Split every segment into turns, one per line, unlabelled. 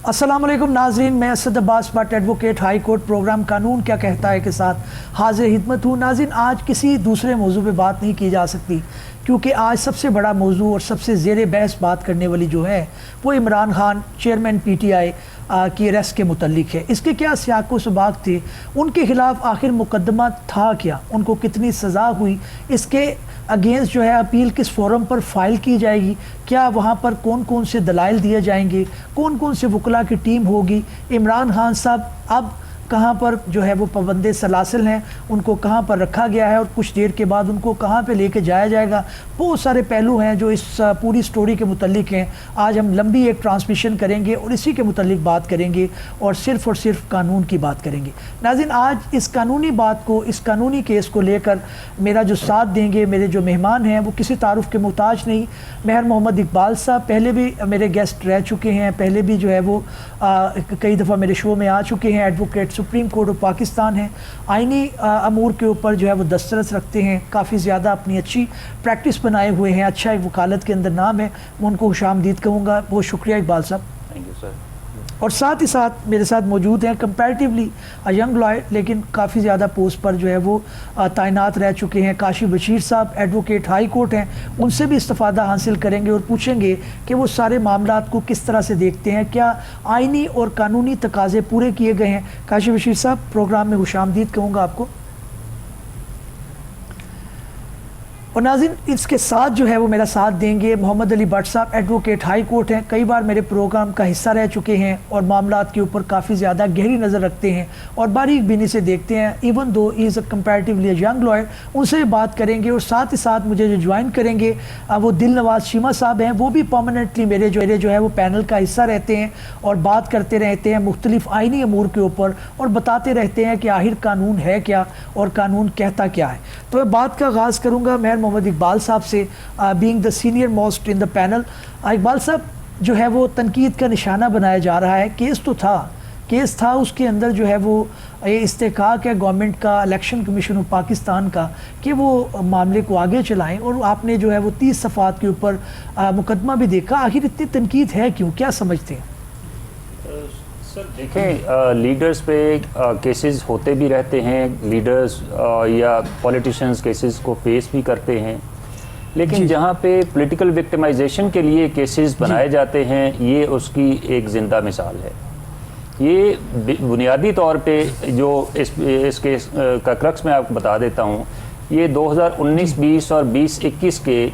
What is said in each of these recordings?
अस्सलाम वालेकुम नाज़रीन, मैं Asad Abbas Bhatt advocate high court program कानून क्या कहता है के साथ हाजिर खिदमत हूँ। नाज़रीन, आज किसी दूसरे मौजू पे बात नहीं की जा सकती क्योंकि आज सबसे बड़ा मौजू और सबसे ज़ेर बहस बात करने वाली जो है वो इमरान खान चेयरमैन PTI की अरेस्ट के मुतल्लिक है। इसके क्या सियाक़ व सबाक़ थे, उनके ख़िलाफ़ आखिर मुकदमा था क्या, उनको कितनी सज़ा हुई, इसके अगेंस्ट जो है अपील किस फोरम पर फाइल की जाएगी, क्या वहाँ पर कौन कौन से दलाइल दिए जाएंगे, कौन कौन से वकला की टीम होगी, इमरान खान साहब अब कहाँ पर जो है वो पाबंदे सलासिल हैं, उनको कहाँ पर रखा गया है और कुछ देर के बाद उनको कहाँ पे लेके जाया जाएगा। बहुत सारे पहलू हैं जो इस पूरी स्टोरी के मुतल्लिक हैं। आज हम लंबी एक ट्रांसमिशन करेंगे और इसी के मुतल्लिक बात करेंगे और सिर्फ कानून की बात करेंगे। नाज़रीन, आज इस कानूनी बात को, इस कानूनी केस को लेकर मेरा जो साथ देंगे मेरे जो मेहमान हैं वो किसी तारुफ के मुहताज नहीं। मेहर मोहम्मद इकबाल साहब पहले भी मेरे गेस्ट रह चुके हैं, पहले भी जो है वो कई दफ़ा मेरे शो में आ चुके हैं। Advocate supreme court of Pakistan है, आइनी अमूर के ऊपर जो है वो दस्तरस रखते हैं, काफ़ी ज़्यादा अपनी अच्छी प्रैक्टिस बनाए हुए हैं, अच्छा एक वकालत के अंदर नाम है। मैं उनको खुशामदीद कहूँगा। बहुत शुक्रिया इकबाल साहब।
Thank you sir.
और साथ ही साथ मेरे साथ मौजूद हैं कंपैरेटिवली यंग लॉयर लेकिन काफ़ी ज़्यादा पोस्ट पर जो है वो तैनात रह चुके हैं काशिफ बशीर साहब, एडवोकेट हाई कोर्ट हैं। उनसे भी इस्तिफ़ादा हासिल करेंगे और पूछेंगे कि वो सारे मामलात को किस तरह से देखते हैं, क्या आइनी और कानूनी तकाज़े पूरे किए गए हैं। काशिफ बशीर साहब, प्रोग्राम में खुशामदीद कहूँगा आपको। और नाज़रीन, इसके साथ जो है वो मेरा साथ देंगे मोहम्मद अली भट्ट साहब, एडवोकेट हाई कोर्ट हैं, कई बार मेरे प्रोग्राम का हिस्सा रह चुके हैं और मामलात के ऊपर काफ़ी ज़्यादा गहरी नज़र रखते हैं और बारीक बीनी से देखते हैं। Even though is a comparatively young lawyer, उनसे बात करेंगे। और साथ ही साथ मुझे जो ज्वाइन करेंगे वो दिल नवाज शीमा साहब हैं, वो भी परमानेंटली मेरे जो है वो पैनल का हिस्सा रहते हैं और बात करते रहते हैं मुख्तलिफ आइनी अमूर के ऊपर और बताते रहते हैं कि आखिर कानून है क्या और कानून कहता क्या है। तो मैं बात का आगाज़ करूँगा मेहर मोहम्मद इकबाल साहब से, being the senior most in the panel. Iqbal साहब, जो है वो तनकीद का निशाना बनाया जा रहा है, केस था उसके अंदर जो है वो ये इस्तेहकाक है गवर्नमेंट का, इलेक्शन कमीशन ऑफ पाकिस्तान का, कि वो मामले को आगे चलाएं और आपने जो है वो 30 सफ़ात के ऊपर मुकदमा भी देखा। आखिर इतनी तनकीद है क्यों, क्या समझते हैं?
सर देखें, लीडर्स पे केसेस होते भी रहते हैं, लीडर्स या पॉलिटिशियंस केसेस को फेस भी करते हैं, लेकिन जहाँ पे पॉलिटिकल विक्टिमाइजेशन के लिए केसेस बनाए जाते हैं, ये उसकी एक ज़िंदा मिसाल है। ये बुनियादी तौर पे जो इस केस का क्रक्स मैं आपको बता देता हूँ। ये 2019-20 और 20-21 के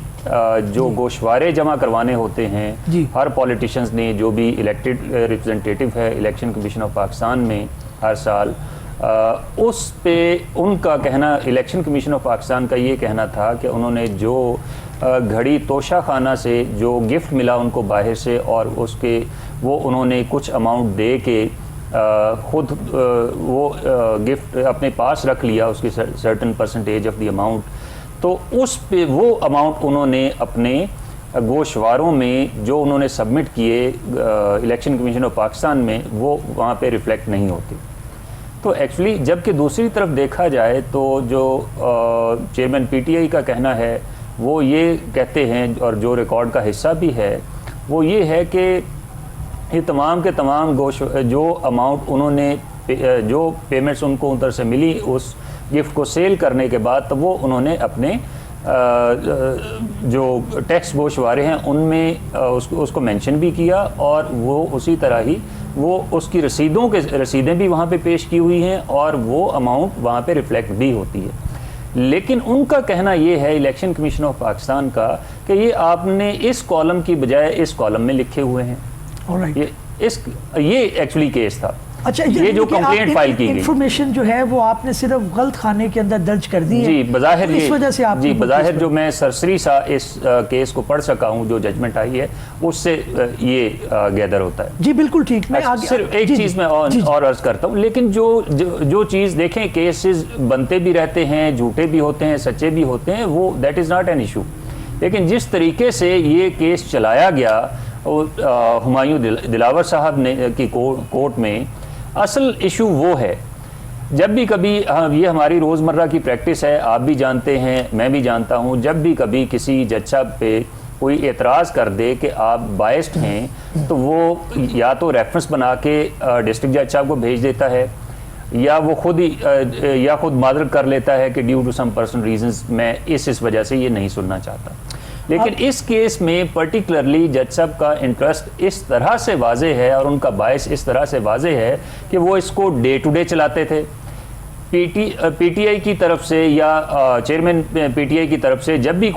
जो गोशवारे जमा करवाने होते हैं हर पॉलिटिशियंस ने, जो भी इलेक्टेड रिप्रेजेंटेटिव है इलेक्शन कमीशन ऑफ पाकिस्तान में हर साल, उस पे उनका कहना, इलेक्शन कमीशन ऑफ पाकिस्तान का ये कहना था कि उन्होंने जो घड़ी तोशा खाना से जो गिफ्ट मिला उनको बाहर से, और उसके वो उन्होंने कुछ अमाउंट दे के खुद वो गिफ्ट अपने पास रख लिया, उसकी certain percentage of the amount. तो उस पे वो अमाउंट उन्होंने अपने गोशवारों में जो उन्होंने सबमिट किए इलेक्शन कमीशन ऑफ पाकिस्तान में, वो वहाँ पे रिफ्लेक्ट नहीं होती। तो एक्चुअली जबकि दूसरी तरफ देखा जाए तो जो चेयरमैन PTI का कहना है वो ये कहते हैं, और जो रिकॉर्ड का हिस्सा भी है वो ये है कि ये तमाम के तमाम जो अमाउंट उन्होंने जो पेमेंट्स उनको उधर से मिली उस गिफ्ट को सेल करने के बाद, तो वो उन्होंने अपने जो टैक्स गोशवारे हैं उनमें उसको मेंशन भी किया, और वो उसी तरह ही वो उसकी रसीदें भी वहाँ पे पेश की हुई हैं और वो अमाउंट वहाँ पे रिफ्लेक्ट भी होती है। लेकिन उनका कहना ये है इलेक्शन कमीशन ऑफ पाकिस्तान का कि ये आपने इस कॉलम की बजाय इस कॉलम में लिखे हुए हैं। ये एक्चुअली केस था।
अच्छा,
ये जो कंप्लेंट फाइल की गई
इंफॉर्मेशन जो है वो आपने सिर्फ गलत खाने के अंदर दर्ज कर दी है।
जी, बज़ाहिर
इस वजह से आप
बज़ाहिर जो मैं सरसरी सा इस केस को पढ़ सका हूँ, जो जजमेंट आई है उससे ये गैदर होता है।
जी बिल्कुल ठीक। मैं आगे
सिर्फ एक चीज़ मैं और अर्ज करता हूँ, लेकिन जो चीज़ देखें, केसेस बनते भी रहते हैं, झूठे भी होते हैं, सच्चे भी होते हैं, वो that is not an issue. लेकिन जिस तरीके से ये केस चलाया गया हुमायूं दिलावर साहब ने की कोर्ट में, असल इशू वो है। जब भी कभी ये हमारी रोज़मर्रा की प्रैक्टिस है, आप भी जानते हैं, मैं भी जानता हूँ, जब भी कभी किसी जज साहब पे कोई एतराज़ कर दे कि आप बायस्ड हैं, तो वो या तो रेफरेंस बना के डिस्ट्रिक्ट जज साहब को भेज देता है, या वो खुद ही या खुद माजरत कर लेता है कि due to some personal reasons मैं इस वजह से ये नहीं सुनना चाहता। लेकिन इस केस में पर्टिकुलरली जज साहब का इंटरेस्ट इस तरह से वाजे है और उनका बायस इस तरह से वाजे है कि वो इसको डे टू डे चलाते थे। पीटीआई की तरफ से या चेयरमैन पीटीआई की तरफ से जब भी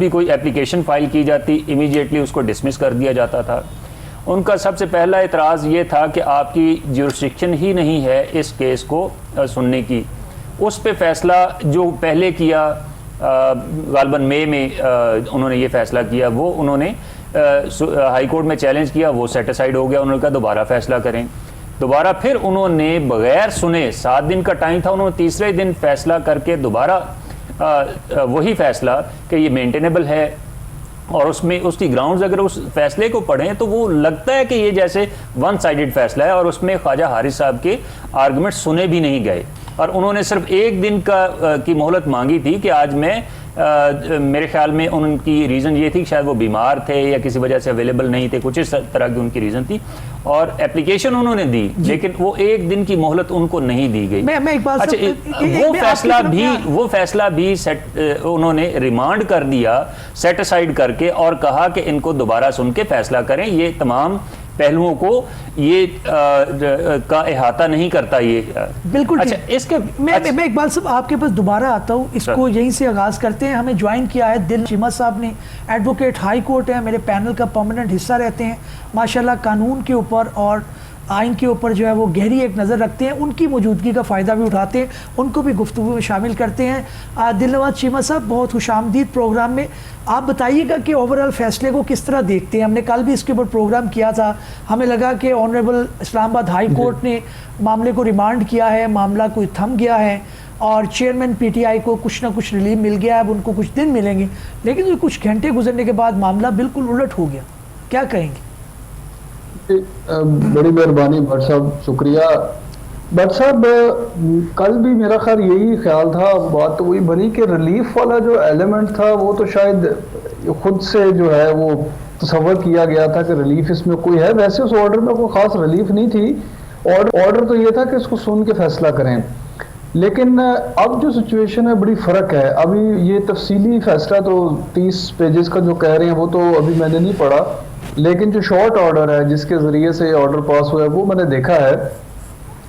कोई एप्लीकेशन फाइल की जाती, इमीडिएटली उसको डिसमिस कर दिया जाता था। उनका सबसे पहला एतराज़ ये था कि आपकी जुरिस्डिक्शन ही नहीं है इस केस को सुनने की। उस पे फैसला जो पहले किया, गालबन मई में उन्होंने ये फैसला किया, वो उन्होंने हाई कोर्ट में चैलेंज किया, वो सेटिसाइड हो गया। उन्होंने कहा दोबारा फैसला करें। दोबारा फिर उन्होंने बगैर सुने, 7 दिन का टाइम था, उन्होंने तीसरे दिन फैसला करके दोबारा वही फैसला कि ये मेंटेनेबल है, और उसमें उसकी ग्राउंड्स अगर उस फैसले को पढ़ें तो वो लगता है कि ये जैसे वन साइडेड फैसला है, और उसमें ख्वाजा हारिस साहब के आर्गुमेंट सुने भी नहीं गए। और उन्होंने सिर्फ 1 दिन की मोहलत मांगी थी कि आज मैं मेरे ख्याल में उनकी रीज़न ये थी कि शायद वो बीमार थे या किसी वजह से अवेलेबल नहीं थे, कुछ इस तरह की उनकी रीज़न थी, और एप्लीकेशन उन्होंने दी, लेकिन वो 1 दिन की मोहलत उनको नहीं दी गई।
मैं एक बात
वो फैसला भी उन्होंने रिमांड कर दिया, सेट असाइड करके, और कहा कि इनको दोबारा सुन के फैसला करें। ये तमाम पहलुओं को ये का अहाता नहीं करता ये।
बिल्कुल।
अच्छा, इसके
मैं इकबाल साहब आपके पास दोबारा आता हूँ, इसको यहीं से आगाज करते हैं। हमें ज्वाइन किया है दिल चीमा साहब ने, एडवोकेट हाई कोर्ट है, मेरे पैनल का परमानेंट हिस्सा रहते हैं, माशाल्लाह कानून के ऊपर और आइन के ऊपर जो है वो गहरी एक नज़र रखते हैं, उनकी मौजूदगी का फ़ायदा भी उठाते हैं, उनको भी गुफ्तगू में शामिल करते हैं। दिलनवाज चीमा साहब, बहुत खुशामदीद प्रोग्राम में। आप बताइएगा कि ओवरऑल फैसले को किस तरह देखते हैं। हमने कल भी इसके ऊपर प्रोग्राम किया था, हमें लगा कि ऑनरेबल इस्लामाबाद हाई कोर्ट ने मामले को रिमांड किया है, मामला कोई थम गया है और चेयरमैन पीटीआई को कुछ ना कुछ रिलीफ मिल गया है, अब उनको कुछ दिन मिलेंगे, लेकिन कुछ घंटे गुजरने के बाद मामला बिल्कुल उलट हो गया। क्या कहेंगे?
बड़ी मेहरबानी भट्ट साहब, शुक्रिया। भट्ट साहब, कल भी मेरा ख्याल यही ख्याल था, बात तो वही बनी कि रिलीफ वाला जो एलिमेंट था वो तो शायद खुद से जो है वो तसव्वुर किया गया था कि रिलीफ इसमें कोई है। वैसे उस ऑर्डर में कोई खास रिलीफ नहीं थी, ऑर्डर तो ये था कि इसको सुन के फैसला करें। लेकिन अब जो सिचुएशन है बड़ी फ़र्क है। अभी ये तफसीली फैसला तो 30 पेजेस का जो कह रहे हैं वो तो अभी मैंने नहीं पढ़ा, लेकिन जो शॉर्ट ऑर्डर है जिसके ज़रिए से ऑर्डर पास हुआ है वो मैंने देखा है।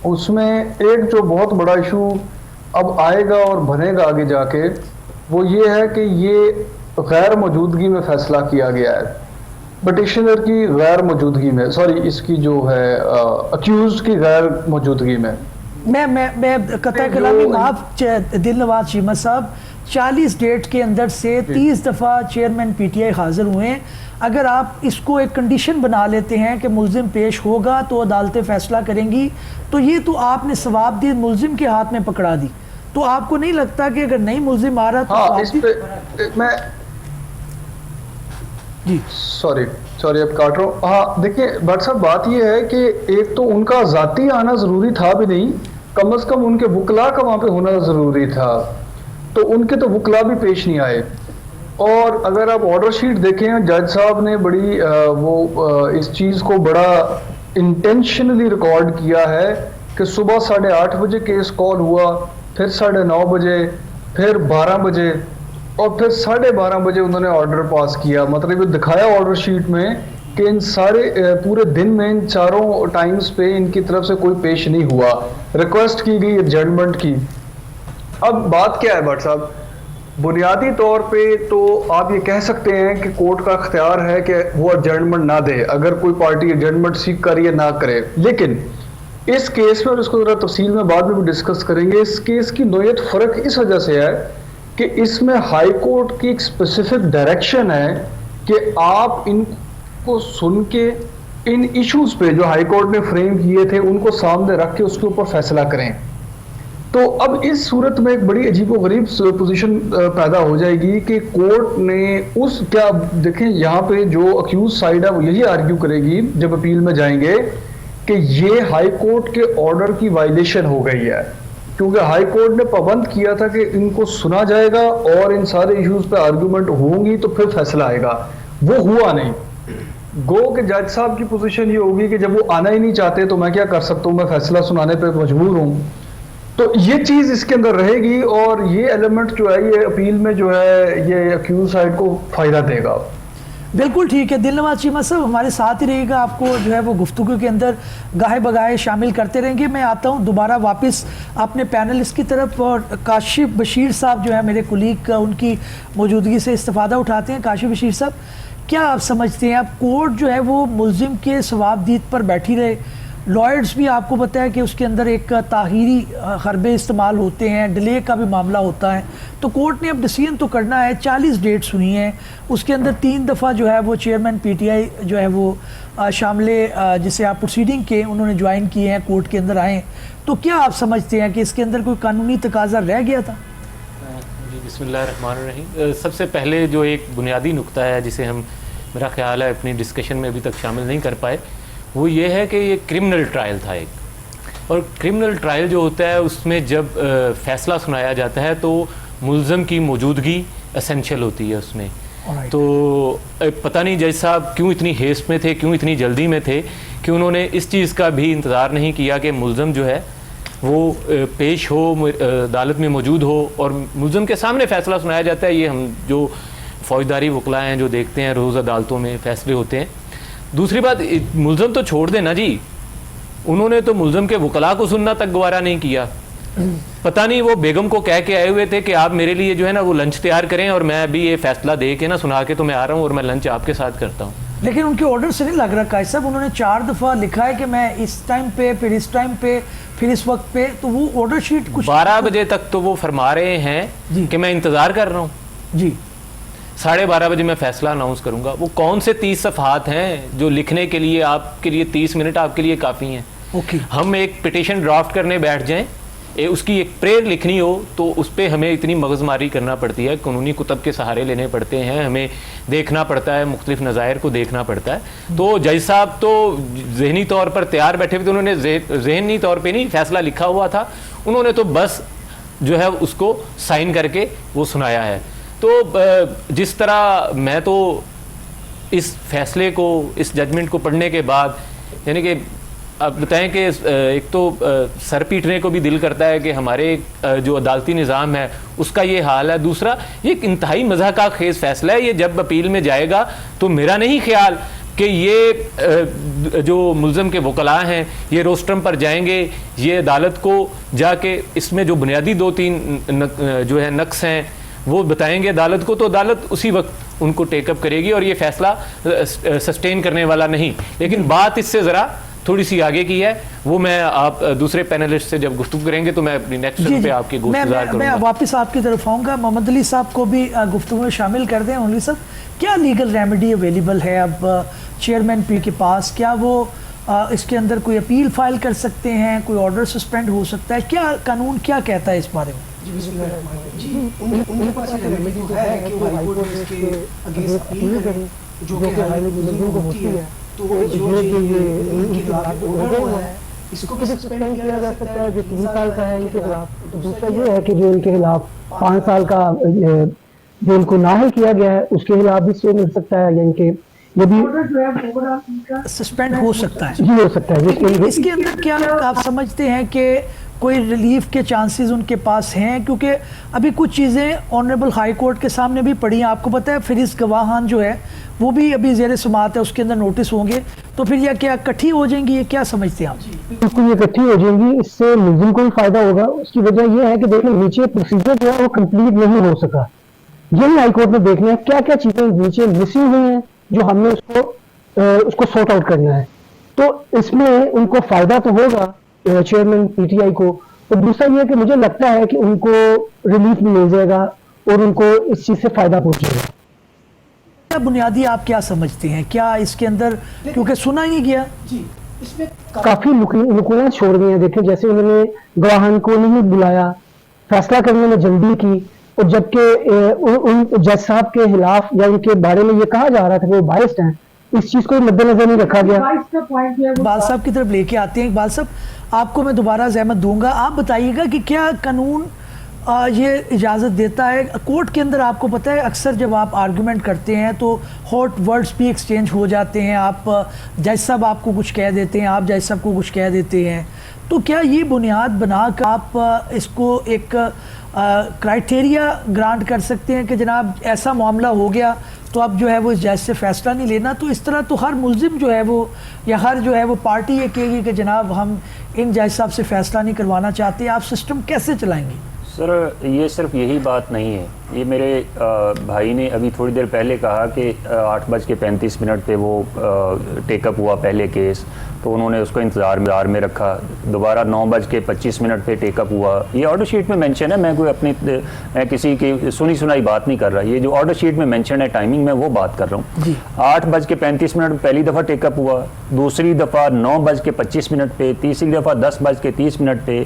उसमें एक जो बहुत बड़ा इशू अब आएगा और बनेगा आगे जाके, वो ये है कि ये गैर मौजूदगी में फैसला किया गया है, पिटिशनर की गैर मौजूदगी में, सॉरी इसकी जो है अक्यूज की गैर मौजूदगी में।
मैं कतई कलामी माफ दिलनवाज चीमा साहब, 40 डेट के अंदर से 30 दफ़ा चेयरमैन पीटीआई हाजिर हुए हैं। अगर आप इसको एक कंडीशन बना लेते हैं कि मुल्जिम पेश होगा तो अदालतें फैसला करेंगी, तो ये तो आपने सवाब दी मुल्जिम के हाथ में पकड़ा दी। तो आपको नहीं लगता कि अगर नहीं मुल्जिम आ रहा तो
हाँ, इस पे मैं
जी
सॉरी अब काट रहा हूँ। हाँ देखिए भट्ट साहब, बात ये है कि एक तो उनका जाती आना ज़रूरी था भी नहीं, कम से कम उनके वकला का वहाँ पे होना ज़रूरी था, तो उनके तो वकला भी पेश नहीं आए। और अगर आप ऑर्डर शीट देखें, जज साहब ने बड़ी इस चीज़ को बड़ा इंटेंशनली रिकॉर्ड किया है कि सुबह 8:30 बजे केस कॉल हुआ, फिर 9:30 बजे, फिर 12 बजे और फिर 12:30 बजे उन्होंने ऑर्डर पास किया। मतलब ये दिखाया ऑर्डर शीट में कि इन सारे पूरे दिन में इन चारों टाइम्स पे इनकी तरफ से कोई पेश नहीं हुआ, रिक्वेस्ट की गई एडजर्नमेंट की। अब बात क्या है भट्ट साहब, बुनियादी तौर पे तो आप ये कह सकते हैं कि कोर्ट का इख्तियार है कि वो एडजर्नमेंट ना दे अगर कोई पार्टी एडजर्नमेंट सीख कर या ना करे। लेकिन इस केस में, और इसको जरा तफसील में बाद में भी डिस्कस करेंगे, इस केस की नोयत फ़र्क इस वजह से है कि इसमें हाई कोर्ट की एक स्पेसिफिक डायरेक्शन है कि आप इनको सुन के इन इश्यूज पे जो हाई कोर्ट ने फ्रेम किए थे उनको सामने रख के उसके ऊपर फैसला करें। तो अब इस सूरत में एक बड़ी अजीबोगरीब पोजीशन पैदा हो जाएगी कि कोर्ट ने उस, क्या देखें यहाँ पे जो अक्यूज साइड है वो यही आर्ग्यू करेगी जब अपील में जाएंगे कि ये हाई कोर्ट के ऑर्डर की वायलेशन हो गई है। क्योंकि हाई कोर्ट ने पाबंद किया था कि इनको सुना जाएगा और इन सारे इश्यूज पे आर्गुमेंट होंगी तो फिर फैसला आएगा। वो हुआ नहीं। गो के जज साहब की पोजीशन ये होगी कि जब वो आना ही नहीं चाहते तो मैं क्या कर सकता हूँ, मैं फैसला सुनाने पे मजबूर हूँ। तो ये चीज इसके अंदर रहेगी और ये एलिमेंट जो है ये अपील में जो है ये अक्यूज साइड को फायदा देगा।
बिल्कुल ठीक है। दिलनवाज चीमा साहब हमारे साथ ही रहेगा, आपको जो है वो गुफ्तगू के अंदर गाहे बगाहे शामिल करते रहेंगे। मैं आता हूँ दोबारा वापस अपने पैनलिस्ट की तरफ, और काशिफ बशीर साहब जो है मेरे कुलीग, उनकी मौजूदगी से इस्तेफादा उठाते हैं। काशिफ बशीर साहब, क्या आप समझते हैं, अब कोर्ट जो है वो मुल्जिम के सवाबदीद पर बैठी रहे, लॉयर्स भी आपको पता है कि उसके अंदर एक ताहीरी हरबे इस्तेमाल होते हैं, डिले का भी मामला होता है, तो कोर्ट ने अब डिसीजन तो करना है। 40 डेट्स हुई हैं, उसके अंदर 3 दफ़ा जो है वो चेयरमैन पीटीआई जो है वो शामिल जिसे आप प्रोसीडिंग के उन्होंने ज्वाइन किए हैं, कोर्ट के अंदर आए। तो क्या आप समझते हैं कि इसके अंदर कोई कानूनी तकाजा रह गया था?
जी, बिस्मिल्लाहिर्रहमानिर्रहीम। सबसे पहले जो एक बुनियादी नुक्ता है जिसे हम, मेरा ख्याल है, अपनी डिस्कशन में अभी तक शामिल नहीं कर पाए, वो ये है कि ये क्रिमिनल ट्रायल था एक, और क्रिमिनल ट्रायल जो होता है उसमें जब फ़ैसला सुनाया जाता है तो मुल्ज़म की मौजूदगी एसेंशियल होती है उसमें। तो पता नहीं जज साहब क्यों इतनी हेस्ट में थे, क्यों इतनी जल्दी में थे कि उन्होंने इस चीज़ का भी इंतज़ार नहीं किया कि मुल्ज़म जो है वो पेश हो, अदालत में मौजूद हो और मुल्ज़म के सामने फ़ैसला सुनाया जाता है। ये हम जो फ़ौजदारी वकला हैं जो देखते हैं रोज़ अदालतों में फ़ैसले होते हैं। दूसरी बात, मुल्ज़म तो छोड़ देना जी, उन्होंने तो मुल्ज़म के वकला को सुनना तक गवारा नहीं किया। पता नहीं वो बेगम को कह के आए हुए थे कि आप मेरे लिए जो है ना वो लंच तैयार करें और मैं अभी ये फैसला दे के ना सुना के तो मैं आ रहा हूँ और मैं लंच आपके साथ करता हूँ।
लेकिन उनके ऑर्डर से नहीं लग रहा कायद साहब, उन्होंने 4 दफ़ा लिखा है कि मैं इस टाइम पे, फिर इस टाइम पे, फिर इस वक्त पे, तो वो ऑर्डर शीट कुछ
12 बजे तक तो वो फरमा रहे हैं कि मैं इंतज़ार कर रहा हूँ
जी,
12:30 बजे मैं फैसला अनाउंस करूंगा। वो कौन से 30 सफ़हात हैं जो लिखने के लिए आपके लिए 30 मिनट आपके लिए काफ़ी हैं?
ओके।
हम एक पिटीशन ड्राफ्ट करने बैठ जाएं, उसकी एक प्रेयर लिखनी हो तो उस पर हमें इतनी मगजमारी करना पड़ती है, कानूनी कुतब के सहारे लेने पड़ते हैं, हमें देखना पड़ता है, मुख्तलिफ नज़ायर को देखना पड़ता है। तो जज साहब तो जहनी तौर पर तैयार बैठे हुए थे, उन्होंने जहनी तौर पर नहीं फैसला लिखा हुआ था, उन्होंने तो बस जो है उसको साइन करके वो सुनाया है। तो जिस तरह मैं तो इस फैसले को, इस जजमेंट को पढ़ने के बाद, यानी कि आप बताएं कि एक तो सर पीटने को भी दिल करता है कि हमारे जो अदालती निज़ाम है उसका ये हाल है। दूसरा, ये एक इंतहाई मज़ाक़ खेज़ फैसला है। ये जब अपील में जाएगा तो मेरा नहीं ख्याल कि ये जो मुल्ज़म के वकला हैं ये रोस्ट्रम पर जाएंगे, ये अदालत को जाके इसमें जो बुनियादी 2-3 जो है नक्स हैं वो बताएंगे अदालत को, तो अदालत उसी वक्त उनको टेकअप करेगी और ये फैसला सस्टेन करने वाला नहीं। लेकिन बात इससे ज़रा थोड़ी सी आगे की है, वो मैं आप दूसरे पैनलिस्ट से जब गुफ्तगू करेंगे तो मैं अपनी नेक्स्ट टर्न पे आपकी गुफ्तगू करूंगा।
मैं वापस आपकी तरफ आऊँगा। मोहम्मद अली साहब को भी गुफ्तगू में शामिल कर दें। मोहम्मद अली साहब, क्या लीगल रेमेडी अवेलेबल है अब चेयरमैन पी के पास? क्या वो इसके अंदर कोई अपील फाइल कर सकते हैं, कोई ऑर्डर सस्पेंड हो सकता है? क्या कानून क्या कहता है इस बारे में?
जी, उनके पास रेमेडी तो है कि वो हाई कोर्ट इसके अगेंस्ट अपील करें, जो कि हाई कोर्ट को होती है। तो जो ये इनके खिलाफ ऑर्डर हुआ है इसको भी सस्पेंड किया जा सकता है, जो 3 साल का है इनके खिलाफ। तो दूसरा ये है कि जो इनके खिलाफ 5 साल का जो इनको नाअहल किया गया है उसके खिलाफ भी स्टे मिल सकता है, या इनके ये भी
सस्पेंड हो सकता है।
जी हो सकता है।
इसके अंदर क्या आप समझते हैं कि कोई रिलीफ के चांसेस उनके पास हैं? क्योंकि अभी कुछ चीज़ें ऑनरेबल हाई कोर्ट के सामने भी पड़ी हैं, आपको पता है फिरिस गवाहान जो है वो भी अभी ज़ेर समाअत है, उसके अंदर नोटिस होंगे, तो फिर यह क्या इकट्ठी हो जाएंगी? ये क्या समझते हैं आप?
बिल्कुल, ये इकट्ठी हो जाएंगी, इससे मुल्जिम को भी फायदा होगा। उसकी वजह यह है कि देखिए नीचे प्रोसीजर जो है वो कंप्लीट नहीं हो सका, यही हाई कोर्ट में देखना है क्या क्या चीज़ें नीचे मिसिंग हुई हैं जो हमने उसको सॉर्ट आउट करना है। तो इसमें उनको फायदा तो होगा चेयरमैन पीटीआई को, और दूसरा ये कि मुझे लगता है कि उनको रिलीफ मिल जाएगा और उनको इस चीज़ से फायदा पहुंचेगा।
क्या बुनियादी आप क्या समझते हैं, क्या इसके अंदर, क्योंकि सुना ही नहीं गया
जी, इसमें काफी नुकूलात छोड़ गए हैं। देखिए जैसे उन्होंने गवाहान को नहीं बुलाया, फैसला करने में जल्दी की, और जबकि उन जज साहब के खिलाफ या उनके बारे में ये कहा जा रहा था कि वो बाइस्ड हैं, इस चीज को मद्देनजर नहीं रखा गया।
इकबाल साहब की तरफ लेके आते हैं। इकबाल साहब, आपको मैं दोबारा ज़हमत दूंगा। आप बताइएगा कि क्या कानून ये इजाज़त देता है, कोर्ट के अंदर आपको पता है अक्सर जब आप आर्गुमेंट करते हैं तो हॉट वर्ड्स भी एक्सचेंज हो जाते हैं, आप जज साहब आपको कुछ कह देते हैं, आप जज साहब को कुछ कह देते हैं, तो क्या ये बुनियाद बना कर आप इसको एक क्राइटेरिया ग्रांट कर सकते हैं कि जनाब ऐसा मामला हो गया तो अब जो है वो इस जज से फैसला नहीं लेना? तो इस तरह तो हर मुल्जिम जो है वो या हर जो है वो पार्टी ये कहेगी कि जनाब हम इन जज साहब से फैसला नहीं करवाना चाहते। आप सिस्टम कैसे चलाएंगे?
सर ये सिर्फ यही बात नहीं है, ये मेरे भाई ने अभी थोड़ी देर पहले कहा कि 8:35 पे वो टेकअप हुआ पहले केस, तो उन्होंने उसको इंतज़ार में रखा, दोबारा 9:25 पे टेकअप हुआ। ये ऑर्डर शीट में मेंशन है, मैं किसी की सुनी सुनाई बात नहीं कर रहा, ये जो ऑर्डर शीट में मेंशन है टाइमिंग में वो बात कर रहा हूँ। 8:35 पे पहली दफ़ा टेकअप हुआ, दूसरी दफ़ा 9:25 पे, तीसरी दफ़ा 10:30 पे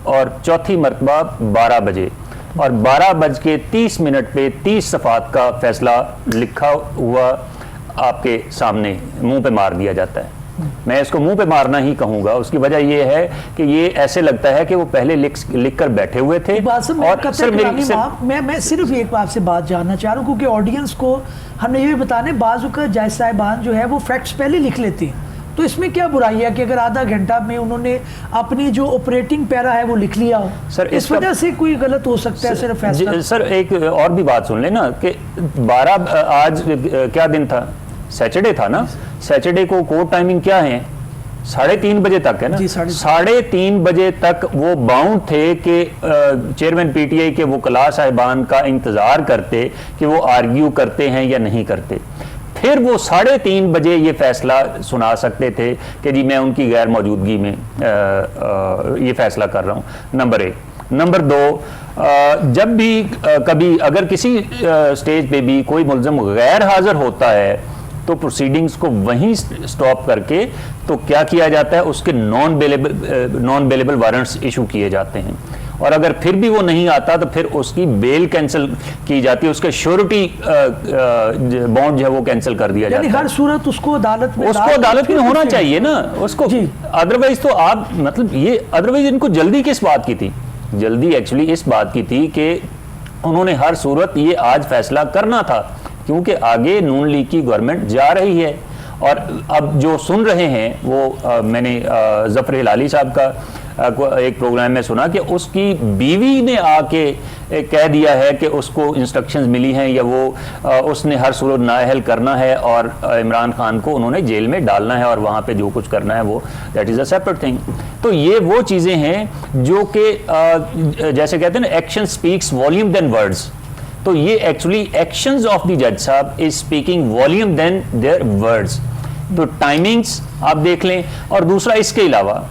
और चौथी मरतबा 12 बजे और 12:30 पे 30 सफ़ात का फैसला लिखा हुआ आपके सामने मुंह पे मार दिया जाता है। मैं इसको मुंह पे मारना ही कहूंगा, उसकी वजह ये है कि ये ऐसे लगता है कि वो पहले लिख कर बैठे हुए थे।
और मैं सिर्फ एक आपसे बात जानना चाह रहा हूँ, क्योंकि ऑडियंस को हमने ये भी बताने बाज़ का जज साहिबान जो है वो फैक्ट्स पहले लिख लेते हैं, तो इसमें क्या बुराई है कि अगर आधा घंटा में उन्होंने अपनी जो ऑपरेटिंग पैरा है वो लिख लिया हो? सर इस वजह से कोई गलत हो सकता है सिर्फ फैसला?
सर एक और भी बात सुन लेना कि 12 आज क्या दिन था, सैटरडे था ना, सैटरडे को कोर्ट टाइमिंग क्या है, 3:30 बजे तक है ना, 3:30 बजे तक वो बाउंड थे कि चेयरमैन पीटीआई के वकला साहिबान का इंतजार करते कि वो आर्ग्यू करते हैं या नहीं करते, फिर वो 3:30 बजे ये फैसला सुना सकते थे कि जी मैं उनकी गैर मौजूदगी में ये फैसला कर रहा हूँ, नंबर 1। नंबर 2, जब भी कभी अगर किसी स्टेज पे भी कोई मुल्ज़िम गैर हाजिर होता है तो प्रोसीडिंग्स को वहीं स्टॉप करके तो क्या किया जाता है, उसके नॉन बेलेबल वारंट्स इशू किए जाते हैं, और अगर फिर भी वो नहीं आता तो फिर उसकी बेल कैंसिल की जाती है, उसका श्योरिटी बॉन्ड जो है वो कैंसिल कर दिया जाता है।
हर सूरत उसको अदालत में
होना चाहिए ना उसको, अदरवाइज तो आप मतलब ये अदरवाइज इनको जल्दी किस बात की थी? जल्दी एक्चुअली इस बात की थी कि उन्होंने हर सूरत ये आज फैसला करना था, क्योंकि आगे नून लीग की गवर्नमेंट जा रही है। और अब जो सुन रहे हैं वो मैंने ज़फ़र हिलाली साहब का एक प्रोग्राम में सुना कि उसकी बीवी ने आके कह दिया है कि उसको इंस्ट्रक्शंस मिली हैं या वो उसने हर सूरत नाअहल करना है और इमरान खान को उन्होंने जेल में डालना है और वहाँ पे जो कुछ करना है वो that is a separate thing. तो ये वो चीज़ें हैं जो कि जैसे कहते हैं ना, action speaks volume then words, तो ये एक्चुअली एक्शंस ऑफ द जज साहब is speaking volume then their words. तो टाइमिंग्स आप देख लें, और दूसरा इसके अलावा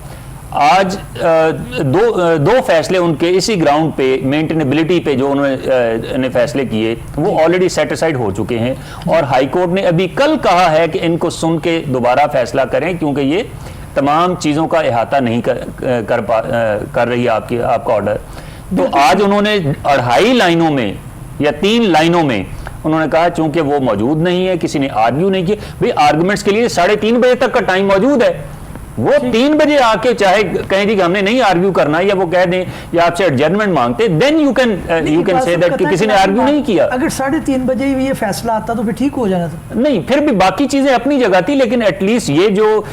आज दो फैसले उनके इसी ग्राउंड पे मेंटेनेबिलिटी पे जो उन्होंने फैसले किए वो ऑलरेडी सेटिस्फाइड हो चुके हैं, और हाई कोर्ट ने अभी कल कहा है कि इनको सुन के दोबारा फैसला करें, क्योंकि ये तमाम चीज़ों का इहाता नहीं कर रही है आपका ऑर्डर। तो आज उन्होंने 2.5 लाइनों में या 3 लाइनों में उन्होंने कहा, चूंकि वो मौजूद नहीं है, किसी ने आर्ग्यू नहीं किया, भाई आर्गुमेंट्स के लिए 3:30 बजे तक का टाइम मौजूद है, वो 3 बजे आके चाहे कहें जी कि हमने नहीं आर्ग्यू करना, या वो कह दें या आपसे एडजर्नमेंट मांगते, then you can say that कि किसी ने आर्ग्यू नहीं किया।
अगर 3:30 बजे ये फैसला आता तो फिर ठीक हो जाना था।
नहीं, फिर भी बाकी चीजें अपनी जगह थी, लेकिन एटलीस्ट ये जो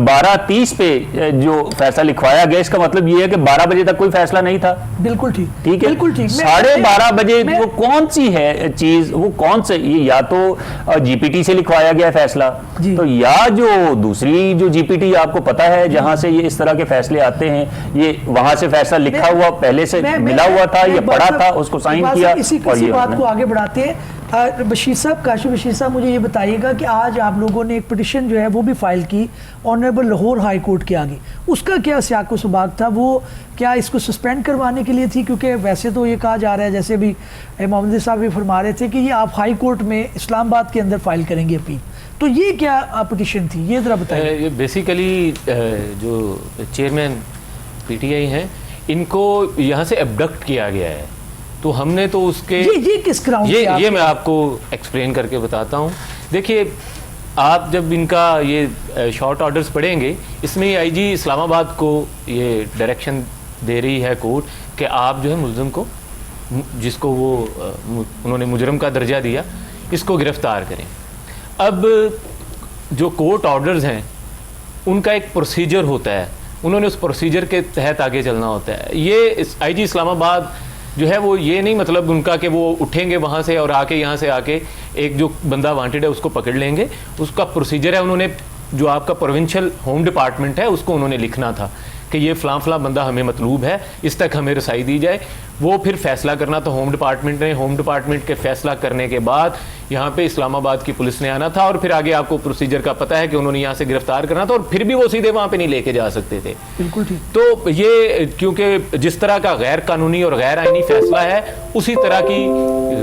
12:30 पे जो फैसला लिखवाया गया, इसका मतलब ये है कि 12 बजे तक कोई फैसला नहीं था।
बिल्कुल ठीक
है,
बिल्कुल ठीक।
12:30 बजे वो कौन सी है चीज, वो कौन से, ये या तो जीपीटी से लिखवाया गया फैसला, तो या जो दूसरी जो जीपीटी आपको पता है जहां से ये इस तरह के फैसले आते हैं, ये वहां से फैसला लिखा हुआ पहले से मिला हुआ था, ये पढ़ा था, उसको साइन किया।
इसी बात को आगे बढ़ाते हैं, बशीर साहब, काशिफ बशीर साहब, मुझे ये बताइएगा कि आज आप लोगों ने एक पिटिशन जो है वो भी फाइल की ऑनरेबल लाहौर हाई कोर्ट के आगे, उसका क्या सियाको सुबाक था? वो क्या इसको सस्पेंड करवाने के लिए थी? क्योंकि वैसे तो ये कहा जा रहा है, जैसे भी मोहम्मद साहब भी फरमा रहे थे कि ये आप हाई कोर्ट में इस्लामाबाद के अंदर फाइल करेंगे अपील, तो ये क्या पिटिशन थी, ये जरा बताइए।
ये बेसिकली जो चेयरमैन पीटीआई हैं, इनको यहाँ से एब्डक्ट किया गया है, तो हमने तो उसके
ये किस ग्राउंड
ये मैं आपको एक्सप्लेन करके बताता हूँ। देखिए, आप जब इनका ये शॉर्ट ऑर्डर्स पढ़ेंगे, इसमें आईजी इस्लामाबाद को ये डायरेक्शन दे रही है कोर्ट कि आप जो है मुल्ज़िम को, जिसको वो उन्होंने मुजरम का दर्जा दिया, इसको गिरफ्तार करें। अब जो कोर्ट ऑर्डर्स हैं उनका एक प्रोसीजर होता है, उन्होंने उस प्रोसीजर के तहत आगे चलना होता है। ये आईजी इस्लामाबाद जो है वो ये नहीं मतलब उनका कि वो उठेंगे वहाँ से और आके यहाँ से आके एक जो बंदा वांटेड है उसको पकड़ लेंगे। उसका प्रोसीजर है, उन्होंने जो आपका प्रोविंशियल होम डिपार्टमेंट है उसको उन्होंने लिखना था कि ये फ़लाँ बंदा हमें मतलूब है, इस तक हमें रसाई दी जाए। वो फिर फैसला करना था होम डिपार्टमेंट ने। होम डिपार्टमेंट के फैसला करने के बाद यहाँ पे इस्लामाबाद की पुलिस ने आना था और फिर आगे आपको प्रोसीजर का पता है कि उन्होंने यहाँ से गिरफ्तार करना था और फिर भी वो सीधे वहाँ पे नहीं लेके जा सकते थे।
बिल्कुल ठीक।
तो ये क्योंकि जिस तरह का गैर कानूनी और गैर आइनी फैसला है, उसी तरह की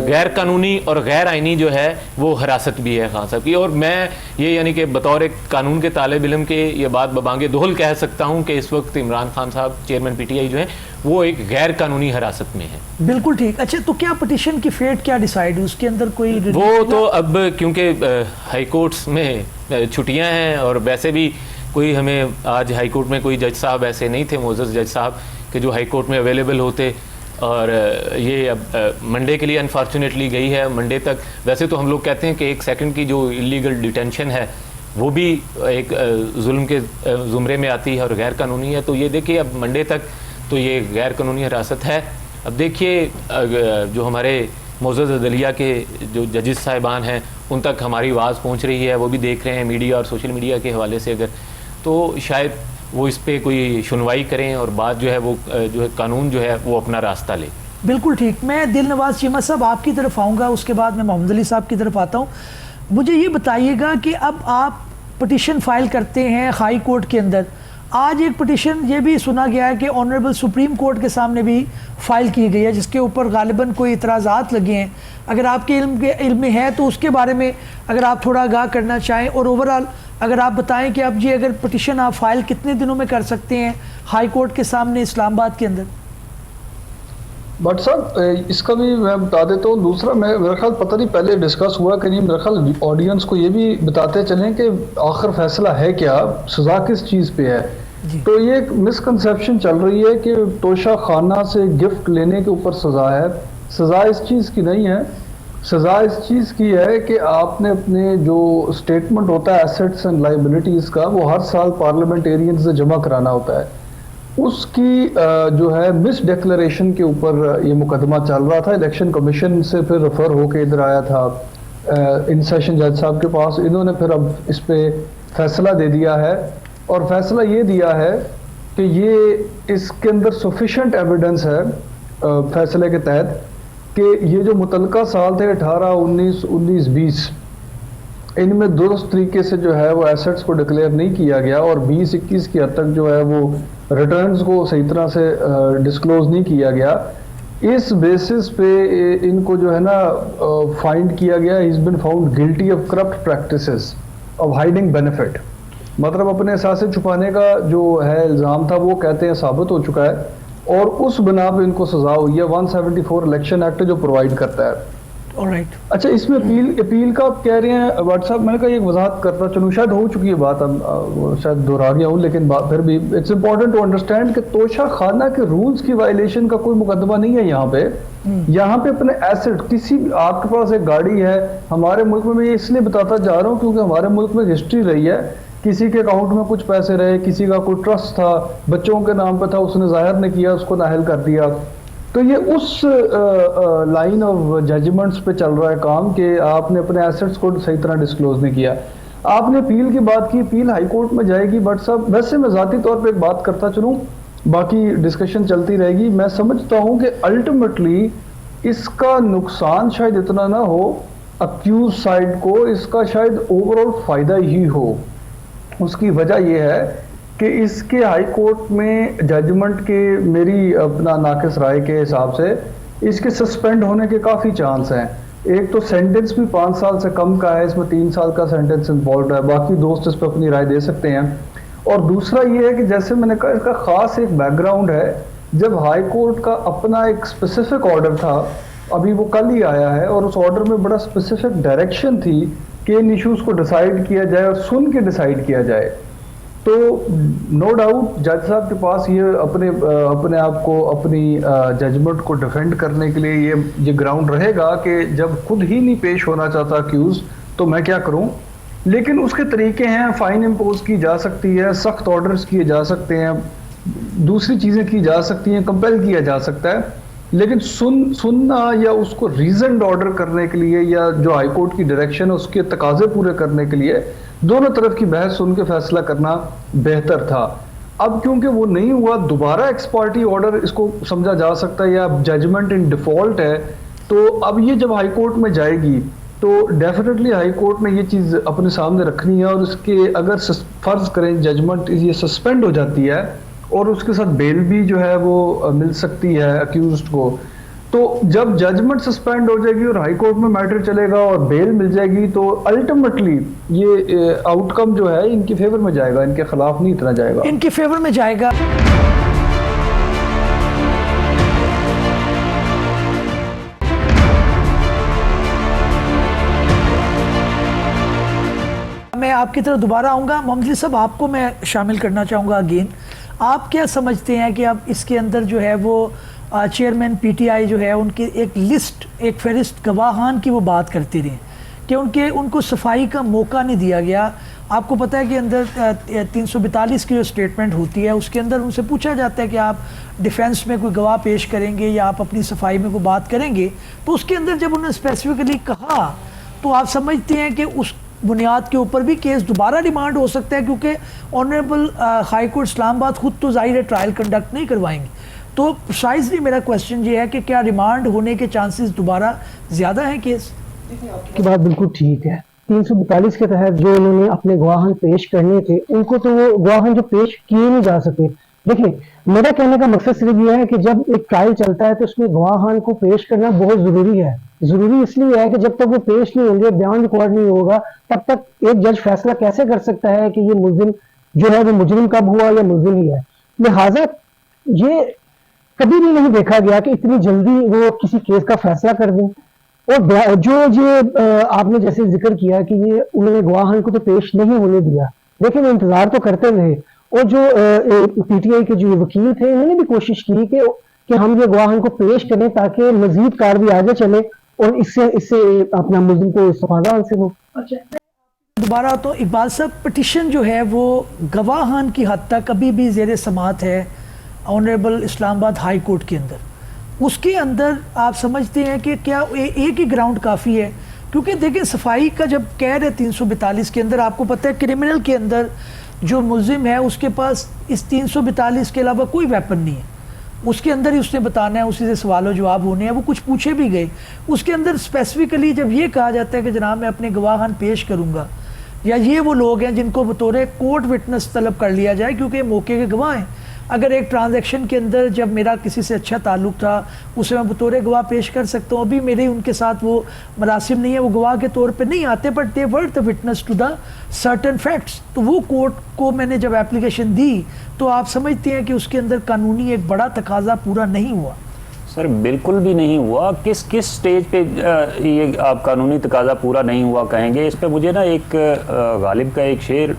गैर कानूनी और गैर आइनी जो है वो हिरासत भी है खान साहब की। और मैं ये यानी कि बतौर एक कानून के तालिब इल्म के ये बात बबांगे दोहल कह सकता हूँ कि इस वक्त इमरान खान साहब चेयरमैन पीटीआई जो है वो एक गैर कानूनी हिरासत में है।
बिल्कुल ठीक। अच्छा, तो क्या पिटीशन की फेट क्या डिसाइड, उसके अंदर कोई
वो तो अब क्योंकि हाई कोर्ट्स में छुट्टियां हैं और वैसे भी कोई हमें आज हाई कोर्ट में कोई जज साहब ऐसे नहीं थे, मोअज़्ज़ज़ जज साहब कि जो हाई कोर्ट में अवेलेबल होते, और ये अब मंडे के लिए अनफॉर्चुनेटली गई है मंडे तक। वैसे तो हम लोग कहते हैं कि 1 सेकंड की जो इलीगल डिटेंशन है वो भी एक जुल्म के ज़ुमरे में आती है और गैर कानूनी है। तो ये देखिए अब मंडे तक तो ये गैर कानूनी हिरासत है। अब देखिए जो हमारे मोअज़्ज़ज़ अदलिया के जो जजेस साहिबान हैं उन तक हमारी आवाज़ पहुंच रही है, वो भी देख रहे हैं मीडिया और सोशल मीडिया के हवाले से, अगर तो शायद वो इस पर कोई सुनवाई करें और बात जो है वो जो है कानून जो है वो अपना रास्ता ले।
बिल्कुल ठीक। मैं दिल नवाज चीमा साहब आपकी तरफ आऊँगा, उसके बाद मैं मोहम्मद अली साहब की तरफ आता हूँ। मुझे ये बताइएगा कि अब आप पटिशन फाइल करते हैं हाई कोर्ट के अंदर, आज एक पटिशन ये भी सुना गया है कि ऑनरेबल सुप्रीम कोर्ट के सामने भी फाइल की गई है, जिसके ऊपर गालिबन कोई इतराज़ात लगे हैं। अगर आपके इल्म में है तो उसके बारे में अगर आप थोड़ा आगाह करना चाहें, और ओवरऑल अगर आप बताएं कि अब ये अगर पटिशन आप फाइल कितने दिनों में कर सकते हैं हाई कोर्ट के सामने इस्लामाबाद के अंदर।
बट साहब इसका भी मैं बता देता हूँ। दूसरा मेरा ख्याल पता नहीं पहले डिस्कस हुआ कि नहीं, मेरा ख्याल ऑडियंस को ये भी बताते चलें कि आखिर फैसला है क्या, सज़ा किस चीज़ पे है। तो ये एक मिसकंसेप्शन चल रही है कि तोशा खाना से गिफ्ट लेने के ऊपर सज़ा है। सज़ा इस चीज़ की नहीं है, सज़ा इस चीज़ की है कि आपने अपने जो स्टेटमेंट होता है एसेट्स एंड लाइबिलिटीज़ का, वो हर साल पार्लियामेंटेरियन से जमा कराना होता है। उसकी जो है मिस डिक्लेरेशन के ऊपर ये मुकदमा चल रहा था। इलेक्शन कमीशन से फिर रेफर होके इधर आया था इन सेशन जज साहब के पास। इन्होंने फिर अब इस पे फैसला दे दिया है, और फैसला ये दिया है कि ये इसके अंदर सफिशेंट एविडेंस है फैसले के तहत कि ये जो मुतलका साल थे 18, 19, 20, इनमें दुरुस्त तरीके से जो है वो एसेट्स को डिक्लेयर नहीं किया गया, और 20-21 की हद तक जो है वो रिटर्न्स को सही तरह से डिस्क्लोज नहीं किया गया। इस बेसिस पे इनको जो है ना फाइंड किया गया। Is been found guilty of corrupt practices of hiding benefit, मतलब अपने एहसास छुपाने का जो है इल्ज़ाम था वो कहते हैं साबित हो चुका है, और उस बिना पे इनको सज़ा हुई है 174 इलेक्शन एक्ट जो प्रोवाइड करता है।
ऑलराइट।
अच्छा, इसमें अपील का आप कह रहे हैं व्हाट्सएप, मैंने कहा एक वजाहत करता चलूँ, शायद हो चुकी है बात, अब शायद दोहरा गया हूँ, लेकिन फिर भी इट्स इम्पॉर्टेंट टू अंडरस्टैंड कि तोशा खाना के रूल्स की वायलेशन का कोई मुकदमा नहीं है यहाँ पे। यहाँ पे अपने एसेट, किसी भी आपके पास एक गाड़ी है, हमारे मुल्क में मैं इसलिए बताता जा रहा हूँ क्योंकि हमारे मुल्क में हिस्ट्री रही है, किसी के अकाउंट में कुछ पैसे रहे, किसी का कोई ट्रस्ट था, बच्चों के नाम पे था, उसने जाहिर ने किया, उसको नाअहल कर दिया। तो ये उस लाइन ऑफ जजमेंट्स पे चल रहा है काम कि आपने अपने एसेट्स को सही तरह डिस्क्लोज नहीं किया। आपने अपील की बात की, अपील हाई कोर्ट में जाएगी, बट साहब वैसे मैं ज़ाती तौर पे एक बात करता चलूँ, बाकी डिस्कशन चलती रहेगी। मैं समझता हूँ कि अल्टीमेटली इसका नुकसान शायद इतना ना हो अक्यूज साइड को, इसका शायद ओवरऑल फ़ायदा ही हो। उसकी वजह यह है कि इसके हाई कोर्ट में जजमेंट के मेरी अपना नाकिस राय के हिसाब से इसके सस्पेंड होने के काफ़ी चांस हैं। एक तो सेंटेंस भी 5 साल से कम का है, इसमें 3 साल का सेंटेंस इन्वॉल्व है, बाकी दोस्त इस पर अपनी राय दे सकते हैं। और दूसरा ये है कि जैसे मैंने कहा इसका ख़ास एक बैकग्राउंड है। जब हाई कोर्ट का अपना एक स्पेसिफिक ऑर्डर था, अभी वो कल ही आया है, और उस ऑर्डर में बड़ा स्पेसिफिक डायरेक्शन थी कि इन इश्यूज को डिसाइड किया जाए और सुन के डिसाइड किया जाए। तो नो डाउट जज साहब के पास ये अपने आप को, अपनी जजमेंट को डिफेंड करने के लिए ये ग्राउंड रहेगा कि जब खुद ही नहीं पेश होना चाहता अक्यूज तो मैं क्या करूं। लेकिन उसके तरीके हैं, फाइन इम्पोज की जा सकती है, सख्त ऑर्डर्स किए जा सकते हैं, दूसरी चीज़ें की जा सकती हैं, कंपेल किया जा सकता है। लेकिन सुनना या उसको रीजनड ऑर्डर करने के लिए या जो हाईकोर्ट की डायरेक्शन है उसके तकाजे पूरे करने के लिए दोनों तरफ की बहस सुन के फैसला करना बेहतर था। अब क्योंकि वो नहीं हुआ, दोबारा एक्स पार्टी ऑर्डर इसको समझा जा सकता है या जजमेंट इन डिफॉल्ट है। तो अब ये जब हाईकोर्ट में जाएगी तो डेफिनेटली हाईकोर्ट ने ये चीज़ अपने सामने रखनी है और उसके अगर फर्ज करें जजमेंट ये सस्पेंड हो जाती है और उसके साथ बेल भी जो है वो मिल सकती है अक्यूज्ड को, तो जब जजमेंट सस्पेंड हो जाएगी और हाई कोर्ट में मैटर चलेगा और बेल मिल जाएगी तो अल्टीमेटली ये आउटकम जो है इनके फेवर में जाएगा, इनके खिलाफ नहीं इतना जाएगा,
इनके फेवर में जाएगा। मैं आपकी तरफ दोबारा आऊँगा। मोहम्मद साहब, आपको मैं शामिल करना चाहूँगा अगेन। आप क्या समझते हैं कि अब इसके अंदर जो है वो चेयरमैन पीटीआई जो है उनकी एक लिस्ट, एक फहरिस्त गवाहान की वो बात करते रहे कि उनको सफाई का मौका नहीं दिया गया। आपको पता है कि अंदर 342 की जो स्टेटमेंट होती है उसके अंदर उनसे पूछा जाता है कि आप डिफेंस में कोई गवाह पेश करेंगे या आप अपनी सफाई में कोई बात करेंगे, तो उसके अंदर जब उन्होंने स्पेसिफिकली कहा तो आप समझते हैं कि उस बुनियाद के ऊपर भी केस दोबारा रिमांड हो सकता है, क्योंकि ऑनरेबल हाई कोर्ट इस्लामाबाद खुद तो जाहिर है ट्रायल कंडक्ट नहीं करवाएंगे। तो प्रिसाइजली मेरा क्वेश्चन ये है कि क्या रिमांड होने के चांसेस दोबारा ज़्यादा हैं केस?
की बात बिल्कुल ठीक है। 342 के तहत जो उन्होंने अपने गवाहान पेश करने थे उनको तो वो गवाहान जो पेश किए नहीं जा सके। देखिए, मेरा कहने का मकसद सिर्फ ये है कि जब एक ट्रायल चलता है तो उसमें गवाहान को पेश करना बहुत ज़रूरी है। ज़रूरी इसलिए है कि जब तक वो पेश नहीं होंगे, बयान रिकॉर्ड नहीं होगा, तब तक एक जज फैसला कैसे कर सकता है कि ये मुल्जिम जो है वो मुजरिम कब हुआ या मुल्जिम ही है। लिहाजा ये कभी भी नहीं देखा गया कि इतनी जल्दी वो किसी केस का फैसला कर दें। और जो ये आपने जैसे जिक्र किया कि ये उन्होंने गवाहान को तो पेश नहीं होने दिया, लेकिन वो इंतजार तो करते रहे। और जो पीटीआई के जो वकील थे उन्होंने भी कोशिश की कि हम ये गवाहान को पेश करें ताकि मजीद कार्रवाई आगे चले और इससे अपना मुल्जिम को इस्तेफादा हासिल हो।
दोबारा तो इकबाल साहब, पिटिशन जो है वो गवाहान की हद तक अभी भी ज़ेर समात है ऑनरेबल इस्लामाबाद हाई कोर्ट के अंदर। उसके अंदर आप समझते हैं कि क्या एक ही ग्राउंड काफ़ी है? क्योंकि देखिए, सफाई का जब कह रहे 342 के अंदर, आपको पता है क्रिमिनल के अंदर जो मुल्जिम है उसके पास इस 342 के अलावा कोई वेपन नहीं है, उसके अंदर ही उसने बताना है, उसी से सवालों जवाब होने हैं। वो कुछ पूछे भी गए, उसके अंदर स्पेसिफिकली जब ये कहा जाता है कि जनाब मैं अपने गवाहान पेश करूँगा, या ये वो लोग हैं जिनको बतौर कोर्ट विटनेस तलब कर लिया जाए क्योंकि मौके के गवाह हैं। अगर एक ट्रांजैक्शन के अंदर जब मेरा किसी से अच्छा ताल्लुक था उसे मैं बतौर गवाह पेश कर सकता हूँ। अभी मेरे उनके साथ वो मरासिम नहीं है, वो गवाह के तौर पे नहीं आते, but they were the witness to the certain facts. तो वो कोर्ट को मैंने जब एप्लीकेशन दी तो आप समझते हैं कि उसके अंदर कानूनी एक बड़ा तकाजा पूरा नहीं हुआ?
सर बिल्कुल भी नहीं हुआ। किस स्टेज पे ये आप कानूनी तकाजा पूरा नहीं हुआ कहेंगे? इस पे मुझे ना एक गालिब का एक शेर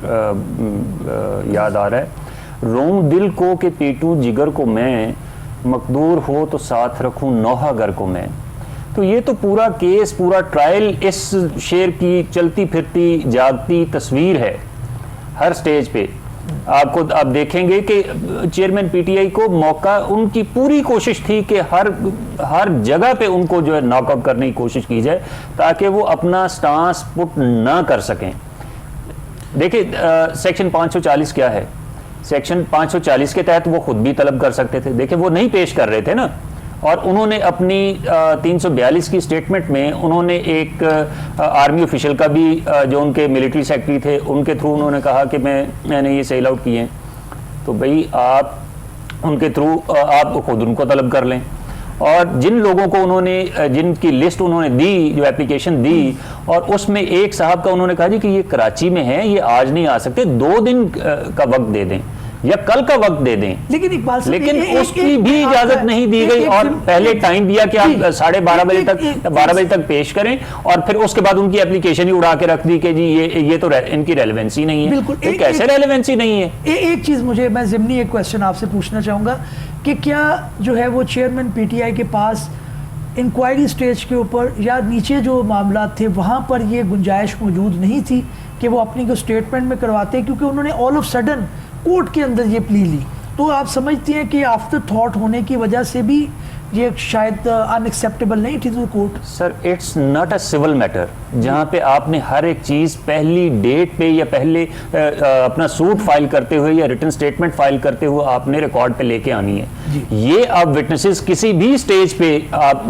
याद आ रहा है, रोम दिल को कि पीटूं जिगर को मैं, मकदूर हो तो साथ रखूं नौहा घर को मैं। तो ये तो पूरा केस, पूरा ट्रायल इस शेर की चलती फिरती जागती तस्वीर है हर स्टेज पे। आप देखेंगे कि चेयरमैन पीटीआई को मौका, उनकी पूरी कोशिश थी कि हर जगह पे उनको जो है नॉकआउट करने की कोशिश की जाए ताकि वो अपना स्टांस पुट ना कर सकें। देखिए सेक्शन 540 क्या है? सेक्शन 540 के तहत वो खुद भी तलब कर सकते थे। देखिए वो नहीं पेश कर रहे थे ना, और उन्होंने अपनी 342 की स्टेटमेंट में उन्होंने एक आर्मी ऑफिशियल का भी जो उनके मिलिट्री सेक्रेटरी थे उनके थ्रू उन्होंने कहा कि मैंने ये सेल आउट किए हैं। तो भाई आप उनके थ्रू आप खुद उनको तलब कर लें। और जिन लोगों को उन्होंने, जिनकी लिस्ट उन्होंने दी, जो एप्लीकेशन दी, और उसमें एक साहब का उन्होंने कहा जी कि ये कराची में है, ये आज नहीं आ सकते, 2 दिन का वक्त दे दें। या कल का वक्त दे दें,
लेकिन इकबाल साहब,
लेकिन उसकी
एक-
भी
एक-
इजाजत नहीं दी
एक-
गई
एक-
और
एक-
पहले टाइम दिया कि आप
जी।
12:30 बजे तक
एक-
12 बजे तक पेश करें और फिर उसके बाद उनकी एप्लीकेशन ही उड़ा के रख दी कि जी ये तो इनकी रेलेवेंसी नहीं है।
बिल्कुल।
तो कैसे रेलेवेंसी नहीं है?
एक चीज मुझे, मैं ज़िमनी एक क्वेश्चन आपसे पूछना चाहूंगा कि क्या जो है वो चेयरमैन पीटीआई के पास इंक्वायरी स्टेज के ऊपर या नीचे जो मामला थे वहाँ पर ये गुंजाइश मौजूद नहीं थी कि वो अपनी को स्टेटमेंट में करवाते, क्योंकि उन्होंने ऑल ऑफ सडन कोर्ट के अंदर ये प्ली ली, तो आप समझती हैं कि आफ्टर थॉट होने की वजह से भी ये शायद अनएक्सेप्टेबल नहीं थी to court?
Sir, it's not a civil matter जहाँ पे आपने हर एक चीज़ पहली डेट पे या पहले अपना सूट फाइल करते हुए या रिटन स्टेटमेंट फाइल करते हुए आपने रिकॉर्ड पे लेके आनी है। ये आप विटनेसेस किसी भी स्टेज पे आप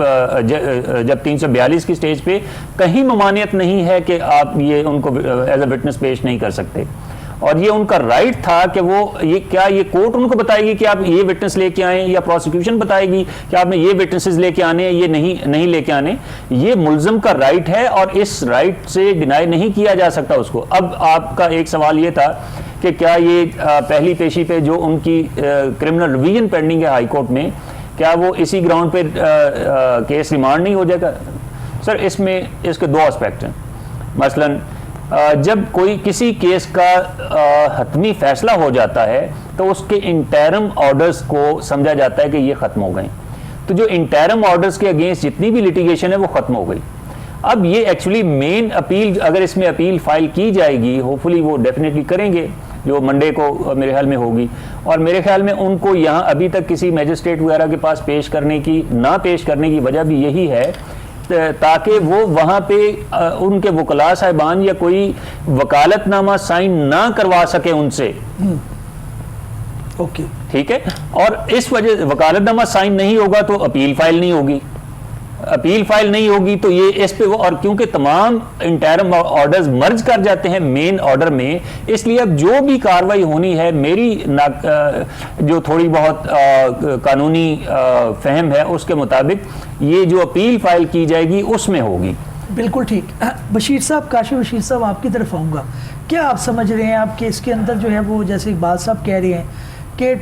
जब 342 की स्टेज पे कहीं ममानियत नहीं है कि आप ये उनको एज अ विटनेस पेश नहीं कर सकते, और ये उनका राइट था कि वो ये कोर्ट उनको बताएगी कि आप ये विटनेस लेके आए या प्रोसिक्यूशन बताएगी कि आपने ये विटनेसेस लेके आने हैं, ये नहीं लेके आने। ये मुल्ज़म का राइट है और इस राइट से डिनाई नहीं किया जा सकता उसको। अब आपका एक सवाल ये था कि क्या ये पहली पेशी पे जो उनकी क्रिमिनल रिवीजन पेंडिंग है हाई कोर्ट में, क्या वो इसी ग्राउंड पे केस रिमांड नहीं हो जाएगा? सर, इसके दो एस्पेक्ट हैं। मसलन जब कोई किसी केस का हतमी फैसला हो जाता है तो उसके इंटरम ऑर्डर्स को समझा जाता है कि ये ख़त्म हो गए, तो जो इंटरम ऑर्डर्स के अगेंस्ट जितनी भी लिटिगेशन है वो ख़त्म हो गई। अब ये एक्चुअली मेन अपील, अगर इसमें अपील फाइल की जाएगी, होपफुली वो डेफिनेटली करेंगे, जो मंडे को मेरे ख्याल में होगी, और मेरे ख्याल में उनको यहाँ अभी तक किसी मैजिस्ट्रेट वगैरह के पास पेश करने की वजह भी यही है ताकि वो वहाँ पे उनके वकला साहिबान या कोई वकालतनामा साइन ना करवा सके उनसे।
ओके,
ठीक है, और इस वजह वकालतनामा साइन नहीं होगा तो अपील फाइल नहीं होगी, अपील फाइल नहीं होगी तो ये इस पे वो, और क्योंकि तमाम इंटरम ऑर्डर्स मर्ज कर जाते हैं मेन ऑर्डर में, इसलिए अब जो भी कार्रवाई होनी है, मेरी जो थोड़ी बहुत कानूनी फहम है उसके मुताबिक ये जो अपील फाइल की जाएगी उसमें होगी।
बिल्कुल ठीक। बशीर साहब, काशिफ बशीर साहब, आपकी तरफ आऊँगा। क्या आप समझ रहे हैं आप कि इसके अंदर जो है वो, जैसे इकबाल साहब कह रहे हैं कि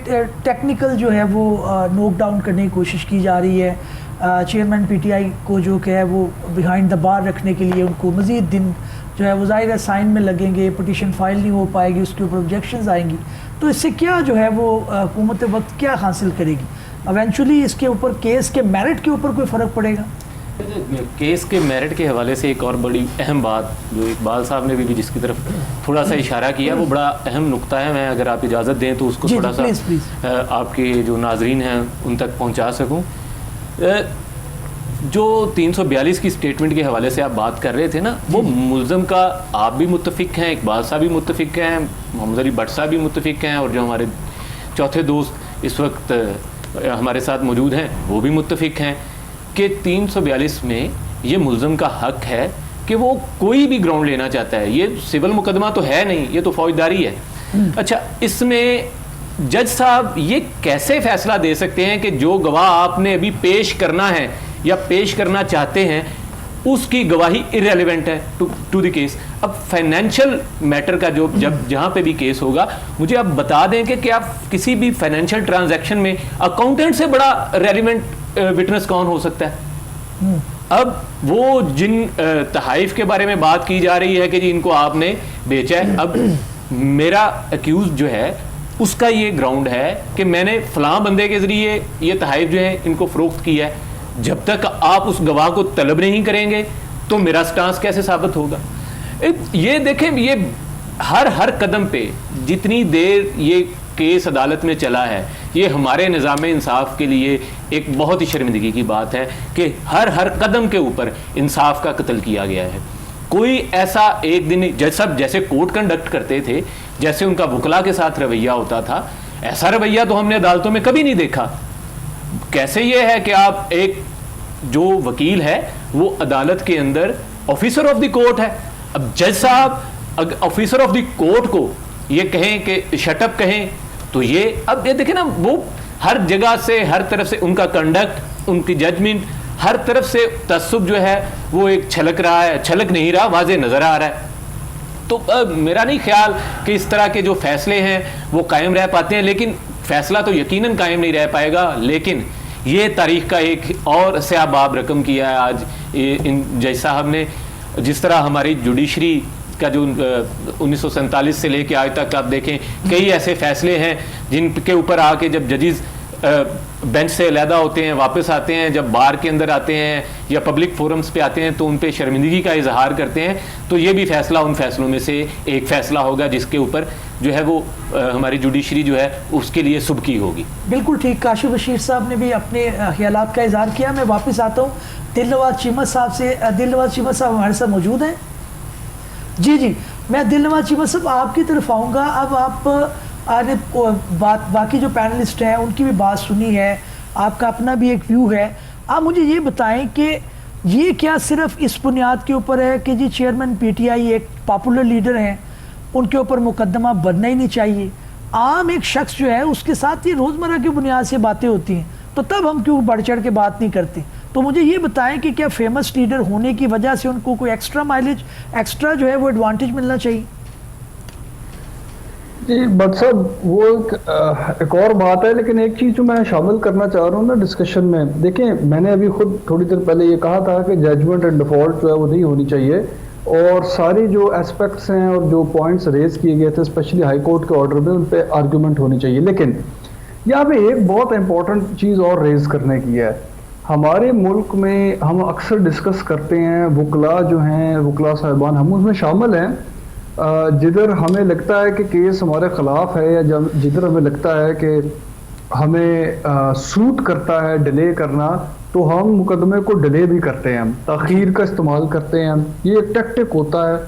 टेक्निकल जो है वो नोक डाउन करने की कोशिश की जा रही है, चेयरमैन पीटीआई को जो कि है वो बिहाइंड द बार रखने के लिए उनको मज़ीद दिन जो है वो ज़ाहिर है साइन में लगेंगे, पिटीशन फाइल नहीं हो पाएगी, उसके ऊपर ऑब्जेक्शंस आएंगी, तो इससे क्या जो है वो हुकूमत वक्त क्या हासिल करेगी? इवेंचुअली इसके ऊपर केस के मेरिट के ऊपर कोई फ़र्क पड़ेगा?
केस के मेरिट के हवाले से एक और बड़ी अहम बात जो इकबाल साहब ने भी जिसकी तरफ थोड़ा सा इशारा किया, वो बड़ा अहम नुक्ता है। मैं अगर आप इजाज़त दें तो उसको थोड़ा सा आपके जो नाजरीन हैं उन तक पहुंचा सकूं। जो 342 की स्टेटमेंट के हवाले से आप बात कर रहे थे ना, वो मुल्ज़म का आप भी मुत्तफ़िक हैं, इकबाल साहब भी मुत्तफ़िक हैं, मोहम्मद अली भट्ट साहब भी मुत्तफ़िक हैं, और जो हमारे चौथे दोस्त इस वक्त हमारे साथ मौजूद हैं वो भी मुत्तफ़िक हैं कि 342 में ये मुल्ज़म का हक है कि वो कोई भी ग्राउंड लेना चाहता है। ये सिविल मुकदमा तो है नहीं, ये तो फौजदारी है। अच्छा, इसमें जज साहब ये कैसे फैसला दे सकते हैं कि जो गवाह आपने अभी पेश करना है या पेश करना चाहते हैं उसकी गवाही इररेलेवेंट है टू द केस? अब फाइनेंशियल मैटर का जो जहां पे भी केस होगा, मुझे आप बता दें कि क्या किसी भी फाइनेंशियल ट्रांजैक्शन में अकाउंटेंट से बड़ा रेलिवेंट विटनेस कौन हो सकता है? अब वो जिन तहाइफ के बारे में बात की जा रही है कि जी इनको आपने बेचा है, अब मेरा अक्यूज जो है उसका ये ग्राउंड है कि मैंने फलां बंदे के जरिए ये तहाइफ जो है इनको फरोख्त किया है। जब तक आप उस गवाह को तलब नहीं करेंगे तो मेरा स्टांस कैसे साबित होगा? ये देखें, ये हर कदम पे जितनी देर ये केस अदालत में चला है, ये हमारे निज़ाम इंसाफ के लिए एक बहुत ही शर्मिंदगी की बात है कि हर कदम के ऊपर इंसाफ का कत्ल किया गया है। कोई ऐसा एक दिन जज साहब जैसे कोर्ट कंडक्ट करते थे, जैसे उनका वकला के साथ रवैया होता था, ऐसा रवैया तो हमने अदालतों में कभी नहीं देखा। कैसे ये है कि आप एक जो वकील है वो अदालत के अंदर ऑफिसर ऑफ द कोर्ट है। अब जज साहब ऑफिसर ऑफ द कोर्ट को ये कहें कि शटअप कहें, तो ये अब ये देखें ना, वो हर जगह से हर तरफ से उनका कंडक्ट, उनकी जजमेंट, हर तरफ से तस्सुब जो है वो एक छलक रहा है, छलक नहीं रहा, वाज़े नजर आ रहा है। तो मेरा नहीं ख्याल कि इस तरह के जो फैसले हैं वो कायम रह पाते हैं, लेकिन फैसला तो यकीनन कायम नहीं रह पाएगा, लेकिन ये तारीख का एक और स्याबाब रकम किया है आज इन जज साहब ने। जिस तरह हमारी जुडिशरी का जो 1947 से लेके आज तक आप देखें कई ऐसे फैसले हैं जिनके ऊपर आके जब जजेस बेंच से अलहदा होते हैं, वापस आते हैं, जब बार के अंदर आते हैं या पब्लिक फोरम्स पे आते हैं तो उन पे शर्मिंदगी का इजहार करते हैं। तो ये भी फैसला उन फैसलों में से एक फैसला होगा जिसके ऊपर जो है वो हमारी जुडिशरी जो है उसके लिए सुबकी होगी।
बिल्कुल ठीक, काशिफ बशीर साहब ने भी अपने ख्यालात का इजहार किया। मैं वापस आता हूँ दिलनवाज चीमत साहब से। दिलनवाज चीमत साहब हमारे साथ मौजूद हैं? जी जी, मैं दिलनवाज चीमत साहब आपकी तरफ आऊँगा। अब आप आपने बाकी जो पैनलिस्ट हैं उनकी भी बात सुनी है, आपका अपना भी एक व्यू है। आप मुझे ये बताएं कि ये क्या सिर्फ इस बुनियाद के ऊपर है कि जी चेयरमैन पीटीआई एक पॉपुलर लीडर हैं, उनके ऊपर मुकदमा बनना ही नहीं चाहिए। आम एक शख्स जो है उसके साथ ये रोज़मर्रा की बुनियाद से बातें होती हैं, तो तब हम क्यों बढ़ चढ़ के बात नहीं करते? तो मुझे ये बताएं कि क्या फेमस लीडर होने की वजह से उनको कोई एक्स्ट्रा माइलेज, एक्स्ट्रा जो है वो एडवांटेज मिलना चाहिए?
जी बट साहब वो एक और बात है, लेकिन एक चीज़ जो मैं शामिल करना चाह रहा हूँ ना डिस्कशन में, देखें मैंने अभी खुद थोड़ी देर पहले ये कहा था कि जजमेंट एंड डिफॉल्ट जो है वो नहीं होनी चाहिए, और सारी जो एस्पेक्ट्स हैं और जो पॉइंट्स रेज किए गए थे स्पेशली हाई कोर्ट के ऑर्डर में उन पर आर्ग्यूमेंट होनी चाहिए। लेकिन यहाँ पे एक बहुत इंपॉर्टेंट चीज़ और रेज करने की है। हमारे मुल्क में हम अक्सर डिस्कस करते हैं वकला जो हैं, वकला साहिबान, हम उसमें शामिल हैं, जिधर हमें लगता है कि केस हमारे ख़िलाफ़ है या जिधर हमें लगता है कि हमें सूट करता है डिले करना, तो हम मुकदमे को डिले भी करते हैं, ताख़ीर का इस्तेमाल करते हैं। ये एक टैक्टिक होता है,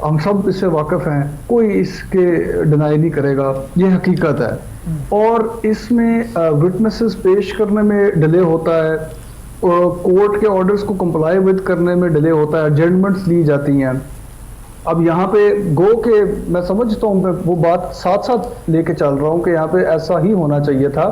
हम सब इससे वाकिफ़ हैं, कोई इसके डिनाई नहीं करेगा, ये हकीकत है। और इसमें विटनेसेस पेश करने में डिले होता है, कोर्ट के ऑर्डर्स को कंप्लाई विद करने में डिले होता है, जजमेंट्स ली जाती हैं। अब यहाँ पे गो के मैं समझता हूँ, मैं वो बात साथ साथ लेके चल रहा हूँ कि यहाँ पे ऐसा ही होना चाहिए था,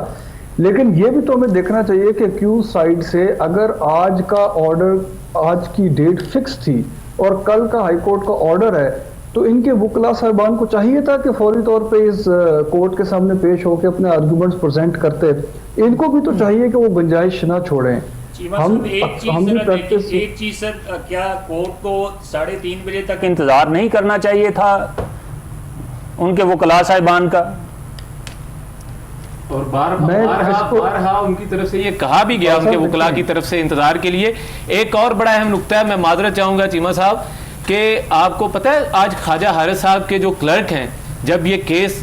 लेकिन ये भी तो हमें देखना चाहिए कि क्यू साइड से अगर आज का ऑर्डर, आज की डेट फिक्स थी और कल का हाई कोर्ट का ऑर्डर है, तो इनके वकला साहिबान को चाहिए था कि फौरी तौर पे इस कोर्ट के सामने पेश होकर अपने आर्गूमेंट्स प्रेजेंट करते। इनको भी तो चाहिए कि वो गुंजाइश ना छोड़ें।
एक चीज सर, क्या कोर्ट को 3:30 बजे तक इंतजार नहीं करना चाहिए था उनके वकला साहिबान का?
और बारहा उनकी तरफ से ये कहा भी गया उनके वकला की तरफ से इंतजार के लिए। एक और बड़ा अहम नुक्ता है, मैं माजरत चाहूंगा चीमा साहब कि आपको पता है आज ख्वाजा हारिस साहब के जो क्लर्क हैं, जब ये केस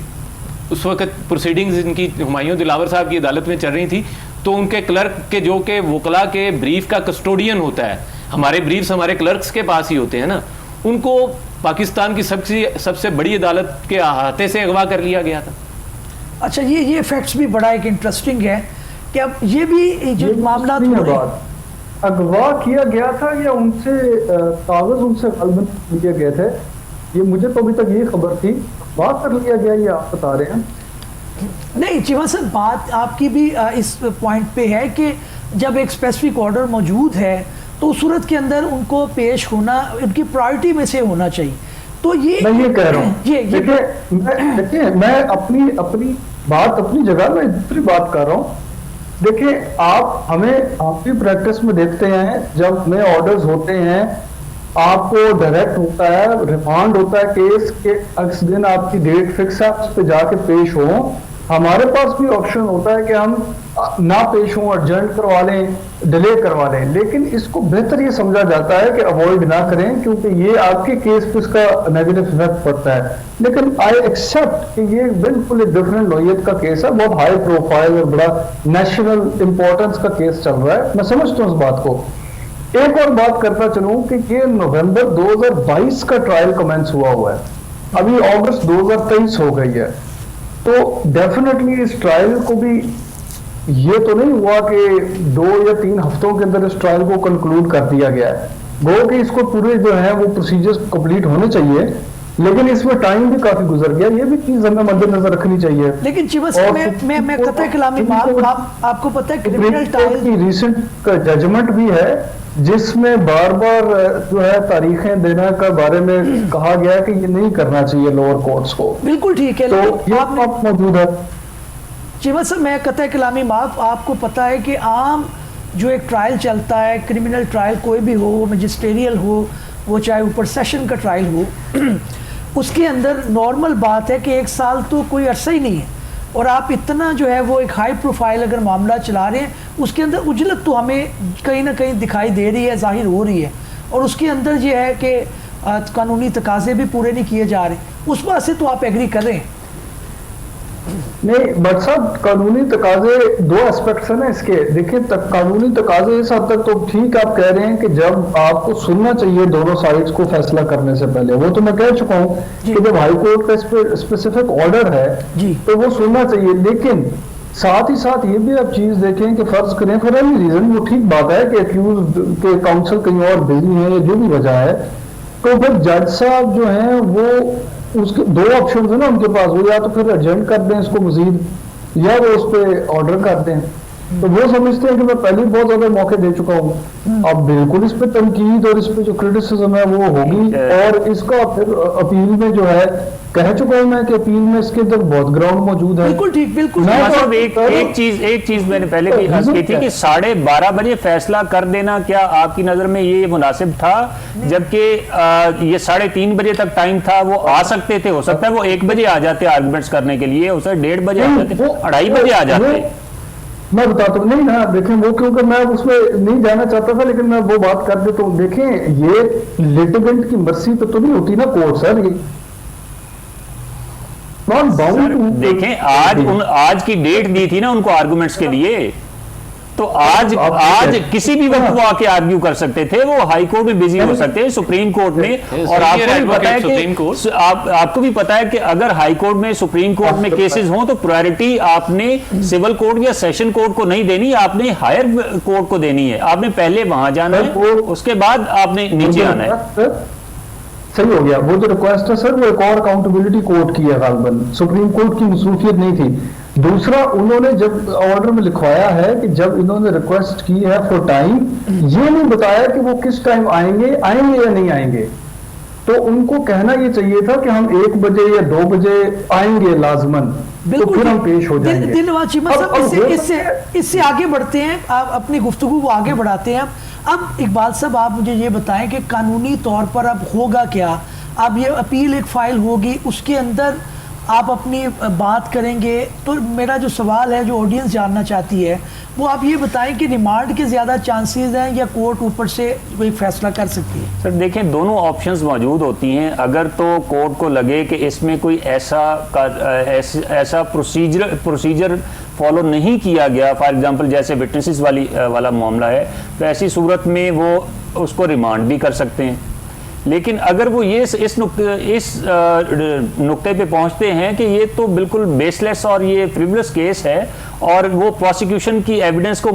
उस वक्त प्रोसीडिंग्स इनकी हुमायूं दिलावर साहब की अदालत में चल रही थी, तो उनके क्लर्क के जो के वकला के ब्रीफ का कस्टोडियन होता है, हमारे ब्रीफ्स हमारे क्लर्क्स के पास ही होते हैं ना, उनको पाकिस्तान की सबसे बड़ी अदालत के अहाते से अगवा कर लिया गया था।
अच्छा, ये फैक्ट्स भी बड़ा एक इंटरेस्टिंग है कि अब ये भी जो मामला
अगवा किया गया था या उनसे कागज उनसे गलबन लिए गए थे, ये मुझे तो अभी तक ये खबर थी। बात कर लिया गया ये आप बता रहे हैं?
नहीं चीमा सर, बात आपकी भी इस पॉइंट पे है कि जब एक स्पेसिफिक ऑर्डर मौजूद है तो उस सूरत के अंदर उनको पेश होना उनकी प्रायोरिटी में से होना चाहिए। तो ये
मैं ये कह रहा हूँ, देखिए मैं अपनी बात अपनी जगह में दूसरी बात कर रहा हूँ। देखिए आप हमें आपकी प्रैक्टिस में देखते हैं, जब हमें ऑर्डर्स होते हैं आपको डायरेक्ट होता है, रिमांड होता है केस के अगले दिन आपकी डेट फिक्स है, उस पर जाके पेश हो। हमारे पास भी ऑप्शन होता है कि हम ना पेश हों, अर्जेंट करवा लें, डिले करवा लें, लेकिन इसको बेहतर ये समझा जाता है कि अवॉइड ना करें क्योंकि ये आपके केस पे इसका नेगेटिव इफेक्ट पड़ता है। लेकिन आई एक्सेप्ट कि ये बिल्कुल एक डिफरेंट नौयत का केस है, बहुत हाई प्रोफाइल और बड़ा नेशनल इंपॉर्टेंस का केस चल रहा है, मैं समझता हूँ इस बात को। एक और बात करता चलूं कि ये नवंबर 2022 का ट्रायल कमेंस हुआ है, अभी अगस्त 2023 हो गई है, तो डेफिनेटली इस ट्रायल को भी ये तो नहीं हुआ कि 2 या 3 हफ्तों के अंदर इस ट्रायल को कंक्लूड कर दिया गया है। गो कि इसको पूरे जो है वो प्रोसीजर्स कंप्लीट होने चाहिए, लेकिन इसमें टाइम भी काफी गुजर गया, ये भी चीज हमें मद्देनजर रखनी चाहिए।
लेकिन चिमन साहब मैं कतई कलामी आपको पता है क्रिमिनल ट्रायल
की रिसेंट जजमेंट भी है जिसमें बार बार जो है तारीखें देने के बारे में कहा गया कि ये नहीं करना चाहिए लोअर कोर्ट्स को।
बिल्कुल ठीक है,
तो
लेकिन
ये
आपने
आप मौजूद है।
चिमन साहब मैं कतई कलामी माफ, आपको पता है कि आम जो एक ट्रायल चलता है, क्रिमिनल ट्रायल कोई भी हो, मजिस्ट्रियल हो, वो चाहे ऊपर सेशन का ट्रायल हो, उसके अंदर नॉर्मल बात है कि 1 साल तो कोई अरसा ही नहीं है, और आप इतना जो है वो एक हाई प्रोफाइल अगर मामला चला रहे हैं, उसके अंदर उजलत तो हमें कहीं ना कहीं दिखाई दे रही है, जाहिर हो रही है, और उसके अंदर ये है कि कानूनी तकाजे भी पूरे नहीं किए जा रहे, उस बात से तो आप एग्री कर रहे हैं?
नहीं बट साहब, कानूनी तकाजे दो एस्पेक्ट्स हैं ना इसके। देखिए कानूनी तकाजे इस हद तक तो ठीक आप कह रहे हैं कि जब आपको सुनना चाहिए दोनों साइड्स को फैसला करने से पहले, वो तो मैं कह चुका हूँ कि जब हाई कोर्ट का इस पे स्पेसिफिक ऑर्डर है तो वो सुनना चाहिए। लेकिन साथ ही साथ ये भी आप चीज देखें कि फर्ज करें फॉर एनी रीजन, वो ठीक बात है कि अक्यूज के काउंसिल कहीं और बिजी है या जो भी वजह है, तो फिर जज साहब जो हैं वो उसके दो ऑप्शन है ना उनके पास, वो या तो फिर एजेंट कर दें इसको मजीद, या वो उस पर ऑर्डर कर दें। तो वो समझते हैं कि मैं पहले बहुत ज्यादा मौके दे चुका हूँ, अब बिल्कुल इस पे तनकीद और इस पे जो क्रिटिसिज्म है वो होगी, और इसका फिर अपील में जो है कह चुका हूँ मैं कि अपील में इसके अंदर बहुत ग्राउंड मौजूद है।
बिल्कुल ठीक, बिल्कुल
मतलब एक चीज मैंने पहले भी अर्ज की थी कि 12:30 बजे फैसला कर देना क्या आपकी नजर में ये मुनासिब था? जबकि ये 3:30 बजे तक टाइम था, वो आ सकते थे, हो सकता है वो 1 बजे आ जाते आर्गुमेंट्स करने के लिए, उसे 1:30 बजे आ जाते, 2:30 बजे आ जाते।
मैं बताता हूँ नहीं ना, देखें वो क्योंकि मैं उसमें नहीं जाना चाहता था, लेकिन मैं वो बात कर देता हूँ। देखें ये लिटिगेंट की मर्जी पे तो नहीं होती ना कोर्ट सर, ये
देखें आज की डेट दी थी ना उनको आर्गुमेंट्स के लिए, तो आज किसी भी वक्त वो आके आर्ग्यू कर सकते थे, वो हाई कोर्ट में बिजी हो सकते हैं, सुप्रीम कोर्ट में। और आपको भी पता है कि आपको भी पता है कि अगर हाई कोर्ट में, सुप्रीम कोर्ट में केसेस हों तो प्रायोरिटी आपने सिविल कोर्ट या सेशन कोर्ट को नहीं देनी, आपने हायर कोर्ट को देनी है। आपने पहले वहां जाना है, उसके बाद आपने नीचे आना है।
सही हो गया, वो जो रिक्वेस्ट है सर वो एक और अकाउंटेबिलिटी कोर्ट की है, गालबन सुप्रीम कोर्ट की मसरूफियत नहीं थी। दूसरा, उन्होंने जब ऑर्डर में लिखवाया है कि जब इन्होंने रिक्वेस्ट की है फॉर टाइम, ये नहीं बताया कि वो किस टाइम आएंगे या नहीं आएंगे। तो उनको कहना ये चाहिए था कि हम 1 बजे या 2 बजे आएंगे लाजमन, तो फिर हम पेश हो जाएंगे।
धन्यवाद चीमा साहब, इससे आगे बढ़ते हैं, आप अपनी गुफ्तगू को आगे बढ़ाते हैं। अब इकबाल साहब आप मुझे ये बताएं कि कानूनी तौर पर अब होगा क्या? अब ये अपील एक फाइल होगी, उसके अंदर आप अपनी बात करेंगे, तो मेरा जो सवाल है जो ऑडियंस जानना चाहती है वो आप ये बताएं कि रिमांड के ज़्यादा चांसेस हैं या कोर्ट ऊपर से कोई फैसला कर सकती है?
सर देखें, दोनों ऑप्शंस मौजूद होती हैं। अगर तो कोर्ट को लगे कि इसमें कोई ऐसा प्रोसीजर फॉलो नहीं किया गया, फॉर एग्जांपल जैसे विटनेसेस वाला मामला है, तो ऐसी सूरत में वो उसको रिमांड भी कर सकते हैं। लेकिन अगर वो इस नुक्ते पे पहुंचते हैं कि ये तो बिल्कुल बेसलेस और ये फ्रिवलस केस है, और वो प्रोसिक्यूशन की एविडेंस को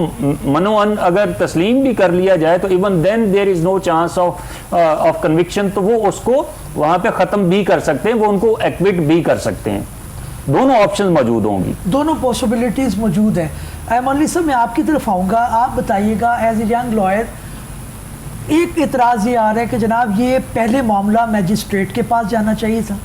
मनोअन अगर तस्लीम भी कर लिया जाए, तो even then there is no chance of conviction, तो वो उसको वहां पे ख़त्म भी कर सकते हैं, वो उनको एक्विट भी कर सकते हैं। दोनों ऑप्शन मौजूद होंगी,
दोनों पॉसिबिलिटीज मौजूद हैं। मौलवी साहब मैं आपकी तरफ आऊँगा, आप बताइएगा एज ए यंग लॉयर। एक इतराज़ ये आ रहा है कि जनाब ये पहले मामला मैजिस्ट्रेट के पास जाना चाहिए था,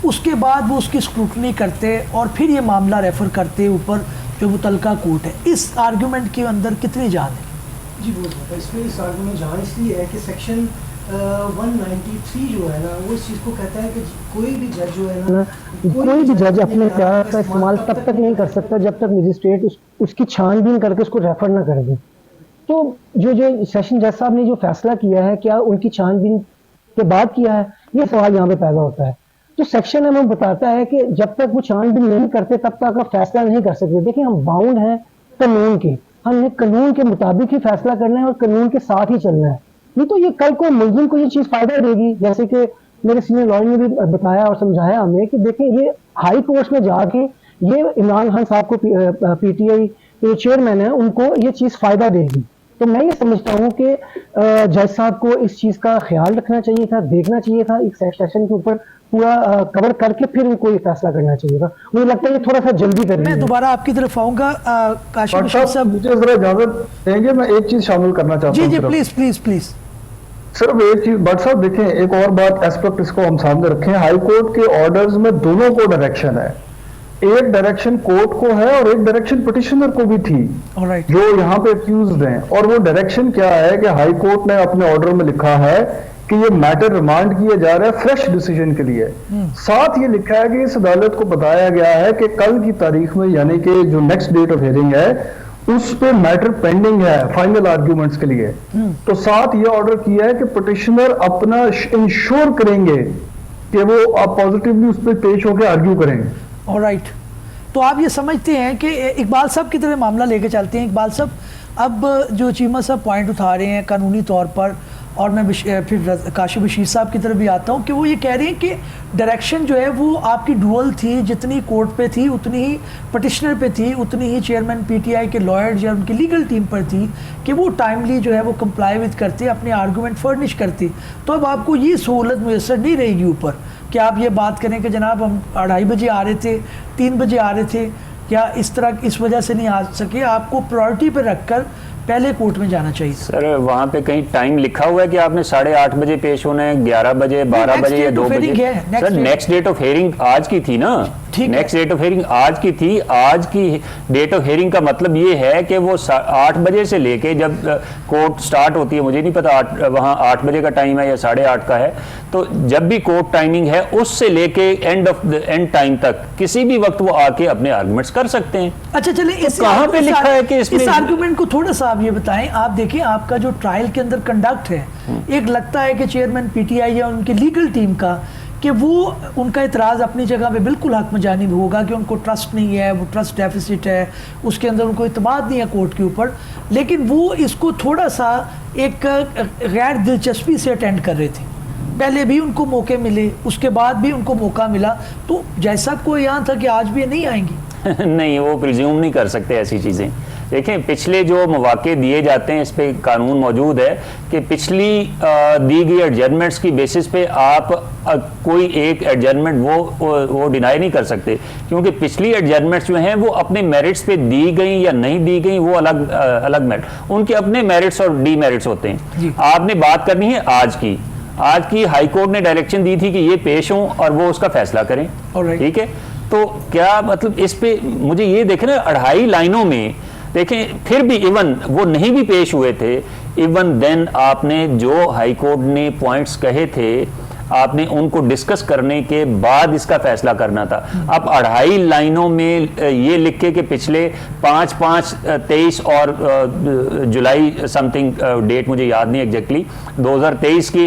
उसके बाद वो उसकी स्क्रूटनी करते और फिर ये मामला रेफ़र करते ऊपर जो मुतलका कोर्ट है। इस आर्गूमेंट के अंदर कितनी जान है?
जी बहुत ज़्यादा, इसमें इस आर्गूमेंट जहाँ इसलिए है कि सेक्शन 193 जो है ना वो इस चीज़ को कहता है कि कोई भी जज जो है ना,
कोई भी जज अपने प्यार का इस्तेमाल तब तक नहीं कर सकता जब तक मजिस्ट्रेट उसकी छानबीन करके उसको रेफर ना कर दे। तो जो सेशन जज साहब ने जो फैसला किया है, क्या उनकी छानबीन के बाद किया है, ये सवाल यहाँ पे पैदा होता है। तो सेक्शन हमें बताता है कि जब तक वो छानबीन नहीं करते तब तक आप फैसला नहीं कर सकते। देखिए हम बाउंड हैं कानून के, हमने कानून के मुताबिक ही फैसला करना है और कानून के साथ ही चलना है। नहीं तो ये कल को मुलजिम को ये चीज़ फायदा देगी, जैसे कि मेरे सीनियर लॉयर ने भी बताया और समझाया हमें कि देखें ये हाई कोर्ट में जाके ये इमरान खान साहब को PTI जो चेयरमैन है उनको ये चीज़ फायदा देगी। तो मैं ये समझता हूँ कि जज साहब को इस चीज का ख्याल रखना चाहिए था, देखना चाहिए था, एक सेशन के ऊपर पूरा कवर करके फिर उनको ये फैसला करना चाहिए था। मुझे लगता है ये थोड़ा सा जल्दी कर रही
मैं
है।
दोबारा आपकी तरफ आऊंगा। काशिफ
भट्ट
बशीर
साहब
साहब,
मुझे जरा इजाजत देंगे, मैं एक चीज शामिल करना चाहता
जी
हूँ
जी
सिर्फ।
Please please please.
सिर्फ एक चीज भट्ट साहब देखें, एक और बात एस्पेक्ट इसको हम सामने रखें। हाई कोर्ट के ऑर्डर्स में दोनों को डायरेक्शन है, एक डायरेक्शन कोर्ट को है और एक डायरेक्शन पिटिशनर को भी थी
ऑलराइट,
जो यहाँ पे अक्यूज्ड हैं। और वो डायरेक्शन क्या है कि हाई कोर्ट ने अपने ऑर्डर में लिखा है कि ये मैटर रिमांड किया जा रहा है फ्रेश डिसीजन के लिए। साथ ये लिखा है कि इस अदालत को बताया गया है कि कल की तारीख में, यानी कि जो नेक्स्ट डेट ऑफ हियरिंग है, उस पे मैटर पेंडिंग है फाइनल आर्ग्यूमेंट्स के लिए। तो साथ ये ऑर्डर किया है कि पिटिशनर अपना इंश्योर करेंगे कि वो आप पॉजिटिवली उस पर पेश होकर आर्ग्यू करेंगे।
ऑलराइट। तो आप ये समझते हैं कि इकबाल साहब की तरह मामला लेके चलते हैं। इकबाल साहब, अब जो चीमा साहब पॉइंट उठा रहे हैं कानूनी तौर पर, और मैं फिर काशिफ बशीर साहब की तरफ भी आता हूँ कि वो ये कह रहे हैं कि डायरेक्शन जो है वो आपकी डुअल थी, जितनी कोर्ट पे थी उतनी ही पिटिशनर पे थी, उतनी ही चेयरमैन पीटीआई के लॉयर्स या उनकी लीगल टीम पर थी कि वो टाइमली जो है वो कंप्लाई विद करते, अपने आर्गूमेंट फर्निश करते। तो अब आपको ये सहूलत मुयसर नहीं रहेगी ऊपर कि आप ये बात करें कि जनाब हम 2:30 बजे आ रहे थे, 3 बजे आ रहे थे, या इस तरह इस वजह से नहीं आ सके। आपको प्रायोरिटी पर रखकर पहले कोर्ट में जाना चाहिए।
सर वहाँ पे कहीं टाइम लिखा हुआ है कि आपने 8:30 बजे पेश होना है, 11 बजे, 12 बजे या 2 बजे? Sir next date of hearing आज की थी ना, नेक्स्ट डेट ऑफ हियरिंग आज की थी। आज की डेट ऑफ हियरिंग का मतलब ये है कि वो 8 बजे से लेके जब कोर्ट स्टार्ट होती है, मुझे नहीं पता वहाँ 8 बजे का टाइम है या 8:30 का है, तो जब भी कोर्ट टाइमिंग है उससे लेके एंड टाइम तक किसी भी वक्त वो आके अपने आर्गुमेंट्स कर सकते हैं।
अच्छा चले, इस
कहाँ पे लिखा है कि इसमें
इस आर्गुमेंट को थोड़ा सा आप ये बताएं। आप देखिए आपका जो ट्रायल के अंदर कंडक्ट है, एक लगता है कि चेयरमैन पीटीआई या उनकी लीगल टीम का कि वो उनका इतराज़ अपनी जगह पे बिल्कुल हक में जानिब होगा कि उनको ट्रस्ट नहीं है, वो ट्रस्ट डेफिसिट है, उसके अंदर उनको इत्मीनान नहीं है कोर्ट के ऊपर, लेकिन वो इसको थोड़ा सा एक गैर दिलचस्पी से अटेंड कर रहे थे। पहले भी उनको मौके मिले, उसके बाद भी उनको मौका मिला, तो जैसा कोई यहाँ था कि आज भी नहीं आएंगी।
नहीं, वो प्रिज्यूम नहीं कर सकते ऐसी चीज़ें। देखें पिछले जो मौके दिए जाते हैं, इस पे कानून मौजूद है कि पिछली दी गई एडजर्नमेंट्स की बेसिस पे आप कोई एक एडजर्नमेंट वो डिनाई नहीं कर सकते, क्योंकि पिछली एडजर्नमेंट्स जो हैं वो अपने मेरिट्स पे दी गई या नहीं दी गई वो अलग मेरिट, उनके अपने मेरिट्स और डीमेरिट्स होते हैं। आपने बात करनी है आज की। आज की हाई कोर्ट ने डायरेक्शन दी थी कि ये पेश हों और वो उसका फैसला करें, ठीक है। तो क्या मतलब इस पे मुझे ये देखें ना, 2.5 लाइनों में देखें, फिर भी इवन वो नहीं भी पेश हुए थे, इवन देन आपने जो हाई कोर्ट ने पॉइंट्स कहे थे आपने उनको डिस्कस करने के बाद इसका फैसला करना था। अब 2.5 लाइनों में ये लिख के कि पिछले 5/5/23 और जुलाई समथिंग डेट मुझे याद नहीं एग्जैक्टली 2023 की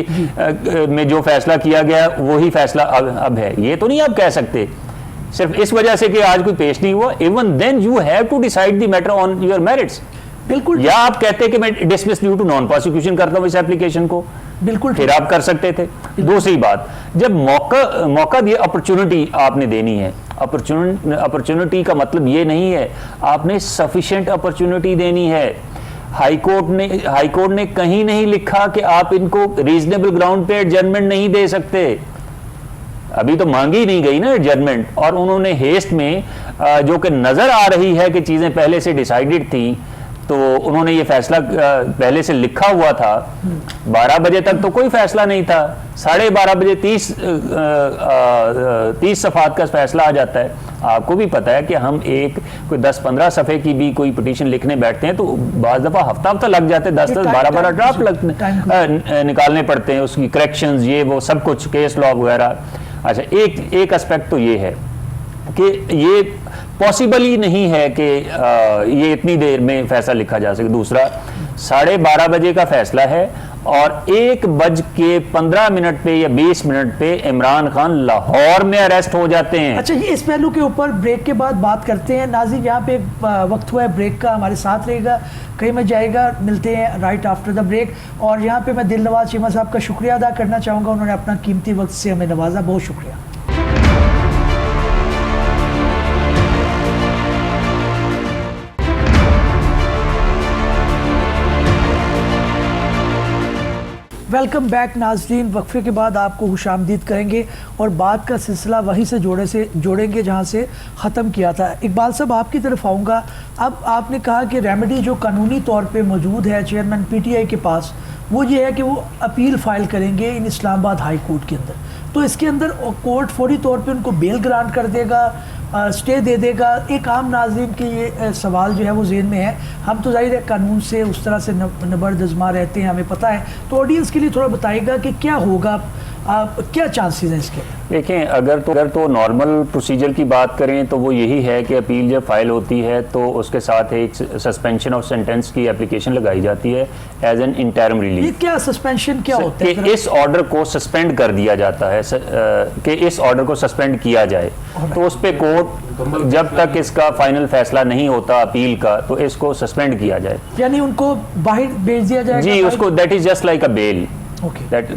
में जो फैसला किया गया वही फैसला अब है, ये तो नहीं आप कह सकते सिर्फ इस वजह से कि आज कोई पेश नहीं हुआ। Even then you have to decide the matter on your merits.
बिल्कुल,
या आप कहते हैं कि मैं dismiss due to non prosecution करता हूं इस एप्लीकेशन को,
बिल्कुल
फिर आप कर सकते थे। दूसरी बात, जब मौका दिए, अपॉर्चुनिटी आपने देनी है। अपॉर्चुनिटी का मतलब ये नहीं है, आपने सफिशिएंट अपॉर्चुनिटी देनी है। हाई कोर्ट ने कहीं नहीं लिखा कि आप इनको रीजनेबल ग्राउंड पे एडजर्नमेंट नहीं दे सकते। अभी तो मांगी नहीं गई ना एडजर्नमेंट, और उन्होंने हेस्ट में जो कि नजर आ रही है कि चीजें पहले से डिसाइडेड थी, तो उन्होंने ये फैसला पहले से लिखा हुआ था। 12 बजे तक तो कोई फैसला नहीं था, 12:30 बजे 30 सफ़ात का फैसला आ जाता है। आपको भी पता है कि हम कोई 10-15 सफ़े की भी कोई पिटीशन लिखने बैठते हैं तो बाज़ दफ़ा हफ्ता लग जाते हैं, 10-10 12-12 ड्राफ्ट निकालने पड़ते हैं, उसकी करेक्शंस ये वो सब कुछ, केस लॉ वगैरह। अच्छा, एक एस्पेक्ट तो ये है कि ये पॉसिबल ही नहीं है कि ये इतनी देर में फैसला लिखा जा सके। दूसरा, 12:30 बजे का फैसला है और 1:15 पे या 20 मिनट पे इमरान खान लाहौर में अरेस्ट हो जाते हैं।
अच्छा, ये इस पहलू के ऊपर ब्रेक के बाद बात करते हैं। नाज़रीन, यहाँ पे वक्त हुआ है ब्रेक का, हमारे साथ रहेगा, कहीं में जाएगा। मिलते हैं राइट आफ्टर द ब्रेक। और यहाँ पे मैं दिलनवाज चीमा साहब का शुक्रिया अदा करना चाहूँगा, उन्होंने अपना कीमती वक्त से हमें नवाजा, बहुत शुक्रिया। वेलकम बैक नाजरीन। वक्फे के बाद आपको खुशामदीद करेंगे और बात का सिलसिला वहीं से जोड़ेंगे जहां से ख़त्म किया था। इकबाल साहब, आपकी तरफ आऊँगा। अब आपने कहा कि रेमेडी जो कानूनी तौर पे मौजूद है चेयरमैन पीटीआई के पास, वो ये है कि वो अपील फाइल करेंगे इन इस्लामाबाद हाई कोर्ट के अंदर। तो इसके अंदर कोर्ट फौरी तौर पे उनको बेल ग्रांट कर देगा, स्टे दे देगा। एक आम नाज़रीन के ये सवाल जो है वो ज़हन में है। हम तो ज़ाहिर है कानून से उस तरह से नबर्द आज़मा रहते हैं, हमें पता है। तो ऑडियंस के लिए थोड़ा बताइएगा कि क्या होगा, क्या चांसेस हैं इसके?
देखें, अगर तो नॉर्मल प्रोसीजर की बात करें तो वो यही है कि अपील जब फाइल होती है तो उसके साथ एक सस्पेंशन ऑफ सेंटेंस की एप्लीकेशन लगाई जाती है एज एन इंटरम रिलीफ।
ये क्या सस्पेंशन क्या होता है?
कि इस ऑर्डर को सस्पेंड कर दिया जाता है, कि इस ऑर्डर को सस्पेंड किया जाए। तो उस पे कोर्ट जब तक इसका फाइनल फैसला नहीं होता अपील का, तो इसको सस्पेंड किया जाए,
यानी उनको बाहर भेज दिया जाएगा।
जी, उसको that is just like a bail.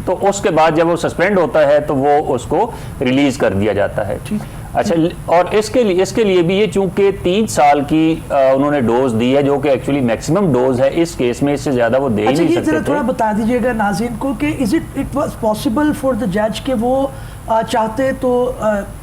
तो उसके बाद जब वो सस्पेंड होता है तो वो उसको रिलीज कर दिया जाता है। अच्छा, और इसके लिए भी ये चूंकि 3 साल की उन्होंने डोज दी है, जो कि एक्चुअली मैक्सिमम डोज है इस केस में, इससे ज्यादा वो दे ही नहीं सकते थे।
थोड़ा बता दीजिएगा नाज़रीन को कि it was possible for the जज के वो चाहते तो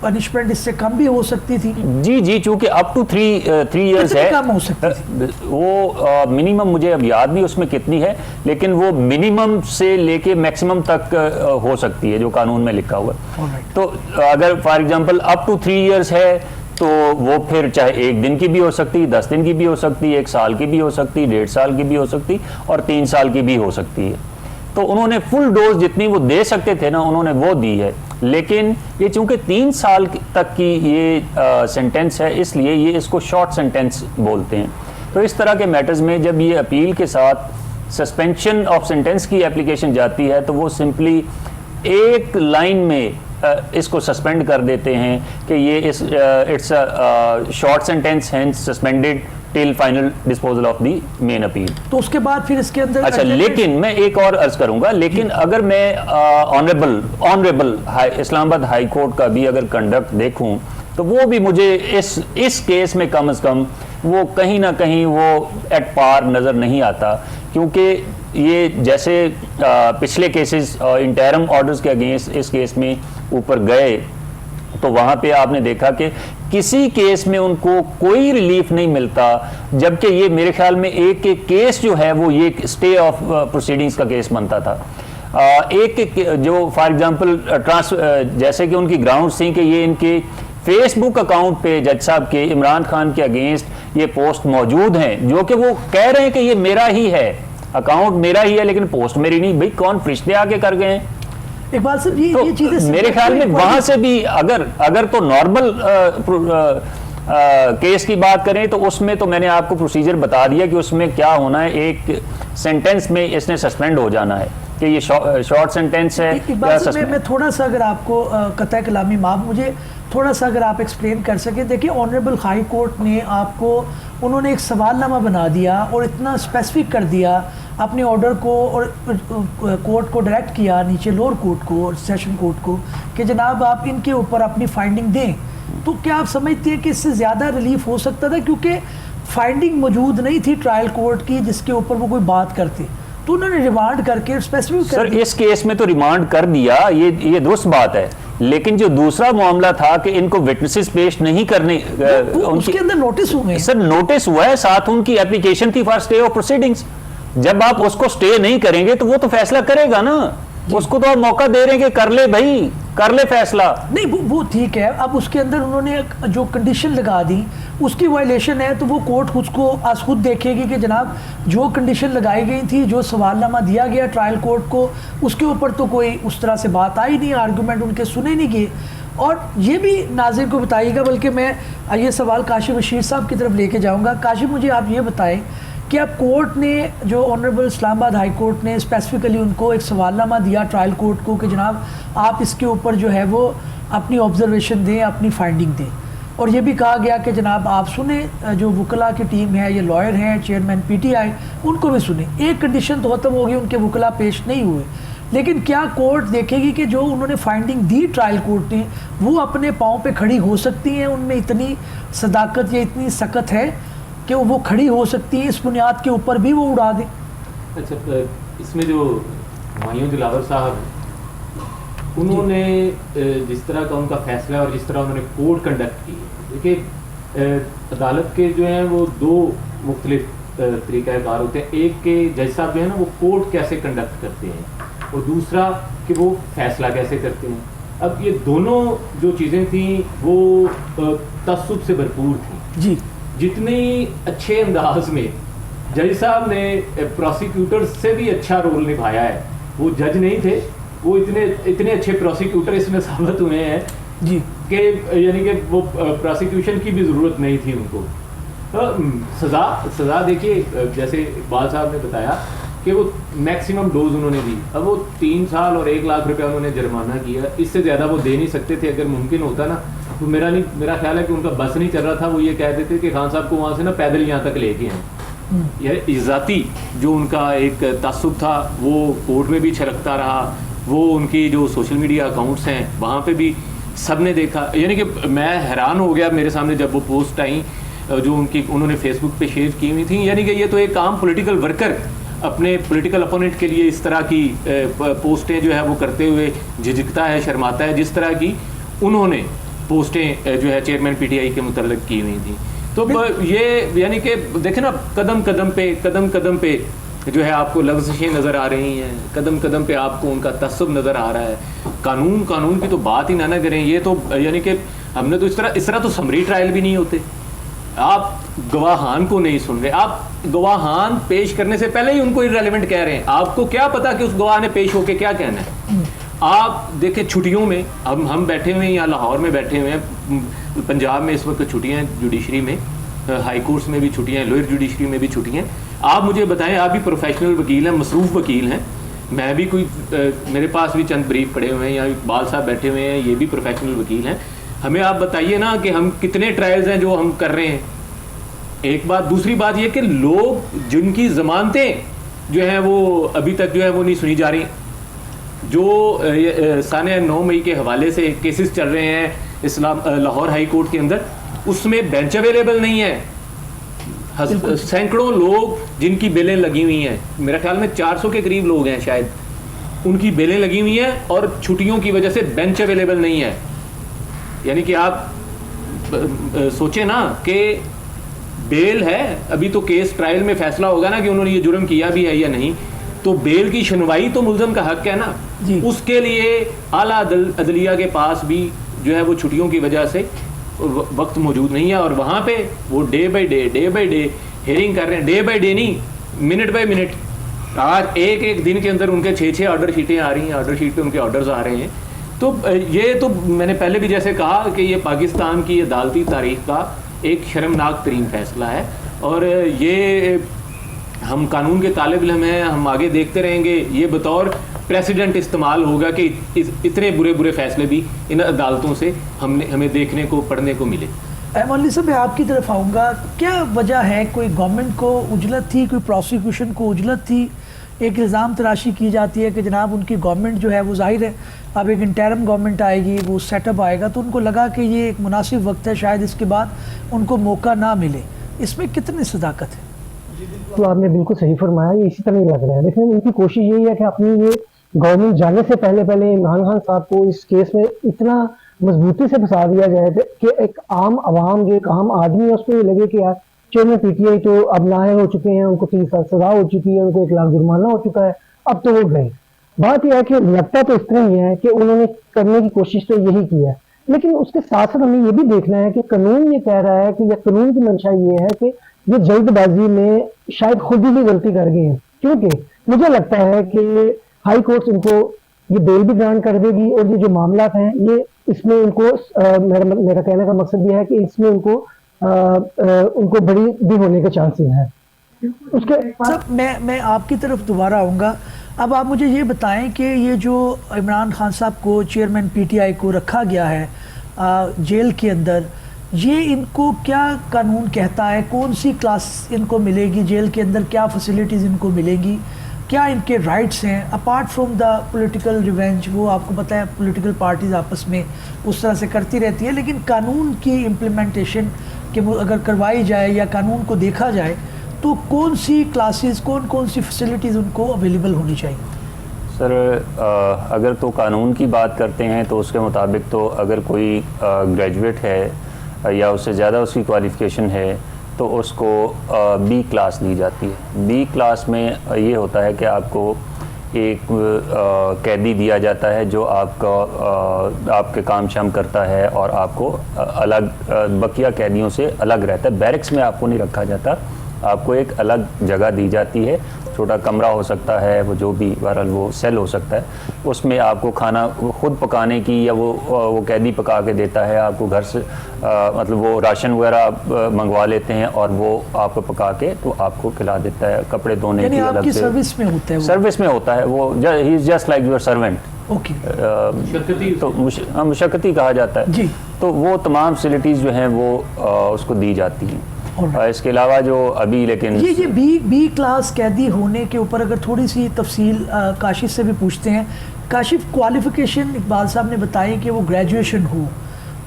पनिशमेंट इससे कम भी हो सकती थी।
जी, चूंकि अप टू 3 इयर्स है,
कम हो सकती थी
वो मिनिमम मुझे अब याद नहीं उसमें कितनी है, लेकिन वो मिनिमम से लेके मैक्सिमम तक हो सकती है जो कानून में लिखा हुआ है। तो अगर for example up to 3 years है तो वो फिर चाहे 1 दिन की भी हो सकती, 10 दिन की भी हो सकती, 1 साल की भी हो सकती, 1.5 साल की भी हो सकती और 3 साल की भी हो सकती है। तो उन्होंने फुल डोज जितनी वो दे सकते थे ना, उन्होंने वो दी है। लेकिन ये चूंकि 3 साल तक की ये सेंटेंस है, इसलिए ये इसको शॉर्ट सेंटेंस बोलते हैं। तो इस तरह के मैटर्स में जब ये अपील के साथ सस्पेंशन ऑफ सेंटेंस की एप्लीकेशन जाती है तो वो सिंपली एक लाइन में इसको सस्पेंड कर देते हैं कि ये it's short sentence has suspended till final disposal of the main appeal.
तो उसके बाद फिर इसके अंदर
अच्छा, लेकिन मैं एक और अर्ज करूंगा, लेकिन अगर मैं ऑनरेबल इस्लामाबाद हाई कोर्ट का भी अगर कंडक्ट देखूं तो वो भी मुझे इस केस में कम से कम वो कहीं ना कहीं वो एट पार नज़र नहीं आता, क्योंकि ये जैसे पिछले केसेस इंटरम ऑर्डर्स के अगेंस्ट इस केस में ऊपर गए तो वहाँ पे आपने देखा कि किसी केस में उनको कोई रिलीफ नहीं मिलता, जबकि ये मेरे ख्याल में एक केस जो है वो ये स्टे ऑफ प्रोसीडिंग्स का केस बनता था। एक जो फॉर एग्जांपल जैसे कि उनकी ग्राउंड थी कि ये इनके फेसबुक अकाउंट पे जज साहब के इमरान खान के अगेंस्ट ये पोस्ट मौजूद हैं, जो कि वो कह रहे हैं कि ये मेरा ही है, अकाउंट मेरा ही है, लेकिन पोस्ट मेरी नहीं। भाई कौन फरिश्ते आके कर गए हैं?
इकबाल साहब, ये चीजें
मेरे ख्याल में वहां से भी अगर तो नॉर्मल केस की बात करें तो उसमें तो मैंने आपको प्रोसीजर बता दिया कि उसमें क्या होना है। एक सेंटेंस में इसने सस्पेंड हो जाना है कि ये शॉर्ट सेंटेंस है।
मैं थोड़ा सा अगर आपको कतई कलामी माफ, मुझे थोड़ा सा अगर आप एक्सप्लेन कर सके। देखिए, ऑनरेबल हाई कोर्ट ने आपको, उन्होंने एक सवालनामा बना दिया और इतना स्पेसिफिक कर दिया अपने ऑर्डर को, और कोर्ट को डायरेक्ट किया नीचे लोअर कोर्ट को और सेशन कोर्ट को कि जनाब आप इनके ऊपर अपनी फाइंडिंग दें। तो क्या आप समझते हैं कि इससे ज़्यादा रिलीफ हो सकता था? क्योंकि फाइंडिंग मौजूद नहीं थी ट्रायल कोर्ट की जिसके ऊपर वो कोई बात करते, तो उन्होंने रिमांड करके स्पेसिफिक
सर इस केस में तो रिमांड कर दिया, ये दुरुस्त बात है, लेकिन जो दूसरा मामला था कि इनको विटनेसेस पेश नहीं करने,
उसके अंदर नोटिस हुए।
सर नोटिस हुआ है, साथ उनकी एप्लीकेशन थी फॉर स्टे ऑफ प्रोसीडिंग्स। जब आप उसको स्टे नहीं करेंगे तो वो तो फैसला करेगा ना, उसको तो आप मौका दे रहे हैं कि कर ले भाई, कर ले फैसला।
नहीं वो ठीक है, अब उसके अंदर उन्होंने जो कंडीशन लगा दी उसकी वायलेशन है, तो वो कोर्ट खुद देखेगी कि जनाब जो कंडीशन लगाई गई थी, जो सवालनामा दिया गया ट्रायल कोर्ट को, उसके ऊपर तो कोई उस तरह से बात आई नहीं, आर्गूमेंट उनके सुने नहीं गए। और ये भी नाज़रीन को बताइएगा, बल्कि मैं ये सवाल काशिफ बशीर साहब की तरफ लेके जाऊँगा। काशिफ, मुझे आप ये बताएं कि अब कोर्ट ने, जो ऑनरेबल इस्लामाबाद हाई कोर्ट ने स्पेसिफिकली उनको एक सवालनामा दिया ट्रायल कोर्ट को कि जनाब आप इसके ऊपर जो है वो अपनी ऑब्जर्वेशन दें, अपनी फाइंडिंग दें, और ये भी कहा गया कि जनाब आप सुने, जो वकला की टीम है, ये लॉयर हैं चेयरमैन पीटीआई, उनको भी सुने। एक कंडीशन तो ख़त्म होगी, उनके वकला पेश नहीं हुए, लेकिन क्या कोर्ट देखेगी कि जो उन्होंने फाइंडिंग दी ट्रायल कोर्ट ने वो अपने पाँव पे खड़ी हो सकती हैं, उनमें इतनी सदाकत या इतनी सकत है कि वो खड़ी हो सकती है, इस बुनियाद के ऊपर भी वो उड़ा दें?
अच्छा, इसमें जो
हुमायूं दिलावर साहब हैं, उन्होंने जिस तरह का उनका फैसला और जिस तरह उन्होंने कोर्ट कंडक्ट की, देखिए अदालत के जो हैं वो दो मुख्तलिफ तरीक़ाकार होते हैं। एक के जज साहब जो है ना वो कोर्ट कैसे कंडक्ट करते हैं, और दूसरा कि वो फैसला कैसे करते हैं। अब ये दोनों जो चीज़ें थी वो तसुब से भरपूर थी
जी।
जितने अच्छे अंदाज में जज साहब ने प्रोसिक्यूटर से भी अच्छा रोल निभाया है, वो जज नहीं थे, वो इतने अच्छे प्रोसिक्यूटर इसमें साबित हुए हैं
जी
कि यानी कि वो प्रोसिक्यूशन की भी ज़रूरत नहीं थी उनको। सज़ा देखिए जैसे इकबाल साहब ने बताया कि वो मैक्सिमम डोज उन्होंने दी। अब वो 3 साल और 1 लाख रुपया उन्होंने जुर्माना किया, इससे ज़्यादा वो दे नहीं सकते थे। अगर मुमकिन होता ना तो मेरा ख्याल है कि उनका बस नहीं चल रहा था, वो ये कह देते कि खान साहब को वहाँ से ना पैदल यहाँ तक लेके आए। यह इज़्ज़ाती जो उनका एक तासुब था वो कोर्ट में भी छलकता रहा, वो उनकी जो सोशल मीडिया अकाउंट्स हैं वहाँ पे भी सब ने देखा। यानी कि मैं हैरान हो गया मेरे सामने जब वो पोस्ट आई जो उन्होंने फेसबुक पे शेयर की हुई थी। यानी कि ये तो एक आम पॉलिटिकल वर्कर अपने पॉलिटिकल अपोनेंट के लिए इस तरह की पोस्टें जो है वो करते हुए झिझकता है, शर्माता है, जिस तरह की उन्होंने पोस्टें जो है चेयरमैन पीटीआई के मुतल्लिक की हुई थी। तो ये यानी कि देखें ना, कदम कदम पे जो है आपको लफ्ज़ें नज़र आ रही हैं, कदम कदम पे आपको उनका तसब्बुब नज़र आ रहा है। कानून की तो बात ही ना करें। ये तो यानी कि हमने तो इस तरह तो समरी ट्रायल भी नहीं होते। आप गवाहान को नहीं सुन रहे, आप गवाहान पेश करने से पहले ही उनको इररिलेवेंट कह रहे हैं। आपको क्या पता कि उस गवाह ने पेश होके क्या कहना है। आप देखें छुट्टियों में हम बैठे हुए हैं, या लाहौर में बैठे हुए हैं, पंजाब में इस वक्त छुट्टियाँ हैं, जुडिशरी में, हाई कोर्ट्स में भी छुट्टियाँ हैं, लोअर जुडिशरी में भी छुट्टियाँ हैं। आप मुझे बताएं, आप भी प्रोफेशनल वकील हैं, मसरूफ़ वकील हैं, मैं भी मेरे पास भी चंद ब्रीफ पड़े हुए हैं, या इकबाल साहब बैठे हुए हैं, ये भी प्रोफेशनल वकील हैं। हमें आप बताइए ना कि हम कितने ट्रायल्स हैं जो हम कर रहे हैं। एक बात, दूसरी बात ये कि लोग जिनकी ज़मानतें जो हैं वो अभी तक जो है वो नहीं सुनी जा रही, जो साने 9 मई के हवाले से केसेस चल रहे हैं लाहौर हाई कोर्ट के अंदर, उसमें बेंच अवेलेबल नहीं है। सैकड़ों लोग जिनकी बेलें लगी हुई हैं, मेरा ख्याल में 400 के करीब लोग हैं शायद, उनकी बेलें लगी हुई हैं और छुट्टियों की वजह से बेंच अवेलेबल नहीं है। यानी कि आप सोचें ना कि बेल है, अभी तो केस ट्रायल में फैसला होगा ना कि उन्होंने ये जुर्म किया भी है या नहीं, तो बेल की सुनवाई तो मुल्ज़म का हक है ना, उसके लिए आला अदलिया के पास भी जो है वो छुट्टियों की वजह से वक्त मौजूद नहीं है। और वहाँ पे वो डे बाय डे हेयरिंग कर रहे हैं, डे बाय डे नहीं, मिनट बाय मिनट। आज एक दिन के अंदर उनके 6 ऑर्डर शीटें आ रही हैं, ऑर्डर शीट पे उनके ऑर्डर्स आ रहे हैं। तो ये तो मैंने पहले भी जैसे कहा कि ये पाकिस्तान की अदालती तारीख का एक शर्मनाक तरीन फैसला है, और ये हम कानून के तालिब इल्म हैं, हम आगे देखते रहेंगे। ये बतौर प्रेसिडेंट इस्तेमाल होगा कि इतने बुरे फैसले भी इन अदालतों से हमें देखने को पढ़ने को मिले।
मौलवी साहब, मैं आपकी तरफ आऊँगा। क्या वजह है, कोई गवर्नमेंट को उजलत थी, कोई प्रोसिक्यूशन को उजलत थी? एक इल्ज़ाम तराशी की जाती है कि जनाब उनकी गवर्नमेंट जो है वो ज़ाहिर है अब एक इंटरम गवर्नमेंट आएगी, वो सेटअप आएगा, तो उनको लगा कि ये एक मुनासिब वक्त है, शायद इसके बाद उनको मौका ना मिले। इसमें कितनी सदाकत है?
तो आपने बिल्कुल सही फरमाया, ये इसी तरह ही लग रहा है। लेकिन उनकी कोशिश यही है कि अपनी ये गवर्नमेंट जाने से पहले इमरान खान साहब को इस केस में इतना मजबूती से फंसा दिया जाए कि एक आम आवाम, एक आम आदमी है, उसको ये लगे कि यार चेयरमैन पीटीआई तो अब नाहे हो चुके हैं, उनको 30 साल सजा हो चुकी है, उनको 1 लाख जुर्माना हो चुका है, अब तो वो गए। बात यह है कि लगता तो इस तरह ही है कि उन्होंने करने की कोशिश तो यही की है, लेकिन उसके साथ साथ हमें ये भी देखना है कि कानून ये कह रहा है कि, या कानून की मंशा ये है कि ये जल्दबाजी में शायद खुद ही गलती कर गए हैं। क्योंकि मुझे लगता है कि हाई कोर्ट इनको ये बेल भी ग्रांट कर देगी, और ये जो मामला हैं ये इसमें उनको मेरा कहने का मकसद ये है कि इसमें उनको बड़ी भी होने के चांसेस हैं। उसके
सब मैं आपकी तरफ दोबारा आऊँगा। अब आप मुझे ये बताएं कि ये जो इमरान खान साहब को, चेयरमैन पीटीआई को रखा गया है जेल के अंदर, ये इनको क्या कानून कहता है? कौन सी क्लास इनको मिलेगी जेल के अंदर? क्या फैसिलिटीज़ इनको मिलेंगी? क्या इनके राइट्स हैं apart from the political revenge? वो आपको पता है पॉलिटिकल पार्टीज आपस में उस तरह से करती रहती है, लेकिन कानून की इम्प्लीमेंटेशन के अगर करवाई जाए या कानून को देखा जाए तो कौन सी क्लासेस, कौन सी फैसिलिटीज़ उनको अवेलेबल होनी चाहिए?
सर अगर तो कानून की बात करते हैं तो उसके मुताबिक तो अगर कोई ग्रेजुएट है या उससे ज़्यादा उसकी क्वालिफ़िकेशन है तो उसको बी क्लास दी जाती है। बी क्लास में ये होता है कि आपको एक कैदी दिया जाता है जो आपके काम शाम करता है और आपको अलग बकिया कैदियों से अलग रहता है। बैरिक्स में आपको नहीं रखा जाता, आपको एक अलग जगह दी जाती है, छोटा कमरा हो सकता है, वो जो भी बहरहाल वो सेल हो सकता है, उसमें आपको खाना खुद पकाने की या वो कैदी पका के देता है आपको घर से, मतलब वो राशन वगैरह मंगवा लेते हैं और वो आपको पका के तो आपको खिला देता है। कपड़े धोने की अलग से
सर्विस में होता है,
सर्विस में होता है वो, he is just like your servant.
Okay,
तो मुशक्कती कहा जाता है
जी।
तो वो तमाम फैसिलिटीज़ जो हैं वो उसको दी जाती हैं। इसके अलावा जो अभी लेकिन
ये बी क्लास कैदी होने के ऊपर अगर थोड़ी सी तफसील काशिफ से भी पूछते हैं। काशिफ, क्वालिफिकेशन इकबाल साहब ने बताई कि वो ग्रेजुएशन हो,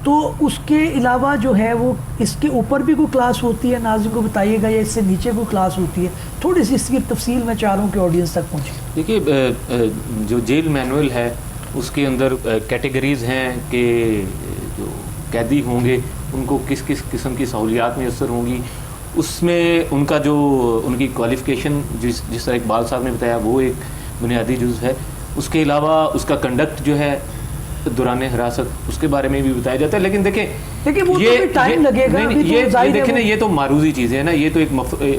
तो उसके अलावा जो है वो इसके ऊपर भी कोई क्लास होती है, नाज़िम को बताइएगा, या इससे नीचे कोई क्लास होती है? थोड़ी सी इसकी तफसील मैं चाह रहा हूँ कि ऑडियंस तक पहुँचे।
देखिए, जो जेल मैनुअल है उसके अंदर कैटेगरीज़ हैं कि जो कैदी होंगे उनको किस किस किस्म की सहूलियात मैसर होंगी, उसमें उनका जो उनकी क्वालिफ़िकेशन जिस तरह इकबाल साहब ने बताया वो एक बुनियादी जुज़ है। उसके अलावा उसका कंडक्ट जो है दौरान हिरासत, उसके बारे में भी बताया जाता है। लेकिन देखें
वो
ये
तो टाइम लगेगा,
ये देखें ना, ये तो मारूजी चीज़ें हैं ना, ये तो एक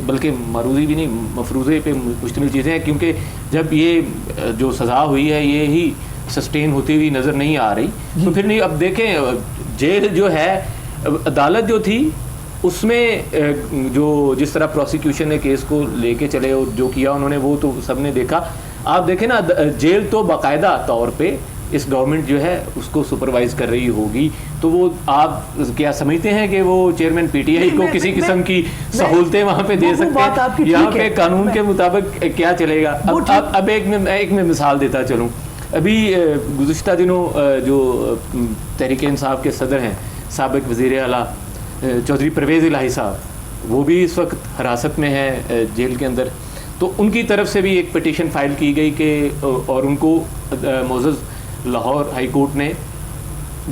बल्कि मारूजी भी नहीं, मफरूज़े पे मुश्तमिल चीज़ें हैं, क्योंकि जब ये जो सज़ा हुई है ये ही सस्टेन होती हुई नज़र नहीं आ रही, तो फिर नहीं। अब देखें, जेल जो है, अदालत जो थी उसमें जो जिस तरह प्रोसिक्यूशन ने केस को लेके चले और जो किया उन्होंने वो तो सबने देखा। आप देखें ना, जेल तो बाकायदा तौर पे इस गवर्नमेंट जो है उसको सुपरवाइज कर रही होगी, तो वो आप क्या समझते हैं कि वो चेयरमैन पीटीआई को किसी किस्म की सहूलतें वहाँ पे दे सकते हैं? यहाँ पे कानून के मुताबिक क्या चलेगा? अब एक मैं मिसाल देता चलूँ। अभी गुज़िश्ता दिनों जो तहरीक इंसाफ के सदर हैं, साबिक वज़ीर आला चौधरी परवेज़ इलाही साहब, वो भी इस वक्त हिरासत में है जेल के अंदर, तो उनकी तरफ से भी एक पिटीशन फाइल की गई कि और उनको मोअज़्ज़ज़ लाहौर हाई कोर्ट ने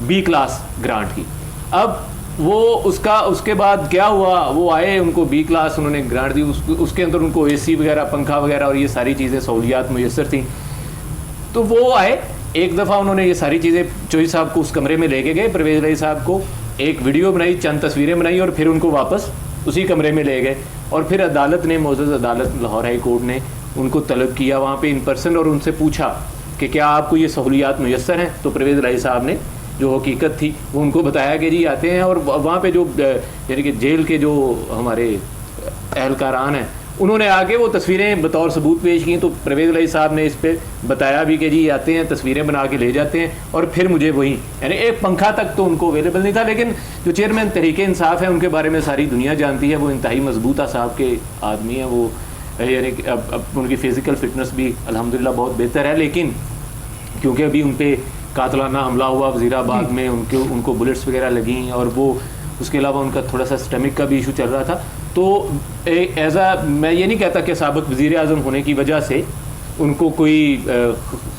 बी क्लास ग्रांट की। अब वो उसके बाद क्या हुआ, वो आए, उनको बी क्लास उन्होंने ग्रांट दी, उसके अंदर उनको एसी वगैरह, पंखा वगैरह और ये सारी चीज़ें सहूलियात मुयस्सर थी। तो वो आए, एक दफ़ा उन्होंने ये सारी चीज़ें चौधरी साहब को उस कमरे में लेके गए, परवेज़ इलाही साहब को, एक वीडियो बनाई, चंद तस्वीरें बनाई और फिर उनको वापस उसी कमरे में ले गए। और फिर अदालत ने, मोअज़्ज़ज़ अदालत लाहौर हाई कोर्ट ने उनको तलब किया वहाँ पे इन पर्सन और उनसे पूछा कि क्या आपको ये सहूलियात मुयस्सर हैं? तो परवेज़ इलाही साहब ने जो हकीकत थी वो उनको बताया कि जी आते हैं। और वहाँ पे जो यानी कि जेल के जो हमारे एहलकारान हैं उन्होंने आके वो तस्वीरें बतौर सबूत पेश की, तो परवेज़ इलाही साहब ने इस पर बताया भी कि जी आते हैं, तस्वीरें बना के ले जाते हैं और फिर मुझे वही, यानी एक पंखा तक तो उनको अवेलेबल नहीं था। लेकिन जो चेयरमैन तहरीक इंसाफ है उनके बारे में सारी दुनिया जानती है, वो इंतहाई मजबूता साहब के आदमी हैं, वो यानी कि अब उनकी फ़िज़िकल फ़िटनेस भी अल्हम्दुलिल्लाह बहुत बेहतर है। लेकिन क्योंकि अभी उन पर कातलाना हमला हुआ वज़ीराबाद में, उनको बुलेट्स वगैरह लगी और वो उसके अलावा उनका थोड़ा सा स्टमक का भी इशू चल रहा था। तो एज मैं ये नहीं कहता कि साबिक़ वज़ीर आज़म होने की वजह से उनको कोई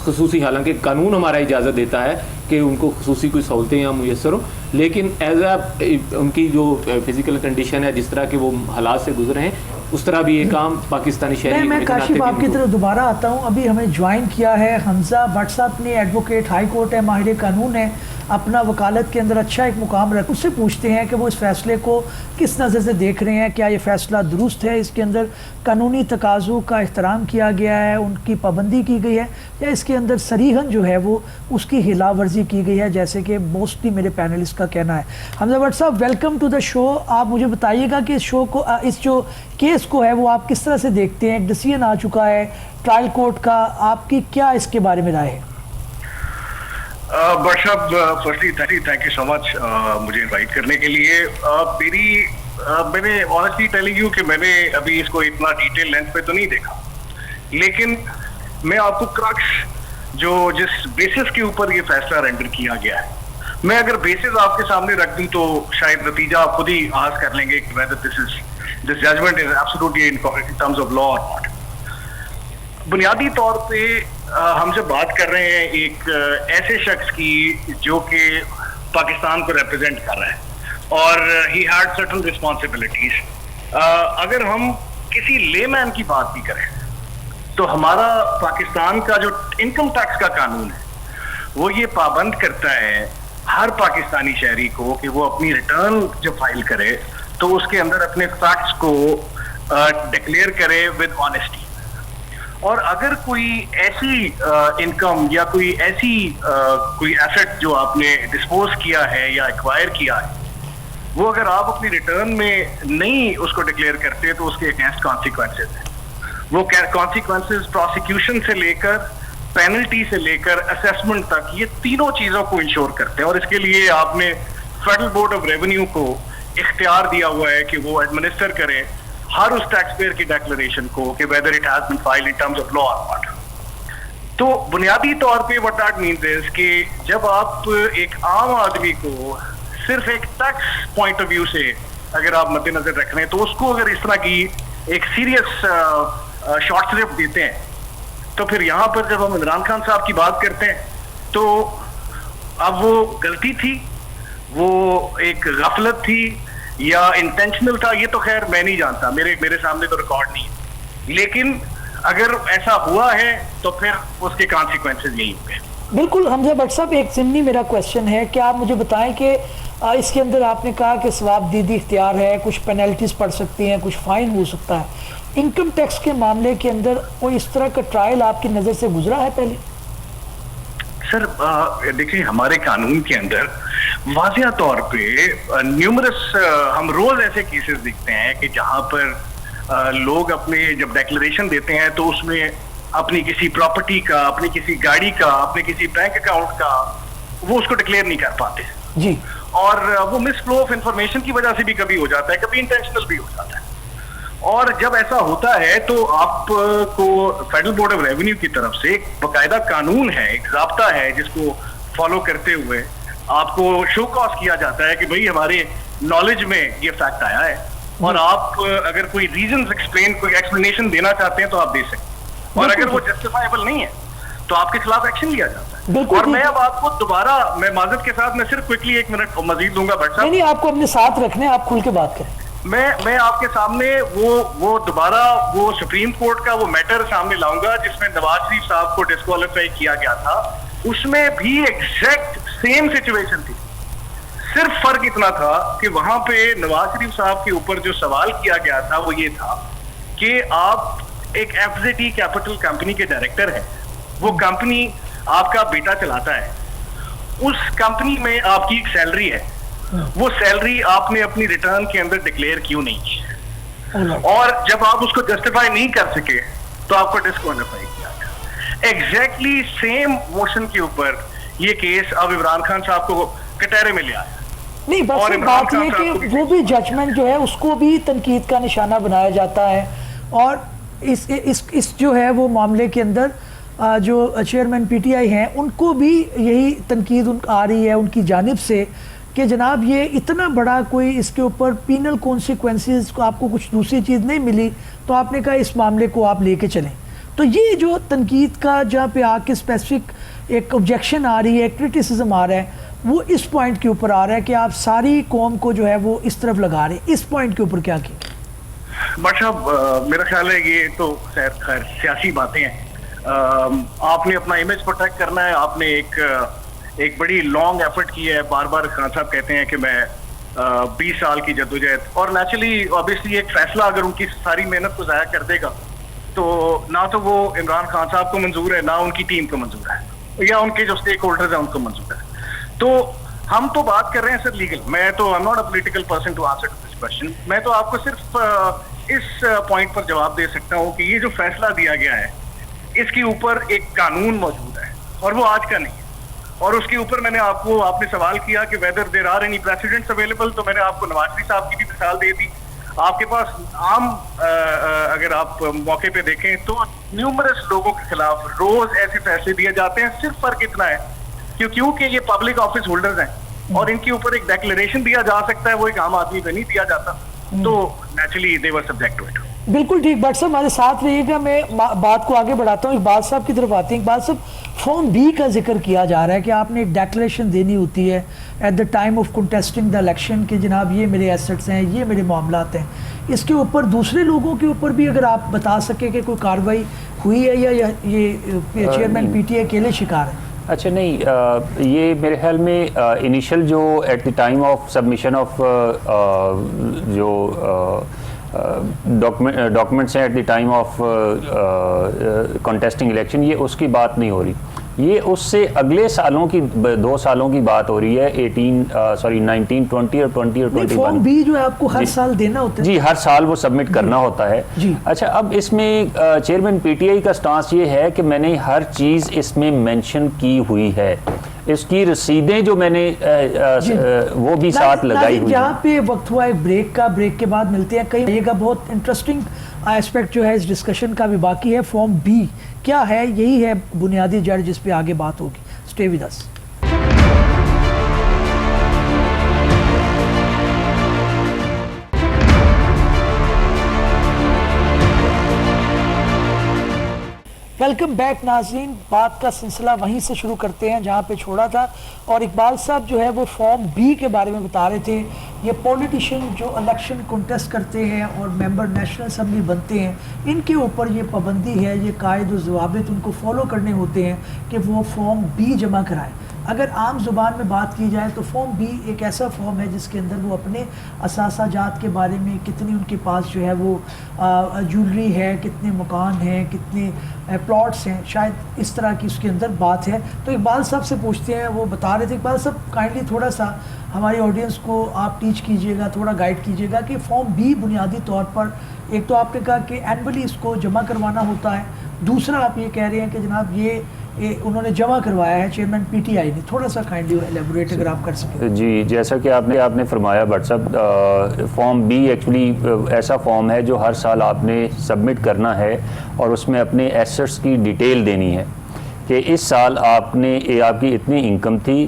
ख़ुसूसी, हालांकि कानून हमारा इजाज़त देता है कि उनको ख़ुसूसी कोई सहूलतें या मुयस्सर हो, लेकिन एज उनकी जो फ़िज़िकल कंडीशन है, जिस तरह के वो हालात से गुजरे हैं, उस तरह भी ये काम पाकिस्तानी शहरी।
मैं काशिफ आपकी तरफ दोबारा आता हूँ। अभी हमें ज्वाइन किया है हमजा भट्ट साहब ने, एडवोकेट, हाई कोर्ट है, माहिर कानून है, अपना वकालत के अंदर अच्छा एक मुकाम रख, उससे पूछते हैं कि वो इस फैसले को किस नज़र से देख रहे हैं, क्या ये फ़ैसला दुरुस्त है, इसके अंदर कानूनी तकाज़ों का एहतराम किया गया है, उनकी पाबंदी की गई है, या इसके अंदर सरीहन जो है वो उसकी हिला वर्जी की गई है, जैसे कि मोस्टली मेरे पैनलिस्ट का कहना है। हमजा भट्ट साहब, वेलकम टू द शो। आप मुझे बताइएगा कि इस शो को, इस जो केस को है वो आप किस तरह से देखते हैं? डिसीजन आ चुका है ट्रायल कोर्ट का, आपकी क्या इसके बारे में राय है?
भट्ट साहब, firstly thank you so much मुझे इनवाइट करने के लिए। मैंने ऑनेस्टली टेलिंग यू कि मैंने अभी इसको इतना डिटेल लेंथ पे तो नहीं देखा, लेकिन मैं आपको क्रक्स जो जिस बेसिस के ऊपर ये फैसला रेंडर किया गया है, मैं अगर बेसिस आपके सामने रख दूं तो शायद नतीजा आप खुद ही आस कर लेंगे कि whether this judgment is absolutely in terms of law or not. बुनियादी तौर पे हम जब बात कर रहे हैं एक ऐसे शख्स की जो कि पाकिस्तान को रिप्रेजेंट कर रहा है और ही हैड सर्टेन रिस्पॉन्सिबिलिटीज, अगर हम किसी लेमैन की बात भी करें तो हमारा पाकिस्तान का जो इनकम टैक्स का कानून है वो ये पाबंद करता है हर पाकिस्तानी शहरी को कि वो अपनी रिटर्न जब फाइल करे तो उसके अंदर अपने फैक्ट्स को डिक्लेयर करे विद ऑनेस्टी। और अगर कोई ऐसी इनकम या कोई ऐसी कोई एसेट जो आपने डिस्पोज किया है या एक्वायर किया है, वो अगर आप अपनी रिटर्न में नहीं उसको डिक्लेयर करते तो उसके अगेंस्ट कॉन्सिक्वेंसेज हैं। वो कॉन्सिक्वेंसेज प्रोसिक्यूशन से लेकर पेनल्टी से लेकर असेसमेंट तक, ये तीनों चीजों को इंश्योर करते हैं। और इसके लिए आपने फेडरल बोर्ड ऑफ रेवेन्यू को इख्तियार दिया हुआ है कि वो एडमिनिस्टर करे हर उस टैक्स पेयर की डिक्लेरेशन को कि whether it has been filed in terms of law और नॉट। तो बुनियादी तौर पे व्हाट दैट मींस इज कि जब आप एक आम आदमी को सिर्फ एक टैक्स पॉइंट ऑफ व्यू से अगर आप मद्देनजर रख रहे हैं तो उसको अगर इस तरह की एक सीरियस शॉर्ट स्लिप देते हैं, तो फिर यहाँ पर जब हम इमरान खान साहब की बात करते हैं तो अब वो गलती थी, वो एक गफलत थी या इंटेंशनल था, ये तो खैर मैं नहीं जानता, मेरे सामने तो रिकॉर्ड नहीं है। लेकिन अगर ऐसा हुआ है तो फिर उसके कॉन्सिक्वेंसेज यही होंगे।
बिल्कुल हमजा भट्ट साहब, एक ज़िमनी मेरा क्वेश्चन है कि आप मुझे बताएं कि इसके अंदर आपने कहा कि सवाबदीदी इख्तियार है, कुछ पेनल्टीज पड़ सकती हैं, कुछ फाइन हो सकता है। इनकम टैक्स के मामले के अंदर कोई इस तरह का ट्रायल आपकी नज़र से गुजरा है पहले?
सर देखिए, हमारे कानून के अंदर वाज़िया तौर पे न्यूमरस हम रोज ऐसे केसेस देखते हैं कि जहां पर लोग अपने जब डिक्लेरेशन देते हैं तो उसमें अपनी किसी प्रॉपर्टी का, अपनी किसी गाड़ी का, अपने किसी बैंक अकाउंट का वो उसको डिक्लेयर नहीं कर पाते
जी,
और वो मिस फ्लो ऑफ इंफॉर्मेशन की वजह से भी कभी हो जाता है, कभी इंटेंशनल भी हो जाता है। और जब ऐसा होता है तो आपको फेडरल बोर्ड ऑफ रेवेन्यू की तरफ से एक बाकायदा कानून है, एक ज़ाब्ता है जिसको फॉलो करते हुए आपको शो कॉज किया जाता है कि भाई हमारे नॉलेज में ये फैक्ट आया है और आप अगर कोई रीजंस एक्सप्लेन, कोई एक्सप्लेनेशन देना चाहते हैं तो आप दे सकते हैं, और अगर वो जस्टिफाइबल नहीं है तो आपके खिलाफ एक्शन लिया जाता है। और मैं अब आपको दोबारा, मैं माजरत के साथ मैं सिर्फ क्विकली 1 मिनट मजीद दूंगा भट्ट साहब।
नहीं, आपको अपने साथ रखने, आप खुल के बात करें।
मैं आपके सामने वो दोबारा वो सुप्रीम कोर्ट का वो मैटर सामने लाऊंगा जिसमें नवाज शरीफ साहब को डिस्क्वालीफाई किया गया था। उसमें भी एग्जैक्ट सेम सिचुएशन थी, सिर्फ फर्क इतना था कि वहां पे नवाज शरीफ साहब के ऊपर जो सवाल किया गया था वो ये था कि आप एक एफजेटी कैपिटल कंपनी के डायरेक्टर हैं, वो कंपनी आपका बेटा चलाता है, उस कंपनी में आपकी एक सैलरी है, वो सैलरी आपने अपनी रिटर्न के अंदर डिक्लेयर क्यों नहीं की, और जब आप उसको जस्टिफाई नहीं कर सके तो आपको डिस्क्वालीफाई किया गया। एग्जैक्टली सेम मोशन के ऊपर ये केस अब इमरान खान साहब को कटहरे में ले आया।
नहीं, बस बात ये कि वो भी जजमेंट जो है उसको भी तनकीद का निशाना बनाया जाता है, और इस जो है वो मामले के अंदर जो चेयरमैन पीटीआई हैं उनको भी यही तनकीद आ रही है उनकी जानिब से कि जनाब ये इतना बड़ा कोई इसके ऊपर पीनल कॉन्सिक्वेंसेस को आपको कुछ दूसरी चीज़ नहीं मिली तो आपने कहा इस मामले को आप लेके चलें। तो ये जो तनकीद का जहाँ पे आके स्पेसिफिक एक ऑब्जेक्शन आ रही है, क्रिटिसिज्म आ रहा है, वो इस पॉइंट के ऊपर आ रहा है कि आप सारी कौम को जो है वो इस तरफ लगा रहे हैं। इस पॉइंट के ऊपर क्या किया?
बट साहब मेरा ख्याल है ये तो खैर सियासी बातें हैं, आपने अपना इमेज प्रोटेक्ट करना है, आपने एक बड़ी लॉन्ग एफर्ट की है। बार बार खान साहब कहते हैं कि मैं 20 साल की जद्दोजहद, और नेचुरली ऑब्वियसली एक फैसला अगर उनकी सारी मेहनत को ज़ाया कर देगा तो ना तो वो इमरान खान साहब को मंजूर है, ना उनकी टीम को मंजूर है, या उनके जो स्टेक होल्डर्स हैं उनको मंजूर है। तो हम तो बात कर रहे हैं सर लीगल, मैं तो I am not a political person to answer to this question. मैं तो आपको सिर्फ इस पॉइंट पर जवाब दे सकता हूँ कि ये जो फैसला दिया गया है इसके ऊपर एक कानून मौजूद है और वो आज का नहीं है, और उसके ऊपर आपने सवाल किया कि whether there are any precedents available, तो मैंने आपको नवाज शरीफ साहब की भी मिसाल दे दी। आपके पास आम अगर आप मौके पे देखें तो न्यूमरस लोगों के खिलाफ रोज ऐसे फैसले दिए जाते हैं। सिर्फ फर्क इतना है क्योंकि ये पब्लिक ऑफिस होल्डर्स हैं और इनके ऊपर एक डिक्लेरेशन दिया जा सकता है, वो एक आम आदमी पे नहीं दिया जाता, तो naturally they were subject to it.
बिल्कुल ठीक। बट साहब हमारे साथ रहिएगा, मैं बात को आगे बढ़ाता हूँ। इकबाल साहब की तरफ आते हैं। इकबाल साहब, फॉर्म बी का जिक्र किया जा रहा है कि आपने एक डेक्लेरेशन देनी होती है at the time of contesting the election कि जनाब ये मेरे एसेट्स हैं, ये मेरे मामलात हैं। इसके ऊपर दूसरे लोगों के ऊपर भी अगर आप बता सके कि कोई कार्रवाई हुई है या ये चेयरमैन पीटीआई अकेले शिकार है?
अच्छा नहीं, ये मेरे ख्याल में इनिशियल जो at the time of submission of जो डॉक्यूमेंट्स हैं at the time of contesting election, ये उसकी बात नहीं हो रही। ये उससे अगले सालों की 2 सालों की बात हो रही है, 19, 20 और 21।
फॉर्म बी जो है आपको हर साल देना होता है?
जी, हर साल वो सबमिट करना होता है
जी।
अच्छा, अब इसमें चेयरमैन पीटीआई का स्टांस ये है कि मैंने हर चीज़ इसमें मेंशन की हुई है। इसकी रसीदें जो मैंने वो भी साथ लगाई हुई
जहाँ पे वक्त हुआ एक ब्रेक का, ब्रेक के बाद मिलते हैं। कई का बहुत इंटरेस्टिंग एस्पेक्ट जो है इस डिस्कशन का भी बाकी है। फॉर्म बी क्या है, यही है बुनियादी जड़ जिस पे आगे बात होगी। Stay with us. Welcome back नाज़रीन। बात का सिलसिला वहीं से शुरू करते हैं जहां पे छोड़ा था, और इकबाल साहब जो है वो फॉर्म बी के बारे में बता रहे थे। ये पॉलिटिशियन जो इलेक्शन कॉन्टेस्ट करते हैं और मेंबर नेशनल असम्बली बनते हैं, इनके ऊपर ये पाबंदी है, ये कायद व ज़वाबित उनको फॉलो करने होते हैं कि वो फॉर्म बी जमा कराएं। अगर आम ज़ुबान में बात की जाए तो फॉर्म बी एक ऐसा फॉर्म है जिसके अंदर वो अपने असासाजात के बारे में, कितनी उनके पास जो है वो ज्वेलरी है, कितने मकान हैं, कितने प्लॉट्स हैं, शायद इस तरह की उसके अंदर बात है। तो इकबाल साहब से पूछते हैं, वो बता रहे थे। इकबाल साहब काइंडली थोड़ा सा हमारी ऑडियंस को आप टीच कीजिएगा, थोड़ा गाइड कीजिएगा कि फॉर्म बी बुनियादी तौर पर, एक तो आपने कहा कि एनुअली इसको जमा करवाना होता है, दूसरा आप ये कह रहे हैं कि जनाब ये उन्होंने जमा करवाया है चेयरमैन पीटीआई ने। थोड़ा सा काइंडली एलेबोरेट अगर आप कर सकें।
जी, जैसा कि आपने फरमाया बट साहब, फॉर्म बी एक्चुअली ऐसा फॉर्म है जो हर साल आपने सबमिट करना है और उसमें अपने एसेट्स की डिटेल देनी है कि इस साल आपकी इतनी इनकम थी,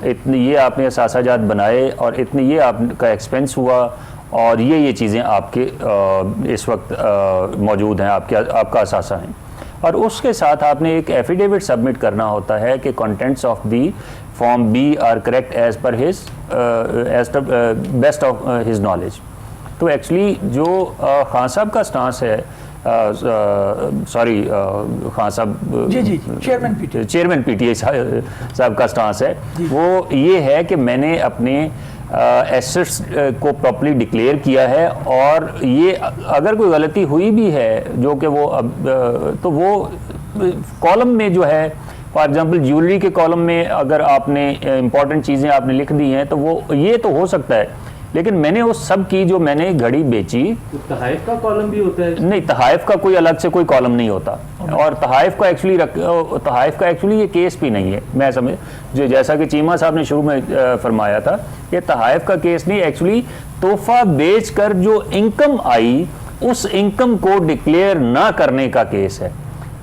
इतनी ये आपने असासाजात बनाए और इतनी ये आपका एक्सपेंस हुआ और ये चीज़ें आपके इस वक्त मौजूद हैं, आपका असासा है। और उसके साथ आपने एक एफिडेविट सबमिट करना होता है कि contents of the form be are correct as per his best of his knowledge. तो एक्चुअली जो खान साहब का स्टांस है, सॉरी खान साहब
जी
चेयरमैन पीटीआई साहब का स्टांस है, वो ये है कि मैंने अपने एसेट्स को प्रॉपर्ली डिक्लेयर किया है, और ये अगर कोई गलती हुई भी है जो कि वो तो वो कॉलम में जो है, फॉर एग्जांपल ज्वेलरी के कॉलम में अगर आपने इंपॉर्टेंट चीज़ें आपने लिख दी हैं तो वो ये तो हो सकता है, लेकिन मैंने उस सब की जो मैंने घड़ी बेची,
तहाइफ का कॉलम भी होता है?
नहीं, तहाइफ का कोई अलग से कोई कॉलम नहीं होता, और तहाइफ का एक्चुअली ये केस भी नहीं है। मैं समझ जो जैसा कि चीमा साहब ने शुरू में फरमाया था, ये तहाइफ का केस नहीं, एक्चुअली तोहफा बेच कर जो इनकम आई उस इनकम को डिक्लेयर ना करने का केस है।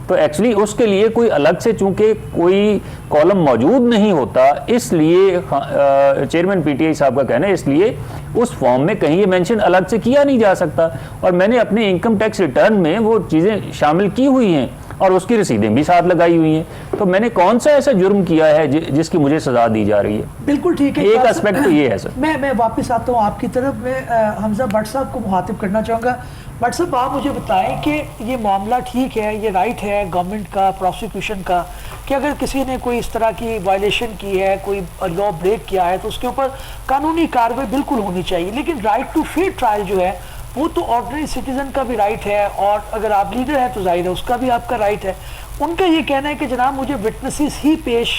तो एक्चुअली उसके लिए कोई अलग से चूंकि कोई कॉलम मौजूद नहीं होता, इसलिए चेयरमैन पीटीआई साहब का कहना है, इसलिए उस फॉर्म में कहीं ये मेंशन अलग से किया नहीं जा सकता, और मैंने अपने इनकम टैक्स रिटर्न में वो चीज़ें शामिल की हुई हैं और उसकी रसीदें भी साथ लगाई हुई हैं। तो मैंने कौन सा ऐसा जुर्म किया है जिसकी मुझे सजा दी जा रही है?
बिल्कुल ठीक है।
एक एस्पेक्ट तो ये है सर।
मैं वापस आता हूँ आपकी तरफ। मैं हमजा भट्ट साहब को मुखातिब करना चाहूँगा। भट्ट साहब, आप मुझे बताएं कि ये मामला ठीक है, ये राइट है गवर्नमेंट का, प्रोसिक्यूशन का, कि अगर किसी ने कोई इस तरह की वायलेशन की है, कोई लॉ ब्रेक किया है, तो उसके ऊपर कानूनी कार्रवाई बिल्कुल होनी चाहिए। लेकिन राइट टू फेयर ट्रायल जो है वो तो ऑर्डिनरी सिटीजन का भी राइट है, और अगर आप लीडर हैं तो जाहिर है उसका भी आपका राइट है। उनका ये कहना है कि जनाब मुझे विटनेसेस ही पेश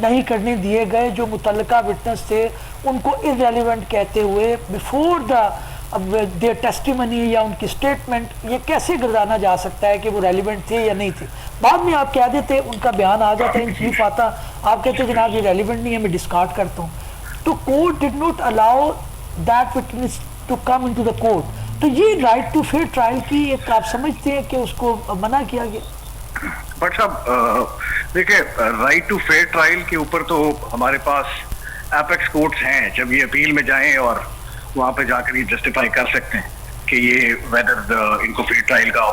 नहीं करने दिए गए, जो मुतल्लिका विटनेस थे उनको इररेलेवेंट कहते हुए बिफोर द देयर टेस्टिमनी या उनकी स्टेटमेंट, ये कैसे गर्दाना जा सकता है कि वो रेलिवेंट थे या नहीं थे? बाद में आप कह देते, उनका बयान आ जाता है, इन चीफ आता, आप कहते जनाब ये रेलिवेंट नहीं है, मैं डिस्कार्ड करता हूँ। तो court did not allow that witness to come into the court. तो ये राइट टू फेयर ट्रायल की एक आप समझते हैं कि उसको मना किया गया?
बट साहब देखिए, राइट टू फेयर ट्रायल के ऊपर तो हमारे पास एपेक्स कोर्ट्स हैं, जब ये अपील में जाएं और वहां पे जाकर ये जस्टिफाई कर सकते हैं कि ये वेदर इनको फ्री ट्रायल का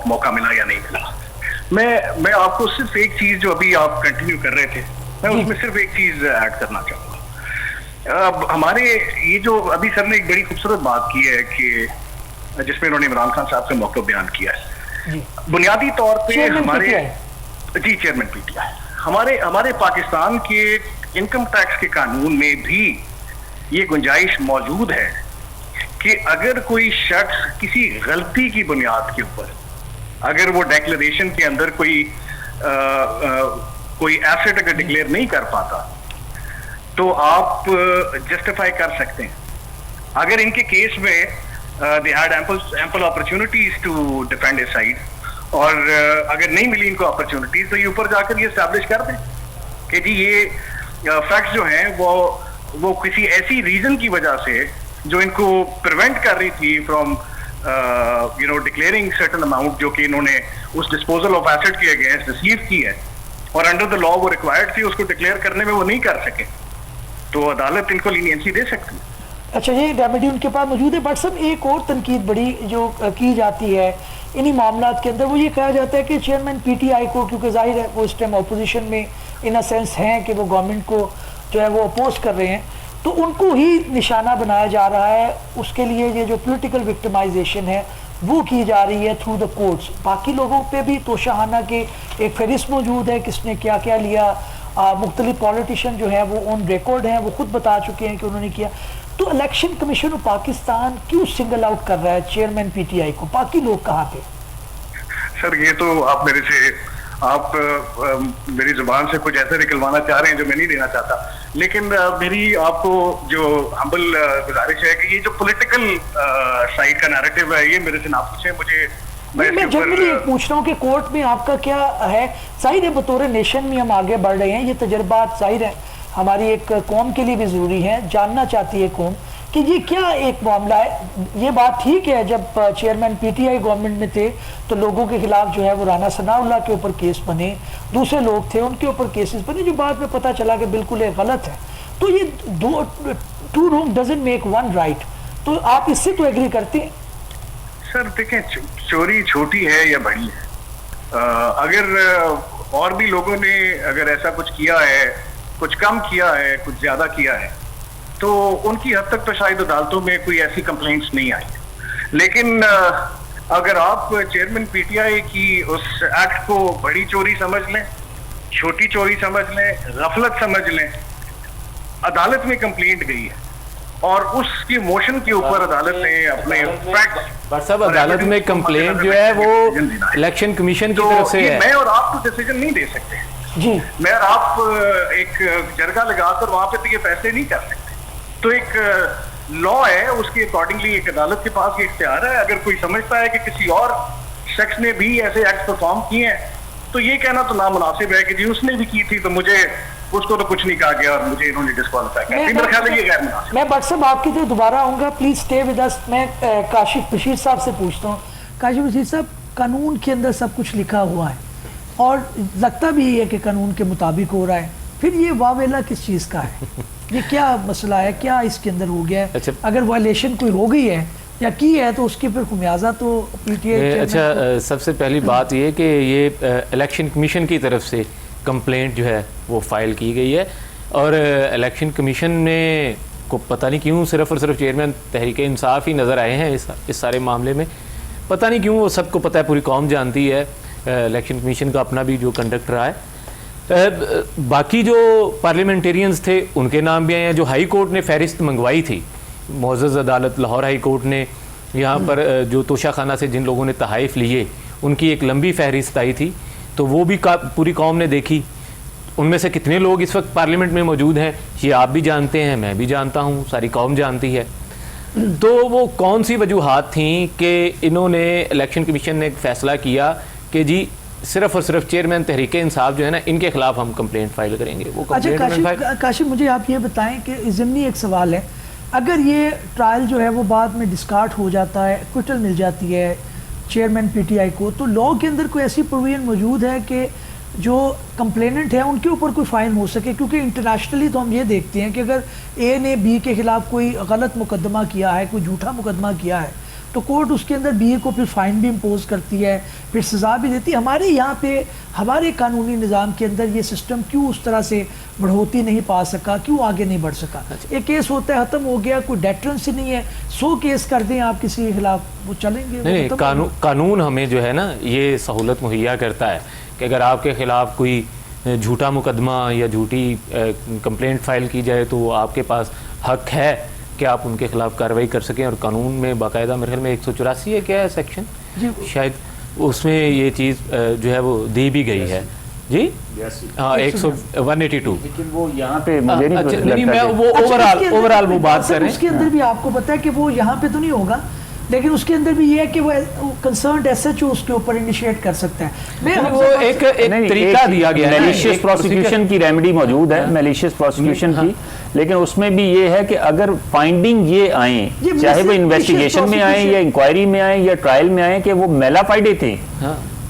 मौका मिला या नहीं मिला। मैं आपको सिर्फ एक चीज जो अभी आप कंटिन्यू कर रहे थे, मैं उसमें सिर्फ एक चीज ऐड करना चाहूंगा। अब हमारे ये जो अभी सर ने एक बड़ी खूबसूरत बात की है कि जिसमें उन्होंने इमरान खान साहब का मौका बयान किया है, बुनियादी तौर पे हमारे जी चेयरमैन पीटीआई हमारे पाकिस्तान के इनकम टैक्स के कानून में भी ये गुंजाइश मौजूद है कि अगर कोई शख्स किसी गलती की बुनियाद के ऊपर अगर वो डिक्लेरेशन के अंदर कोई एसेट अगर डिक्लेयर नहीं कर पाता तो आप जस्टिफाई कर सकते हैं। अगर इनके केस में they had ample opportunities to defend his side और अगर नहीं मिली इनको अपॉर्चुनिटीज तो ये ऊपर जाकर ये एस्टैब्लिश कर दें कि जी ये फैक्ट्स जो हैं वो किसी ऐसी रीजन की वजह से जो इनको प्रिवेंट कर रही थी फ्रॉम डिक्लेयरिंग सर्टेन अमाउंट जो कि इन्होंने उस डिस्पोजल ऑफ एसेट के अगेंस्ट रिसीव की है और अंडर द लॉ वो रिक्वायर्ड थी उसको डिक्लेयर करने में वो नहीं कर सके, तो अदालत इनको लीनियंसी दे सकती है।
अच्छा, ये रेमेडी उनके पास मौजूद है। बट सब एक और तनकीद बड़ी जो की जाती है इन्हीं मामलों के अंदर, वो ये कहा जाता है कि चेयरमैन पीटीआई को, क्योंकि जाहिर है वो इस टाइम अपोजिशन में इन अ सेंस हैं कि वो गवर्नमेंट को जो है वो अपोज कर रहे हैं, तो उनको ही निशाना बनाया जा रहा है। उसके लिए ये जो पॉलिटिकल विक्टिमाइजेशन है वो की जा रही है थ्रू द कोर्ट्स। बाकी लोगों पे भी तोशाहाना के एक फहरिस्त मौजूद है किसने क्या क्या लिया। मुख्तलिफ पॉलिटिशियन जो है वो ऑन रिकॉर्ड हैं, वो खुद बता चुके हैं कि उन्होंने किया। तो इलेक्शन कमीशन ऑफ पाकिस्तान क्यों सिंगल आउट कर रहा है चेयरमैन पीटीआई को? बाकी लोग कहाँ पे?
सर ये तो आप मेरी जुबान से कुछ ऐसा निकलवाना चाह रहे हैं जो मैं नहीं देना चाहता, लेकिन मेरी आपको जो हम्बल गुजारिश है कि ये जो पॉलिटिकल साइड का नैरेटिव है ये मेरे से ना पूछे मुझे।
मैं जनरली पूछ रहा हूँ कि कोर्ट में आपका क्या है। जाहिर है बतौर नेशन में हम आगे बढ़ रहे हैं, ये तजर्बात जाहिर है हमारी एक कौम के लिए भी ज़रूरी है, जानना चाहती है कौम कि ये क्या एक मामला है। ये बात ठीक है, जब चेयरमैन पीटीआई गवर्नमेंट में थे तो लोगों के खिलाफ जो है वो राना सनाउल्लाह के ऊपर केस बने, दूसरे लोग थे उनके ऊपर केसेस बने, जो बाद में पता चला कि बिल्कुल एक गलत है। तो ये two wrong doesn't make one right. तो आप इससे तो एग्री करते हैं?
सर देखें, चोरी छोटी है या बड़ी है, अगर और भी लोगों ने अगर ऐसा कुछ किया है, कुछ कम किया है, कुछ ज्यादा किया है, तो उनकी हद तक तो शायद अदालतों में कोई ऐसी कंप्लेंट्स नहीं आई। लेकिन अगर आप चेयरमैन पीटीआई की उस एक्ट को बड़ी चोरी समझ लें, छोटी चोरी समझ लें, गफलत समझ लें, अदालत में कंप्लेंट गई है और उसकी मोशन के ऊपर अदालत ने अपने फैक्ट्स,
साहब अदालत में कंप्लेंट जो है वो इलेक्शन कमीशन की तरफ से है।
मैं और आप तो डिसीजन नहीं दे सकते
जी,
मैं और आप एक जरगा लगाकर वहां पे तो ये फैसले नहीं कर सकते। तो एक लॉ है, उसके अकॉर्डिंगली एक अदालत के पास ये इख्तियार है। अगर कोई समझता है कि किसी और शख्स ने भी ऐसे एक्ट परफॉर्म किए हैं तो ये कहना तो नामुनासिब है कि जी उसने भी की थी तो मुझे उसको तो कुछ नहीं कहा गया और मुझे इन्होंने डिस्क्वालीफाई कर दिया। मेरा ख्याल है ये गैर मुनासिब।
मैं बट साहब आपकी तरफ दोबारा आऊँगा, प्लीज स्टे विद अस। मैं काशिफ बशीर साहब से पूछता हूँ। काशिफ बशीर साहब, कानून के अंदर सब कुछ लिखा हुआ है और लगता भी है कि कानून के मुताबिक हो रहा है, फिर ये वावेला किस चीज़ का है? ये क्या मसला है, क्या इसके अंदर हो गया है?
अच्छा,
अगर वायलेशन कोई हो गई है या की है तो उसकी फिर खुमियाजा तो पीटीआई।
अच्छा, सबसे पहली बात ये कि ये इलेक्शन कमीशन की तरफ से कंप्लेंट जो है वो फाइल की गई है और इलेक्शन कमीशन में को पता नहीं क्यों सिर्फ और सिर्फ चेयरमैन तहरीक इंसाफ ही नज़र आए हैं इस सारे मामले में। पता नहीं क्यों, वो सबको पता है, पूरी कौम जानती है इलेक्शन कमीशन का अपना भी जो कंडक्ट रहा है। बाकी जो पार्लियामेंटेरियंस थे उनके नाम भी आए हैं। जो हाई कोर्ट ने फहरिस्त मंगवाई थी, मुअज़्ज़ज़ अदालत लाहौर हाई कोर्ट ने यहाँ पर जो तोशाखाना से जिन लोगों ने तहाइफ लिए उनकी एक लंबी फहरिस्त आई थी, तो वो भी पूरी कौम ने देखी। उनमें से कितने लोग इस वक्त पार्लियामेंट में मौजूद हैं ये आप भी जानते हैं, मैं भी जानता हूँ, सारी कौम जानती है। तो वो कौन सी वजूहात थी कि इन्होंने इलेक्शन कमीशन ने एक फ़ैसला किया कि जी सिर्फ और सिर्फ चेयरमैन तहरीक इंसाफ जो है ना, इनके खिलाफ हम कंप्लेंट फाइल करेंगे। वो
अच्छा काशिफ, मुझे आप ये बताएं कि ज़िमनी एक सवाल है, अगर ये ट्रायल जो है वो बाद में डिस्कार्ड हो जाता है, एक्विटल मिल जाती है चेयरमैन पीटीआई को, तो लॉ के अंदर कोई ऐसी प्रोविजन मौजूद है कि जो कंप्लेनेंट है उनके ऊपर कोई फ़ाइन हो सके? क्योंकि इंटरनेशनली तो हम ये देखते हैं कि अगर ए ने बी के ख़िलाफ़ कोई गलत मुकदमा किया है, कोई झूठा मुकदमा किया है, तो कोर्ट उसके अंदर बीए को फिर फाइन भी इम्पोज करती है, फिर सज़ा भी देती है। हमारे यहाँ पे हमारे कानूनी निज़ाम के अंदर ये सिस्टम क्यों उस तरह से बढ़ोतरी नहीं पा सका, क्यों आगे नहीं बढ़ सका? एक केस होता है, ख़त्म हो गया, कोई डेटरेंस ही नहीं है, 100 केस कर दें आप किसी के खिलाफ, वो चलेंगे?
नहीं, कानून हमें जो है ना ये सहूलत मुहैया करता है कि अगर आपके खिलाफ कोई झूठा मुकदमा या झूठी कंप्लेंट फाइल की जाए तो आपके पास हक है कि आप उनके खिलाफ कार्रवाई कर सकें। और कानून में बाकायदा मेरे ख्याल में 184 है क्या है सेक्शन शायद, उसमें ये चीज़ जो है वो दी भी गई है जी। हाँ, 182।
लेकिन वो यहाँ पे मुझे नहीं
अच्छा,
लगता
नहीं, मैं
कि-
वो ओवरऑल वो बात कर रहे
उसके अंदर भी आपको पता है कि वो यहाँ पे तो नहीं होगा, लेकिन उसके अंदर भी ये है कि वो कंसर्न्ड एसएचओ उसके ऊपर इनिशिएट कर सकता है। मैं
हैं। वो एक तरीका दिया गया है,
मैलिशियस
एक
प्रोसिक्यूशन की रेमेडी मौजूद है, मैलिशियस प्रोसिक्यूशन की, लेकिन उसमें भी ये है कि अगर फाइंडिंग ये आए, चाहे वो इन्वेस्टिगेशन में आए या इंक्वायरी में आए या ट्रायल में आए कि वो मेलाफाइडे थे,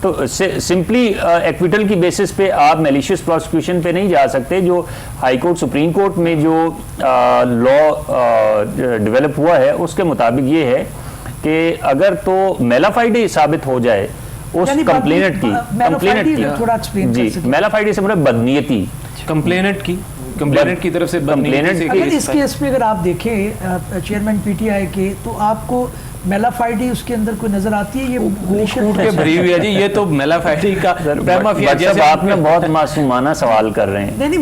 तो सिंपली एक्विटल की बेसिस पे आप मैलिशियस प्रोसिक्यूशन पे नहीं जा सकते। जो हाई कोर्ट सुप्रीम कोर्ट में जो लॉ डेवलप हुआ है उसके मुताबिक ये है कि अगर तो मेलाफाइडे साबित हो जाए उस कंप्लेनेंट की जी, मेलाफाइडे से मतलब बदनीयती
कंप्लेनेंट की तरफ से
अगर इस केस में अगर आप देखें चेयरमैन पीटीआई के, तो आपको मेलाफाइडी उसके अंदर कोई नजर आती है? ये
कूट के भरी हुई है जी, ये तो मेलाफाइडी का
जैसे आप में बहुत मासूमाना सवाल कर रहे हैं।
नहीं,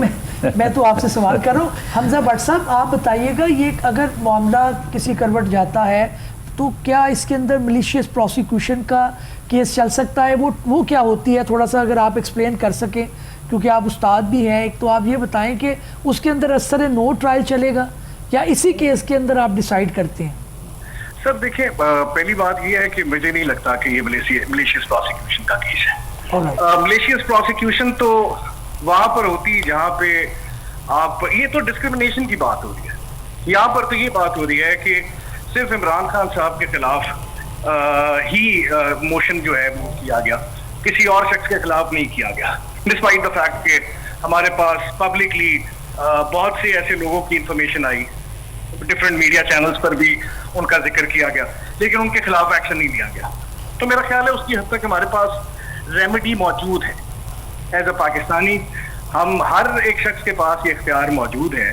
मैं तो आपसे सवाल कर रहा हूँ। हमजा भट्ट साहब, आप बताइएगा, ये अगर मामला किसी करवट जाता है तो क्या इसके अंदर मिलिशियस प्रोसिक्यूशन का केस चल सकता है? वो क्या होती है, थोड़ा सा अगर आप एक्सप्लेन कर सकें, क्योंकि आप उस्ताद भी हैं। एक तो आप ये बताएं कि उसके अंदर असर नो ट्रायल चलेगा या इसी केस के अंदर आप डिसाइड करते हैं?
सर देखिए, पहली बात ये है कि मुझे नहीं लगता कि ये मलेशियस प्रोसिक्यूशन का केस है। मलेशियस प्रोसिक्यूशन तो वहां पर होती है जहां पे आप, ये तो डिस्क्रिमिनेशन की बात हो रही है। यहाँ पर तो ये बात हो रही है कि सिर्फ इमरान खान साहब के खिलाफ ही मोशन जो है वो किया गया, किसी और शख्स के खिलाफ नहीं किया गया, डिस्पाइट द फैक्ट कि हमारे पास पब्लिकली बहुत से ऐसे लोगों की इंफॉर्मेशन आई, डिफरेंट मीडिया चैनल्स पर भी उनका जिक्र किया गया, लेकिन उनके खिलाफ एक्शन नहीं लिया गया। तो मेरा ख्याल है उसकी हद तक हमारे पास रेमेडी मौजूद है। एज अ पाकिस्तानी हम हर एक शख्स के पास ये इख्तियार मौजूद है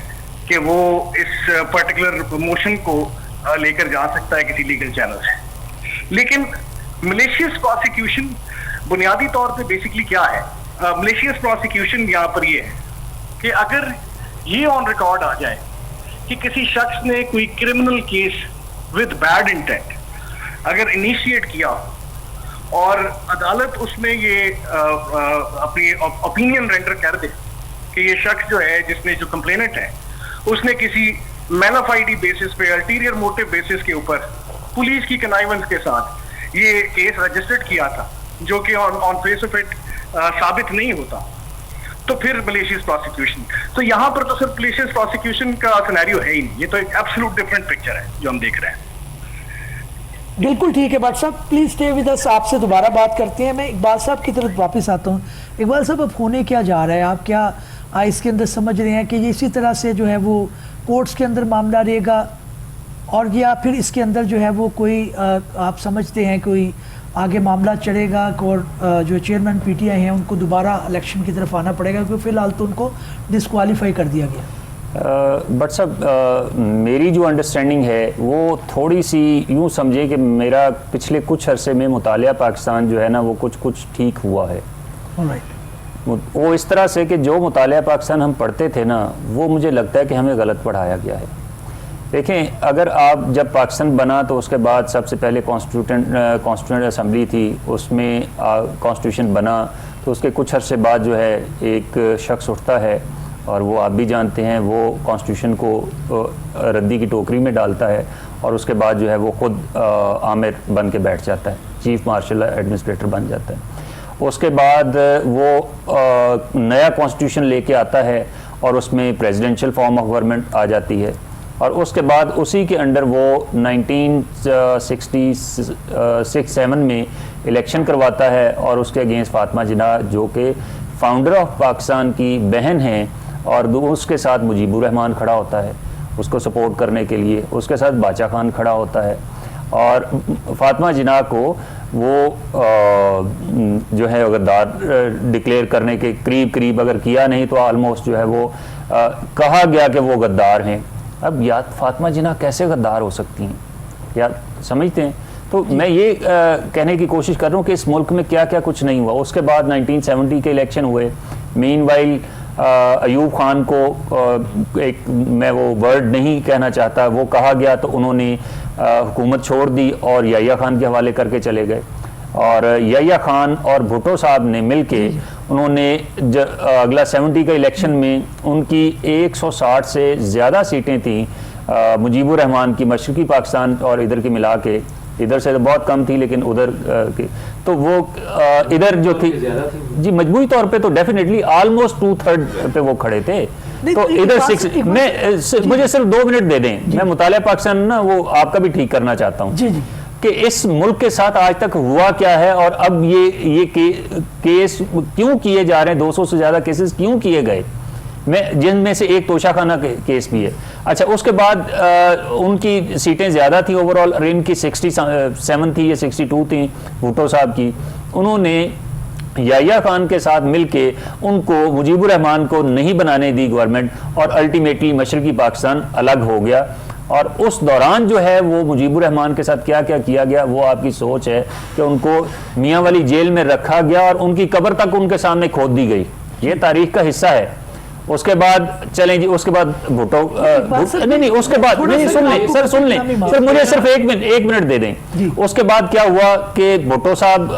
कि वो इस पर्टिकुलर मोशन को लेकर जा सकता है किसी लीगल चैनल से। लेकिन मलेशियस प्रोसिक्यूशन बुनियादी तौर पे बेसिकली क्या है? मलेशियस प्रोसिक्यूशन यहाँ पर ये है कि अगर ये ऑन रिकॉर्ड आ जाए कि किसी शख्स ने कोई criminal case with bad intent अगर इनिशिएट किया और अदालत उसमें ये अपनी ओपिनियन रेंडर कर दे कि ये शख्स जो है, जिसने जो कंप्लेनेंट है, उसने किसी मेलाफाइडी बेसिस पे, अल्टीरियर मोटिव बेसिस के ऊपर पुलिस की कनाइवेंस के साथ ये केस रजिस्टर्ड किया था, जो कि ऑन फेस ऑफ इट साबित नहीं होता, तो फिर मलेशियस प्रोसिक्यूशन। तो यहाँ पर तो सिर्फ मलेशियस प्रोसिक्यूशन का सिनेरियो है ही नहीं, ये तो एक एब्सोल्यूट डिफरेंट पिक्चर है जो हम देख रहे हैं।
बिल्कुल ठीक है भट्ट साहब, प्लीज स्टे विद अस। आपसे दोबारा बात करते हैं। मैं इकबाल साहब की तरफ वापस आता हूँ। इकबाल साहब, अब होने क्या जा रहा है? आप क्या इसके अंदर समझ रहे हैं कि ये इसी तरह से जो है वो कोर्ट्स के अंदर मामला रहेगा, और या फिर इसके अंदर जो है वो कोई आप समझते हैं कोई आगे मामला चढ़ेगा और जो चेयरमैन पीटीआई हैं उनको दोबारा इलेक्शन की तरफ आना पड़ेगा, क्योंकि फिलहाल तो उनको डिस्क्वालीफाई कर दिया गया?
बट साहब, मेरी जो अंडरस्टैंडिंग है वो थोड़ी सी यूँ समझे कि मेरा पिछले कुछ अरसे में मुतालिया पाकिस्तान जो है ना वो कुछ ठीक हुआ है। वो इस तरह से कि जो मुतालिया पाकिस्तान हम पढ़ते थे ना, वो मुझे लगता है कि हमें गलत पढ़ाया गया है। देखें, अगर आप जब पाकिस्तान बना तो उसके बाद सबसे पहले कॉन्स्टिट्यूंट असेंबली थी, उसमें कॉन्स्टिट्यूशन बना, तो उसके कुछ अरसे बाद जो है एक शख्स उठता है और वो आप भी जानते हैं, वो कॉन्स्टिट्यूशन को रद्दी की टोकरी में डालता है और उसके बाद जो है वो खुद आमिर बन के बैठ जाता है, चीफ मार्शल एडमिनिस्ट्रेटर बन जाता है। उसके बाद वो नया कॉन्स्टिट्यूशन लेके आता है और उसमें प्रेसिडेंशियल फॉर्म ऑफ गवर्नमेंट आ जाती है, और उसके बाद उसी के अंडर वो 1967 में इलेक्शन करवाता है और उसके अगेंस्ट फातिमा जिन्ना, जो कि फाउंडर ऑफ पाकिस्तान की बहन हैं, और उसके साथ मुजीबुर रहमान खड़ा होता है उसको सपोर्ट करने के लिए, उसके साथ बाचा खान खड़ा होता है। और फातिमा जिन्ना को वो जो है गद्दार डिक्लेयर करने के करीब अगर किया नहीं तो ऑलमोस्ट जो है वो कहा गया कि वो गद्दार हैं। अब या फातिमा जिन्ना कैसे गद्दार हो सकती हैं, या समझते हैं? तो मैं ये कहने की कोशिश कर रहा हूँ कि इस मुल्क में क्या क्या कुछ नहीं हुआ। उसके बाद 1970 के इलेक्शन हुए, मीनवाइल अयूब खान को एक, मैं वो वर्ड नहीं कहना चाहता, वो कहा गया तो उन्होंने हुकूमत छोड़ दी और याह्या खान के हवाले करके चले गए। और याह्या खान और भुट्टो साहब ने मिलके उन्होंने अगला 70 का इलेक्शन में उनकी 160 से ज़्यादा सीटें थीं मुजीबुर रहमान की मशरक़ी पाकिस्तान और इधर की मिला के, इधर से तो बहुत कम थी लेकिन उधर की तो वो इधर जो थी जी मजबूरी तौर पे तो डेफिनेटली ऑलमोस्ट 2/3 पे वो खड़े थे। तो इधर मुझे सिर्फ 2 मिनट दे दें, मैं मुतालिया पाकिस्तान ना वो आपका भी ठीक करना चाहता हूँ कि इस मुल्क के साथ आज तक हुआ क्या है और अब ये केस क्यों किए जा रहे हैं, 200 से ज़्यादा केसेस क्यों किए गए, मैं जिनमें से एक तोशाखाना केस भी है। अच्छा, उसके बाद उनकी सीटें ज़्यादा थी ओवरऑल, इनकी 67 थी या 62 थी भुट्टो साहब की। उन्होंने याह्या खान के साथ मिलके उनको मुजीबुर रहमान को नहीं बनाने दी गवर्नमेंट और अल्टीमेटली मशरक़ी पाकिस्तान अलग हो गया। और उस दौरान जो है वो मुजीबुर रहमान के साथ क्या क्या किया गया वो आपकी सोच है कि उनको मियाँ वाली जेल में रखा गया और उनकी कब्र तक उनके सामने खोद दी गई, ये तारीख का हिस्सा है। उसके बाद चलें जी, उसके बाद भुट्टो नहीं उसके बाद नहीं, सुन लें सर मुझे सिर्फ एक मिनट दे दें। उसके बाद क्या हुआ कि भुट्टो साहब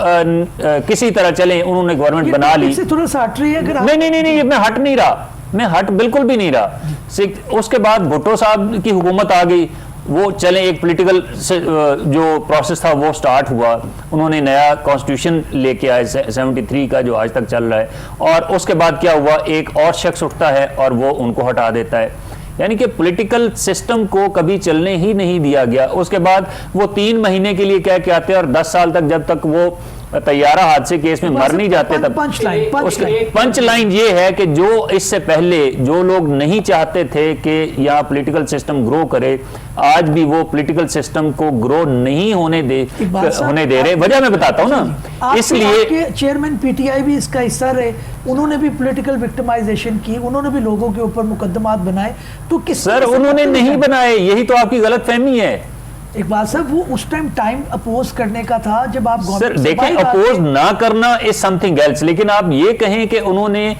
किसी तरह चले, उन्होंने गवर्नमेंट बना ली। नहीं मैं हट नहीं रहा, मैं हट बिल्कुल भी नहीं रहा। उसके बाद भुट्टो साहब की हुकूमत आ गई, वो चले एक पॉलिटिकल जो प्रोसेस था वो स्टार्ट हुआ, उन्होंने नया कॉन्स्टिट्यूशन लेके आए 73 का जो आज तक चल रहा है। और उसके बाद क्या हुआ, एक और शख्स उठता है और वो उनको हटा देता है, यानी कि पॉलिटिकल सिस्टम को कभी चलने ही नहीं दिया गया। उसके बाद वो 3 महीने के लिए कह के आते हैं और 10 साल तक जब तक वो तैयारा हादसे केस में मर नहीं जाते तब पंच लाइन ये है कि जो इससे पहले जो लोग नहीं चाहते थे कि यहाँ पॉलिटिकल सिस्टम ग्रो करे, आज भी वो पॉलिटिकल सिस्टम को ग्रो नहीं होने दे रहे। वजह मैं बताता हूँ ना, इसलिए
चेयरमैन पीटीआई भी इसका हिस्सा रहे, उन्होंने भी पॉलिटिकल विक्टिमाइजेशन की, उन्होंने भी लोगों के ऊपर मुकदमात बनाए। तो किस
सर उन्होंने नहीं बनाए, यही तो आपकी गलतफहमी है।
इकबाल साहब वो उस टाइम अपोज करने का था जब आप
सर देखें, अपोज ना करना इज समथिंग एल्स, लेकिन आप ये कहें कि उन्होंने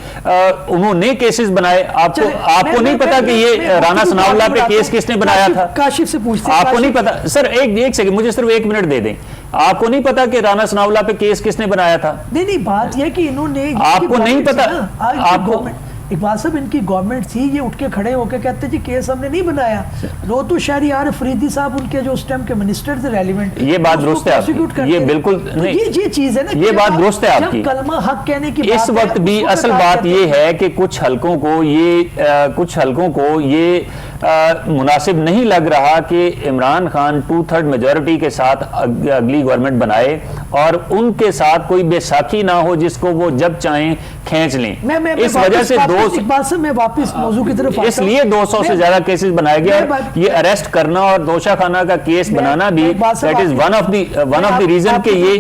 केसेस बनाए, आपको नहीं पता कि ये राना सनाउल्लाह पे केस किसने बनाया था?
काशिफ से पूछते हैं,
आपको नहीं पता? सर एक सेकंड, मुझे सिर्फ 1 मिनट दे दें। आपको नहीं पता कि राना सनाउल्लाह पे केस किसने बनाया था?
नहीं बात यह कि इन्होंने,
आपको नहीं पता? आपको
इकबाल साहब इनकी गवर्नमेंट थी, ये उठ के खड़े होकर कहते जी केस हमने नहीं बनाया। रोतू शहरियार अफरीदी साहब उनके जो उस टाइम के मिनिस्टर थे रेलिवेंट,
ये बात दुरुस्त है आपकी, ये बिल्कुल नहीं,
ये चीज है ना,
ये बात दुरुस्त है आपकी।
कलमा हक कहने की
इस वक्त भी असल बात ये है कि कुछ हलकों को ये मुनासिब नहीं लग रहा कि इमरान खान 2/3 मेजॉरिटी के साथ अगली गवर्नमेंट बनाए और उनके साथ कोई बेसाखी ना हो जिसको वो जब चाहें खींच लें। इस वजह से
मैं वापस मौजू की तरफ
इसलिए 200 से ज्यादा केसेस बनाए गए और ये अरेस्ट करना और तोशाखाना का केस बनाना भी that is one of the reason कि ये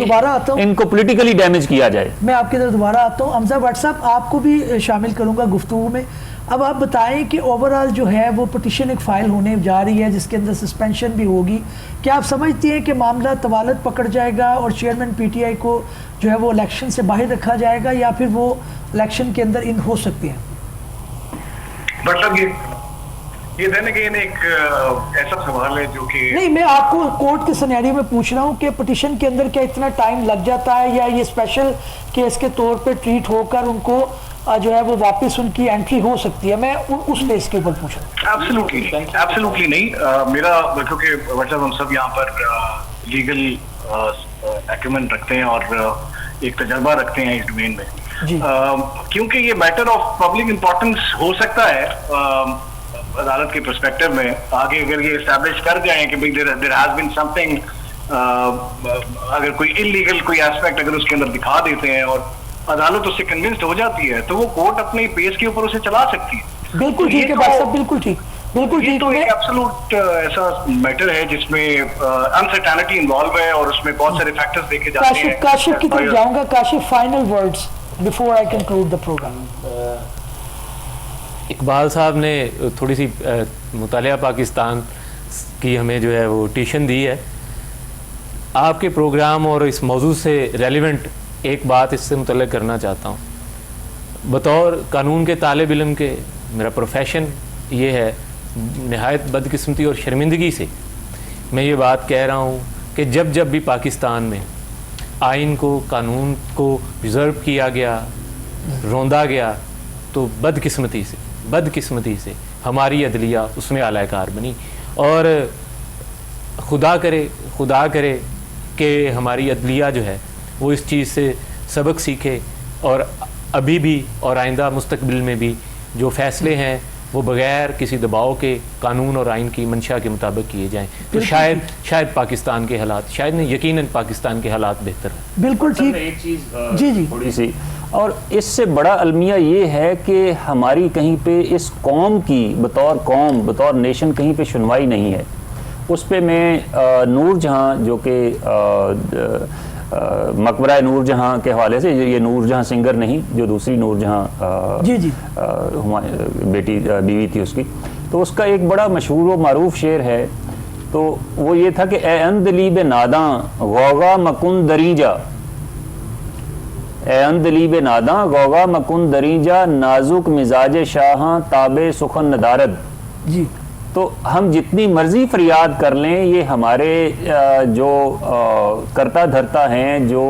इनको पॉलिटिकली डैमेज किया जाए।
मैं आपकी तरफ दोबारा आता हूँ। हमजा भट्ट साहब, आपको भी शामिल करूंगा गुफ्तगू में। अब आप बताएं कि ओवरऑल जो है वो पिटिशन एक फाइल होने जा रही है जिसके अंदर सस्पेंशन भी होगी। क्या आप समझती हैं कि मामला तवालत पकड़ जाएगा और चेयरमैन पीटीआई को जो है वो इलेक्शन से बाहर रखा जाएगा या फिर वो इलेक्शन के अंदर इन हो सकती है?
मतलब ये देने के एक ऐसा सवाल है जो कि
नहीं, मैं आपको कोर्ट के सिनेरियो में पूछ रहा हूँ कि पिटिशन के अंदर क्या इतना टाइम लग जाता है या ये स्पेशल केस के तौर पे ट्रीट होकर उनको जो है वो वापस उनकी एंट्री हो सकती है? मैं उस बेस के ऊपर पूछ रहा हूँ।
एब्सोल्युटली नहीं। मेरा क्योंकि मतलब हम सब यहाँ पर लीगल एक्यूमेंट रखते हैं और एक तजर्बा रखते हैं इस डोमेन में, क्योंकि ये मैटर ऑफ पब्लिक इंपॉर्टेंस हो सकता है अदालत के पर्सपेक्टिव में। आगे अगर ये एस्टैब्लिश कर जाए कि भाई देयर हैज बीन समथिंग, अगर कोई इलीगल कोई एस्पेक्ट अगर उसके अंदर दिखा देते हैं और अदालत उससे कन्विंस्ड हो जाती है तो वो कोर्ट अपने पेस के ऊपर उसे चला सकती है।
बिल्कुल ठीक है बात साहब, बिल्कुल ठीक। बिल्कुल
ये
ठीक
तो
है।
एक एब्सोल्यूट ऐसा मैटर है जिसमें अनसर्टेनिटी इन्वॉल्व है और उसमें बहुत सारे फैक्टर्स देखे जाते
काशिफ
हैं।
काशिफ की तरफ जाऊंगा। Kashif, final words before I conclude the program.
Iqbal साहब ने थोड़ी सी मुतालिया पाकिस्तान की हमें जो है वो ट्यूशन दी है। आपके प्रोग्राम और इस मौजू से रेलिवेंट एक बात इससे मुतल्लिक़ करना चाहता हूँ। बतौर कानून के तालिब इल्म के, मेरा प्रोफेशन ये है, नहायत बदकिस्मती और शर्मिंदगी से मैं ये बात कह रहा हूँ कि जब जब भी पाकिस्तान में आइन को, कानून को रिज़र्व किया गया, रोंदा गया, तो बदकिस्मती से हमारी अदलिया उसमें आलाकार बनी। और खुदा करे कि हमारी अदलिया जो है वो इस चीज़ से सबक सीखे और अभी भी और आइंदा मुस्तकबिल में भी जो फ़ैसले हैं वो बग़ैर किसी दबाव के कानून और आइन की मंशा के मुताबिक किए जाएं, तो शायद पाकिस्तान के हालात, शायद नहीं यकीनन पाकिस्तान के हालात बेहतर हैं।
बिल्कुल ठीक।
एक चीज़
जी जी
थोड़ी सी, और इससे बड़ा अलमिया ये है कि हमारी कहीं पे इस कौम की बतौर नेशन कहीं पे सुनवाई नहीं है। उस पे मैं नूरजहां जो कि मकबरा नूरजहां के हवाले से, ये नूरजहां सिंगर नहीं, जो दूसरी नूरजहां
जी जी
बेटी बीवी थी उसकी, तो उसका एक बड़ा मशहूर व मारूफ शेर है। तो वो ये था कि ए अंदलीब नादां गौगा मकुन दरीजा, ए अंदलीब नादां गौगा मकुन दरीजा, नाजुक मिजाज शाहां ताबे सुखन नदारद।
जी।
तो हम जितनी मर्जी फरियाद कर लें, ये हमारे जो करता धरता हैं, जो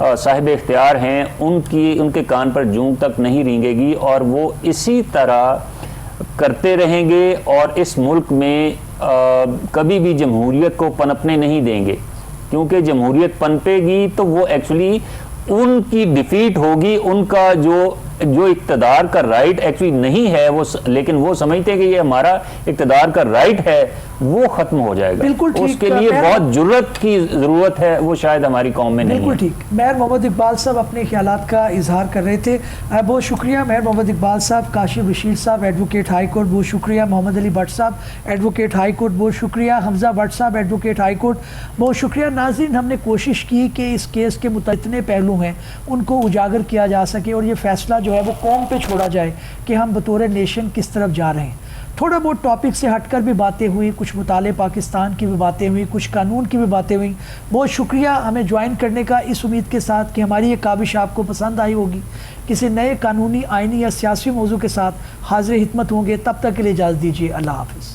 साहिब इख्तियार हैं, उनके कान पर जूं तक नहीं रेंगेगी और वो इसी तरह करते रहेंगे और इस मुल्क में कभी भी जमहूरियत को पनपने नहीं देंगे। क्योंकि जमहूरियत पनपेगी तो वो एक्चुअली उनकी डिफीट होगी, उनका जो इक़्तिदार का राइट एक्चुअली नहीं है वो, लेकिन वो समझते हैं कि ये हमारा इक़्तिदार का राइट है, वो ख़त्म हो जाएगा।
बिल्कुल ठीक।
उसके लिए बहुत जुर्रत की ज़रूरत है, वो शायद हमारी कौम में नहीं है।
बिल्कुल ठीक। मेहर मोहम्मद इकबाल साहब अपने ख्यालात का इजहार कर रहे थे। बहुत शुक्रिया मेहर मोहम्मद इकबाल साहब। काशिफ रशीद साहब एडवोकेट हाई कोर्ट, बहुत शुक्रिया। मोहम्मद अली भट्ट साहब एडवोकेट हाई कोर्ट, बहुत शुक्रिया। हमजा भट्ट साहब एडवोकेट हाई कोर्ट, बहुत शुक्रिया। नाज़रीन, हमने कोशिश की कि इस केस के जितने पहलू हैं उनको उजागर किया जा सके और ये फ़ैसला जो है वो कौम पे छोड़ा जाए कि हम बतौर नेशन किस तरफ जा रहे हैं। थोड़ा बहुत टॉपिक से हटकर भी बातें हुई, कुछ मुताले पाकिस्तान की भी बातें हुई, कुछ कानून की भी बातें हुई। बहुत शुक्रिया हमें ज्वाइन करने का, इस उम्मीद के साथ कि हमारी ये काबिश आपको पसंद आई होगी। किसी नए कानूनी, आइनी या सियासी मौजू के साथ हाजिर हिकमत होंगे। तब तक के लिए इजाज़त दीजिए। अल्लाह हाफ़िज़।